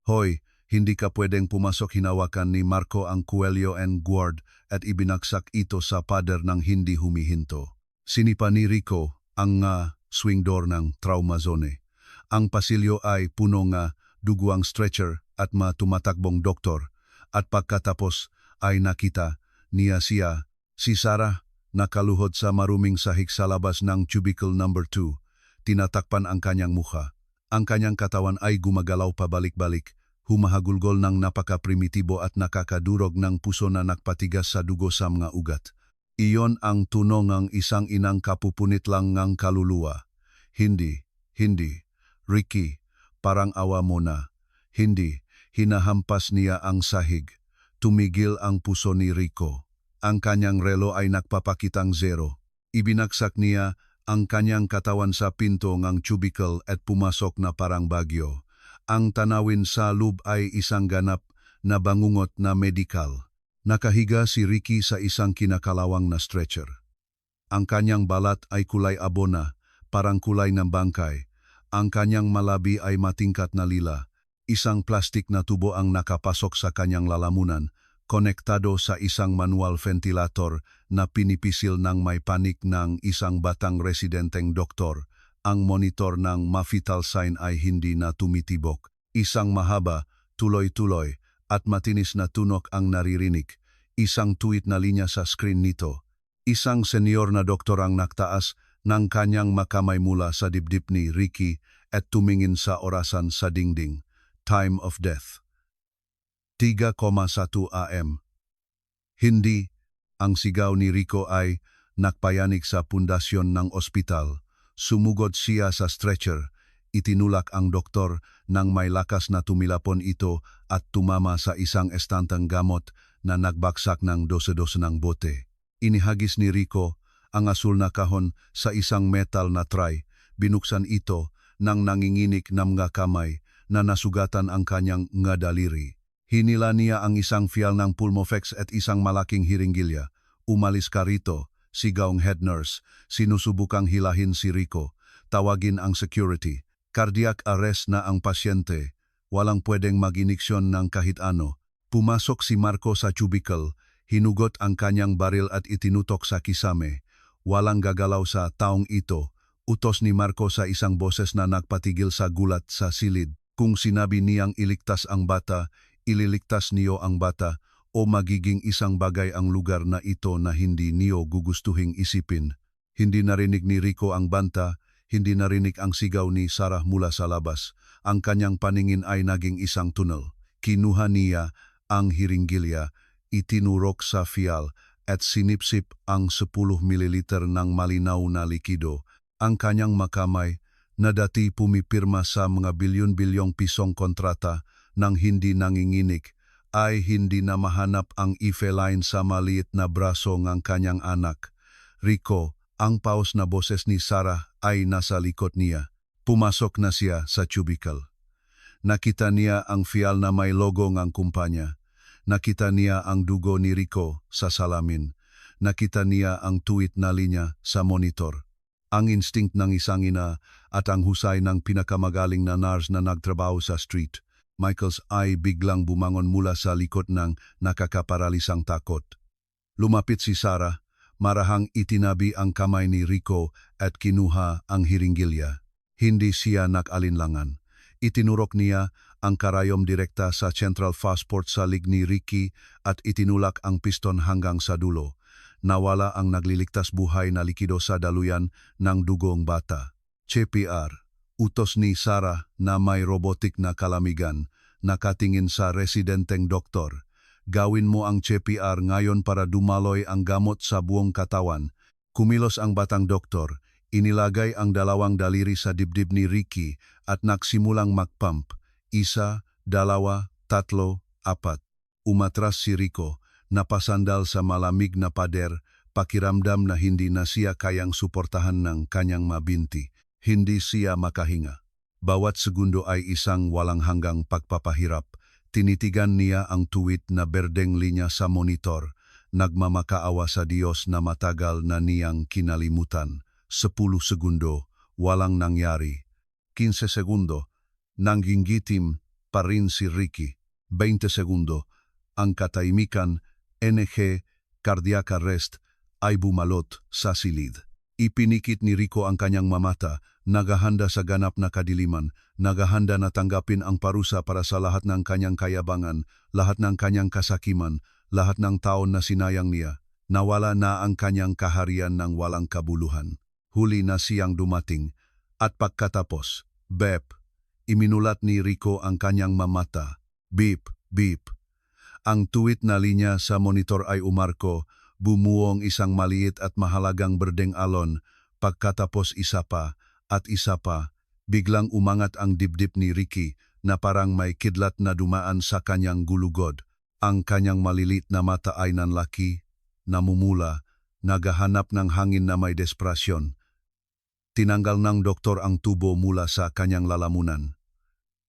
Hoy, hindi ka pwedeng pumasok, hinawakan ni Marco ang Coelho and Guard at ibinagsak ito sa pader ng hindi humihinto. Sinipa ni Rico ang swing door ng trauma zone. Ang pasilyo ay puno ng duguang stretcher at tumatakbong doktor at pagkatapos ay nakita niya si Sarah, nakaluhod sa maruming sahig sa labas ng cubicle number 2. tinatakpan ang kanyang mukha. Ang kanyang katawan ay gumagalaw pabalik-balik, humahagulgol ng napaka-primitibo at nakakadurog ng puso na nakpatigas sa dugo sa mga ugat. Iyon ang tuno ng isang inang kapupunit lang ng kaluluwa. Hindi, Ricky, parang awa mo na. Hindi, hinahampas niya ang sahig. Tumigil ang puso ni Rico. Ang kanyang relo ay nagpapakitang 0. Ibinagsak niya ang kanyang katawan sa pinto ng cubicle at pumasok na parang bagyo. Ang tanawin sa loob ay isang ganap na bangungot na medikal. Nakahiga si Ricky sa isang kinakalawang na stretcher. Ang kanyang balat ay kulay abona, parang kulay ng bangkay. Ang kanyang malabi ay matingkat na lila. Isang plastik na tubo ang nakapasok sa kanyang lalamunan, konektado sa isang manual ventilator na pinipisil ng may panik ng isang batang residenteng doktor. Ang monitor ng ma-vital sign ay hindi na tumitibok. Isang mahaba, tuloy-tuloy, at matinis na tunok ang naririnig. Isang tuwid na linya sa screen nito. Isang senyor na doktor ang naktaas ng kanyang makamay mula sa dibdib ni Ricky at tumingin sa orasan sa dingding. Time of death. 3:1 AM. Hindi, ang sigaw ni Rico ay nakpayanig sa pundasyon ng ospital. Sumugod siya sa stretcher. Itinulak ang doktor nang may lakas na tumilapon ito at tumama sa isang estantang gamot na nagbaksak ng dose-dose ng bote. Inihagis ni Rico ang asul na kahon sa isang metal na tray. Binuksan ito nang nanginginig ng mga kamay na nasugatan ang kanyang mga daliri. Hinila niya ang isang fial ng Pulmofex at isang malaking hiringgilya. Umalis ka rito, sigaw ng head nurse. Sinusubukang hilahin si Rico. Tawagin ang security. Cardiac arrest na ang pasyente. Walang pwedeng mag-iniksyon ng kahit ano. Pumasok si Marco sa cubicle. Hinugot ang kanyang baril at itinutok sa kisame. Walang gagalaw sa taong ito. Utos ni Marco sa isang boses na nagpatigil sa gulat sa silid. Kung sinabi niyang iligtas ang bata, ililigtas niyo ang bata o magiging isang bagay ang lugar na ito na hindi niyo gugustuhing isipin. Hindi narinig ni Rico ang banta, hindi narinig ang sigaw ni Sarah mula sa labas. Ang kanyang paningin ay naging isang tunnel. Kinuha niya ang hiringgilya, itinurok sa fial at sinipsip ang 10 mililiter ng malinaw na likido. Ang kanyang makamay na dati pumipirma sa mga bilyon-bilyong pisong kontrata nang hindi nanginginig, ay hindi na mahanap ang ifeline sa maliit na braso ng kanyang anak. Rico, ang paus na boses ni Sarah ay nasa likod niya. Pumasok na siya sa cubicle. Nakita niya ang fial na may logo ng kumpanya. Nakita niya ang dugo ni Rico sa salamin. Nakita niya ang tuwid na linya sa monitor. Ang instinct ng isang ina at ang husay ng pinakamagaling na nurse na nagtrabaho sa street. Michaels ay biglang bumangon mula sa likod ng nakakaparalisang takot. Lumapit si Sarah, marahang itinabi ang kamay ni Rico at kinuha ang hiringgilya. Hindi siya nag-alinlangan. Itinurok niya ang karayom direkta sa central passport sa lig ni Ricky at itinulak ang piston hanggang sa dulo. Nawala ang nagliligtas buhay na likido sa daluyan ng dugong bata. CPR. Utos ni Sarah na may robotic na kalamigan, nakatingin sa residenteng doktor. Gawin mo ang CPR ngayon para dumaloy ang gamot sa buong katawan. Kumilos ang batang doktor, inilagay ang 2 daliri sa dibdib ni Ricky at nagsimulang magpump. 1, 2, 3, 4. Umatras si Rico, napasandal sa malamig na pader, pakiramdam na hindi na siya kayang suportahan ng kanyang mabinti. Hindi siya makahinga. Bawat segundo ay isang walang hanggang pagpapahirap. Tinitigan niya ang tuwid na berdeng linya sa monitor. Nagmamakaawa sa Diyos na matagal na niyang kinalimutan. 10 segundo, walang nangyari. 15 segundo, nanggingitim pa rin si Ricky. 20 segundo, ang katahimikan, NG, cardiac arrest, ay bumalot sa silid. Ipinikit ni Rico ang kanyang mamata, nagahanda sa ganap na kadiliman, nagahanda na tanggapin ang parusa para sa lahat ng kanyang kayabangan, lahat ng kanyang kasakiman, lahat ng taon na sinayang niya. Nawala na ang kanyang kaharian ng walang kabuluhan. Huli na siyang dumating, At pagkatapos, beep, iminulat ni Rico ang kanyang mamata. Beep, beep. Ang tuwid na linya sa monitor ay umarko, bumuong isang maliit at mahalagang berdeng alon, pagkatapos isa pa, at isa pa, biglang umangat ang dibdib ni Ricky na parang may kidlat na dumaan sa kanyang gulugod. Ang kanyang malilit na mata ay nanlaki, namumula, naghahanap ng hangin na may desperasyon. Tinanggal ng doktor ang tubo mula sa kanyang lalamunan.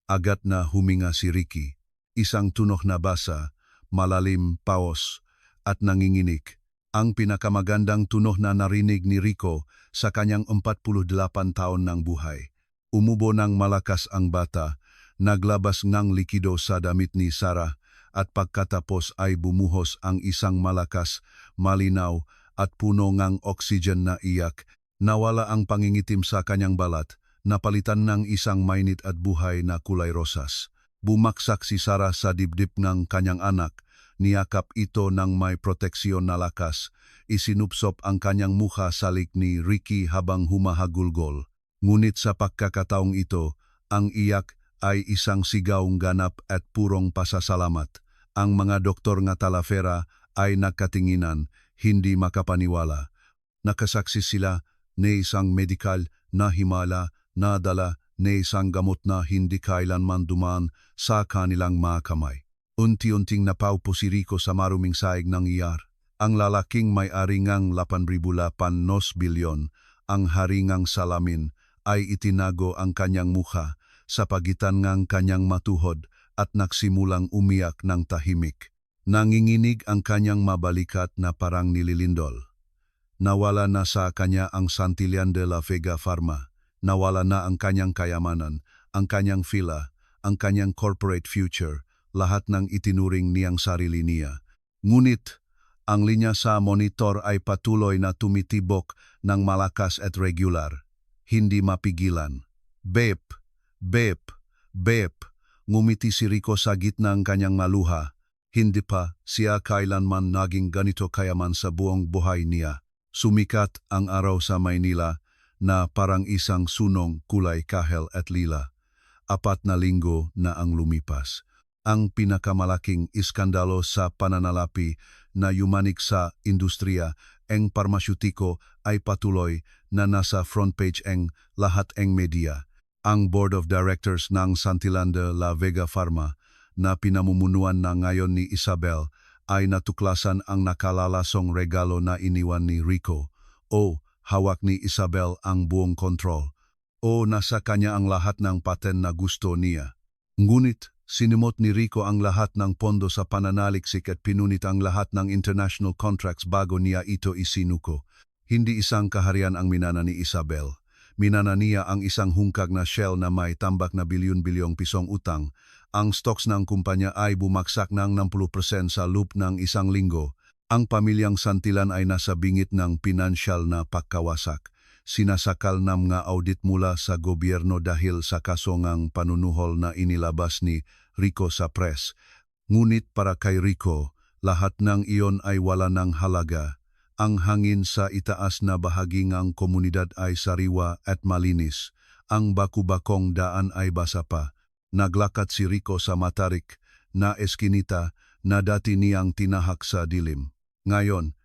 Agad na huminga si Ricky, isang tunog na basa, malalim, paos, at nanginginig. Ang pinakamagandang tunog na narinig ni Rico sa kanyang 48 taon ng buhay. Umubo ng malakas ang bata, naglabas ng likido sa damit ni Sarah, at pagkatapos ay bumuhos ang isang malakas, malinaw, at puno ng oxygen na iyak. Nawala ang pangingitim sa kanyang balat, napalitan ng isang mainit at buhay na kulay rosas. Bumaksak si Sarah sa dibdib ng kanyang anak, niyakap ito ng may proteksyon na lakas, isinupsop ang kanyang mukha sa lik ni Ricky habang humahagulgol. Ngunit sa pagkakataong ito, ang iyak ay isang sigaw ganap at purong pasasalamat. Ang mga doktor nga Talavera ay nakatinginan, hindi makapaniwala. Nakasaksi sila na isang medikal na himala na dala na isang gamot na hindi kailanman dumaan sa kanilang mga kamay. Unti-unting napaupo si Rico sa maruming saig ng iyar. Ang lalaking may-ari ngang 8,800 bilyon, ang haringang salamin, ay itinago ang kanyang mukha sa pagitan ng kanyang matuhod at nagsimulang umiyak ng tahimik. Nanginginig ang kanyang mabalikat na parang nililindol. Nawala na sa kanya ang Santillan de la Vega Pharma, nawala na ang kanyang kayamanan, ang kanyang fila, ang kanyang corporate future, lahat ng itinuring niyang sarili niya. Ngunit, ang linya sa monitor ay patuloy na tumitibok ng malakas at regular. Hindi mapigilan. Beep, beep, beep. Ngumiti si Rico sa gitna ng kanyang maluha. Hindi pa siya kailanman naging ganito kayaman sa buong buhay niya. Sumikat ang araw sa Maynila na parang isang sunong kulay kahel at lila. 4 na linggo na ang lumipas. Ang pinakamalaking iskandalo sa pananalapi na yumanik sa industriya ang parmasyutiko ay patuloy na nasa front page ang lahat ng media. Ang Board of Directors ng Santillan de la Vega Pharma na pinamumunuan na ngayon ni Isabel ay natuklasan ang nakalalasong regalo na iniwan ni Rico. O hawak ni Isabel ang buong kontrol. O nasa kanya ang lahat ng paten na gusto niya. Ngunit sinimot ni Rico ang lahat ng pondo sa pananaliksik at pinunit ang lahat ng international contracts bago niya ito isinuko. Hindi isang kaharian ang minana ni Isabel. Minana niya ang isang hungkag na shell na may tambak na bilyon-bilyong pisong utang. Ang stocks ng kumpanya ay bumaksak ng 60% sa loob ng isang linggo. Ang pamilyang Santillan ay nasa bingit ng pinansyal na pagkawasak. Sinasakal ng mga audit mula sa gobyerno dahil sa kasongang panunuhol na inilabas ni Rico sa press. Ngunit para kay Rico, lahat ng iyon ay wala ng halaga. Ang hangin sa itaas na bahagi ng komunidad ay sariwa at malinis. Ang baku-bakong daan ay basa pa. Naglakad si Rico sa matarik na eskinita na dati niyang tinahak sa dilim. Ngayon,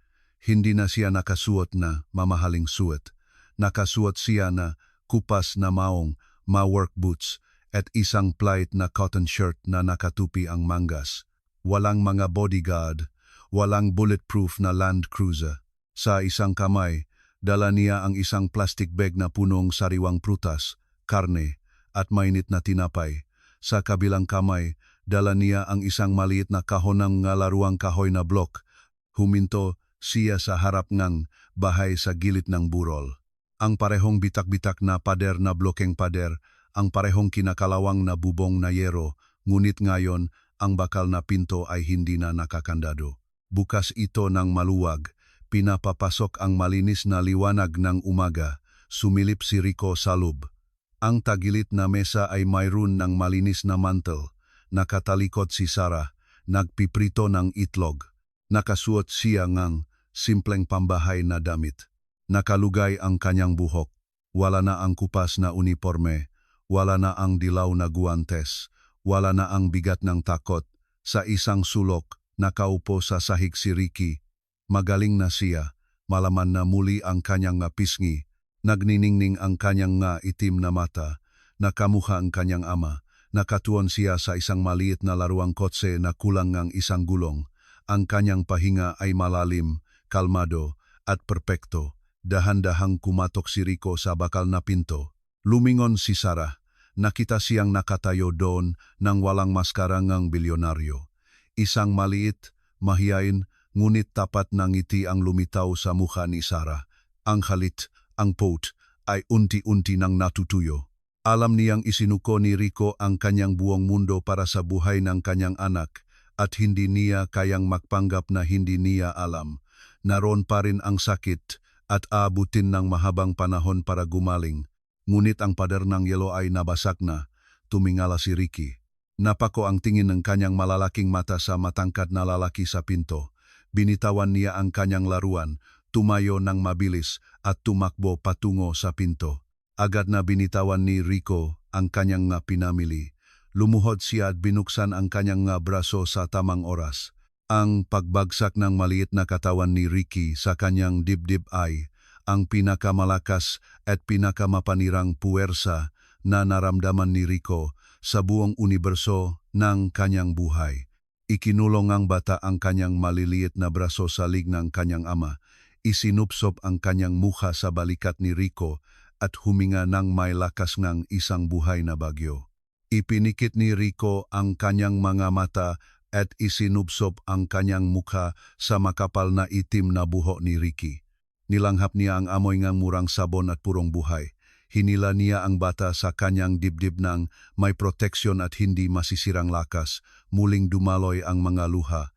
hindi na siya nakasuot na mamahaling suot. Nakasuot siya na kupas na maong, ma-work boots at isang plight na cotton shirt na nakatupi ang mangas. Walang mga bodyguard, walang bulletproof na Land Cruiser. Sa isang kamay, dala niya ang isang plastic bag na punong sariwang prutas, karne at mainit na tinapay. Sa kabilang kamay, dala niya ang isang maliit na kahon ng laruang kahoy na blok. Huminto siya sa harap ng bahay sa gilid ng burol. Ang parehong bitak-bitak na pader na blokeng pader, ang parehong kinakalawang na bubong na yero, ngunit ngayon ang bakal na pinto ay hindi na nakakandado. Bukas ito ng maluwag, pinapapasok ang malinis na liwanag ng umaga, sumilip si Rico sa loob. Ang tagilid na mesa ay mayroon ng malinis na mantel. Nakatalikod si Sarah, nagpiprito ng itlog. Nakasuot siya ng simpleng pambahay na damit. Nakalugay ang kanyang buhok. Wala na ang kupas na uniforme, wala na ang dilaw na guwantes, wala na ang bigat ng takot. Sa isang sulok, nakaupo sa sahig si Ricky. Magaling na siya, malaman na muli ang kanyang nga pisngi. Nagniningning ang kanyang nga itim na mata, nakamukha ang kanyang ama. Nakatuon siya sa isang maliit na laruang kotse na kulang ng isang gulong. Ang kanyang pahinga ay malalim, kalmado, at perpekto. Dahan-dahang kumatok si Rico sa bakal na pinto. Lumingon si Sarah. Nakita siyang nakatayo doon ng walang maskara ngang bilyonaryo. Isang maliit, mahiyain, ngunit tapat na ngiti ang lumitaw sa mukha ni Sarah. Ang halit, ang pout, ay unti-unti nang natutuyo. Alam niyang isinuko ni Rico ang kanyang buong mundo para sa buhay ng kanyang anak at hindi niya kayang magpanggap na hindi niya alam. Naroon pa rin ang sakit at aabutin ng mahabang panahon para gumaling. Ngunit ang pader ng yelo ay nabasag na, tumingala si Ricky. Napako ang tingin ng kanyang malalaking mata sa matangkad na lalaki sa pinto. Binitawan niya ang kanyang laruan, tumayo ng mabilis at tumakbo patungo sa pinto. Agad na binitawan ni Rico ang kanyang nga pinamili. Lumuhod siya at binuksan ang kanyang nga braso sa tamang oras. Ang pagbagsak ng maliit na katawan ni Ricky sa kanyang dibdib ay ang pinakamalakas at pinakamapanirang puwersa na naramdaman ni Rico sa buong universo ng kanyang buhay. Ikinulong ang bata ang kanyang maliliit na braso sa lig ng kanyang ama. Isinupsop ang kanyang mukha sa balikat ni Rico at huminga ng may lakas ng isang buhay na bagyo. Ipinikit ni Rico ang kanyang mga mata at isinupsop ang kanyang mukha sa makapal na itim na buhok ni Ricky. Nilanghap niya ang amoy ng murang sabon at purong buhay. Hinila niya ang bata sa kanyang dibdib ng may proteksyon at hindi masisirang lakas. Muling dumaloy ang mga luha.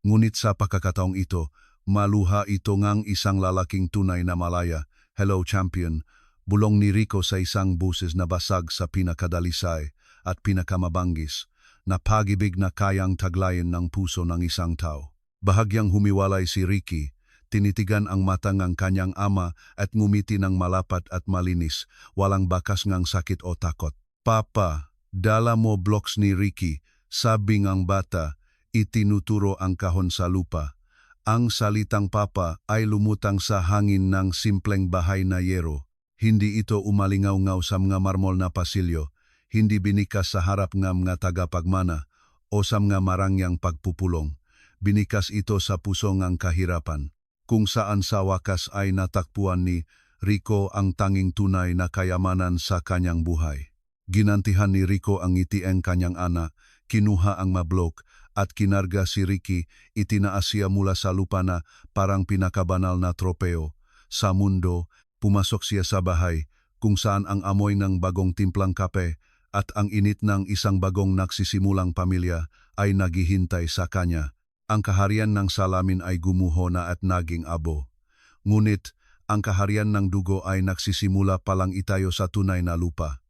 Ngunit sa pagkakataong ito, maluha ito ngang isang lalaking tunay na malaya. "Hello, champion." Bulong ni Rico sa isang buses na basag sa pinakadalisay at pinakamabangis, na pag-ibig na kayang taglayin ng puso ng isang tao. Bahagyang humiwalay si Ricky, tinitigan ang mata ng kanyang ama at ngumiti ng malapat at malinis, walang bakas ng sakit o takot. "Papa, dala mo blocks ni Ricky," sabi ng bata, itinuturo ang kahon sa lupa. Ang salitang papa ay lumutang sa hangin ng simpleng bahay na yero. Hindi ito umalingaw-ngaw sa mga marmol na pasilyo, hindi binikas sa harap ng mga tagapagmana o sa mga marangyang pagpupulong. Binikas ito sa puso ng kahirapan, kung saan sa wakas ay natakpuan ni Rico ang tanging tunay na kayamanan sa kanyang buhay. Ginantihan ni Rico ang ngiti ang kanyang anak, kinuha ang mablok at kinarga si Ricky, itinaas siya mula sa lupa na parang pinakabanal na tropeo. Sa mundo, pumasok siya sa bahay kung saan ang amoy ng bagong timplang kape at ang init ng isang bagong nagsisimulang pamilya ay naghihintay sa kanya. Ang kaharian ng salamin ay gumuho na at naging abo. Ngunit ang kaharian ng dugo ay nagsisimula palang itayo sa tunay na lupa.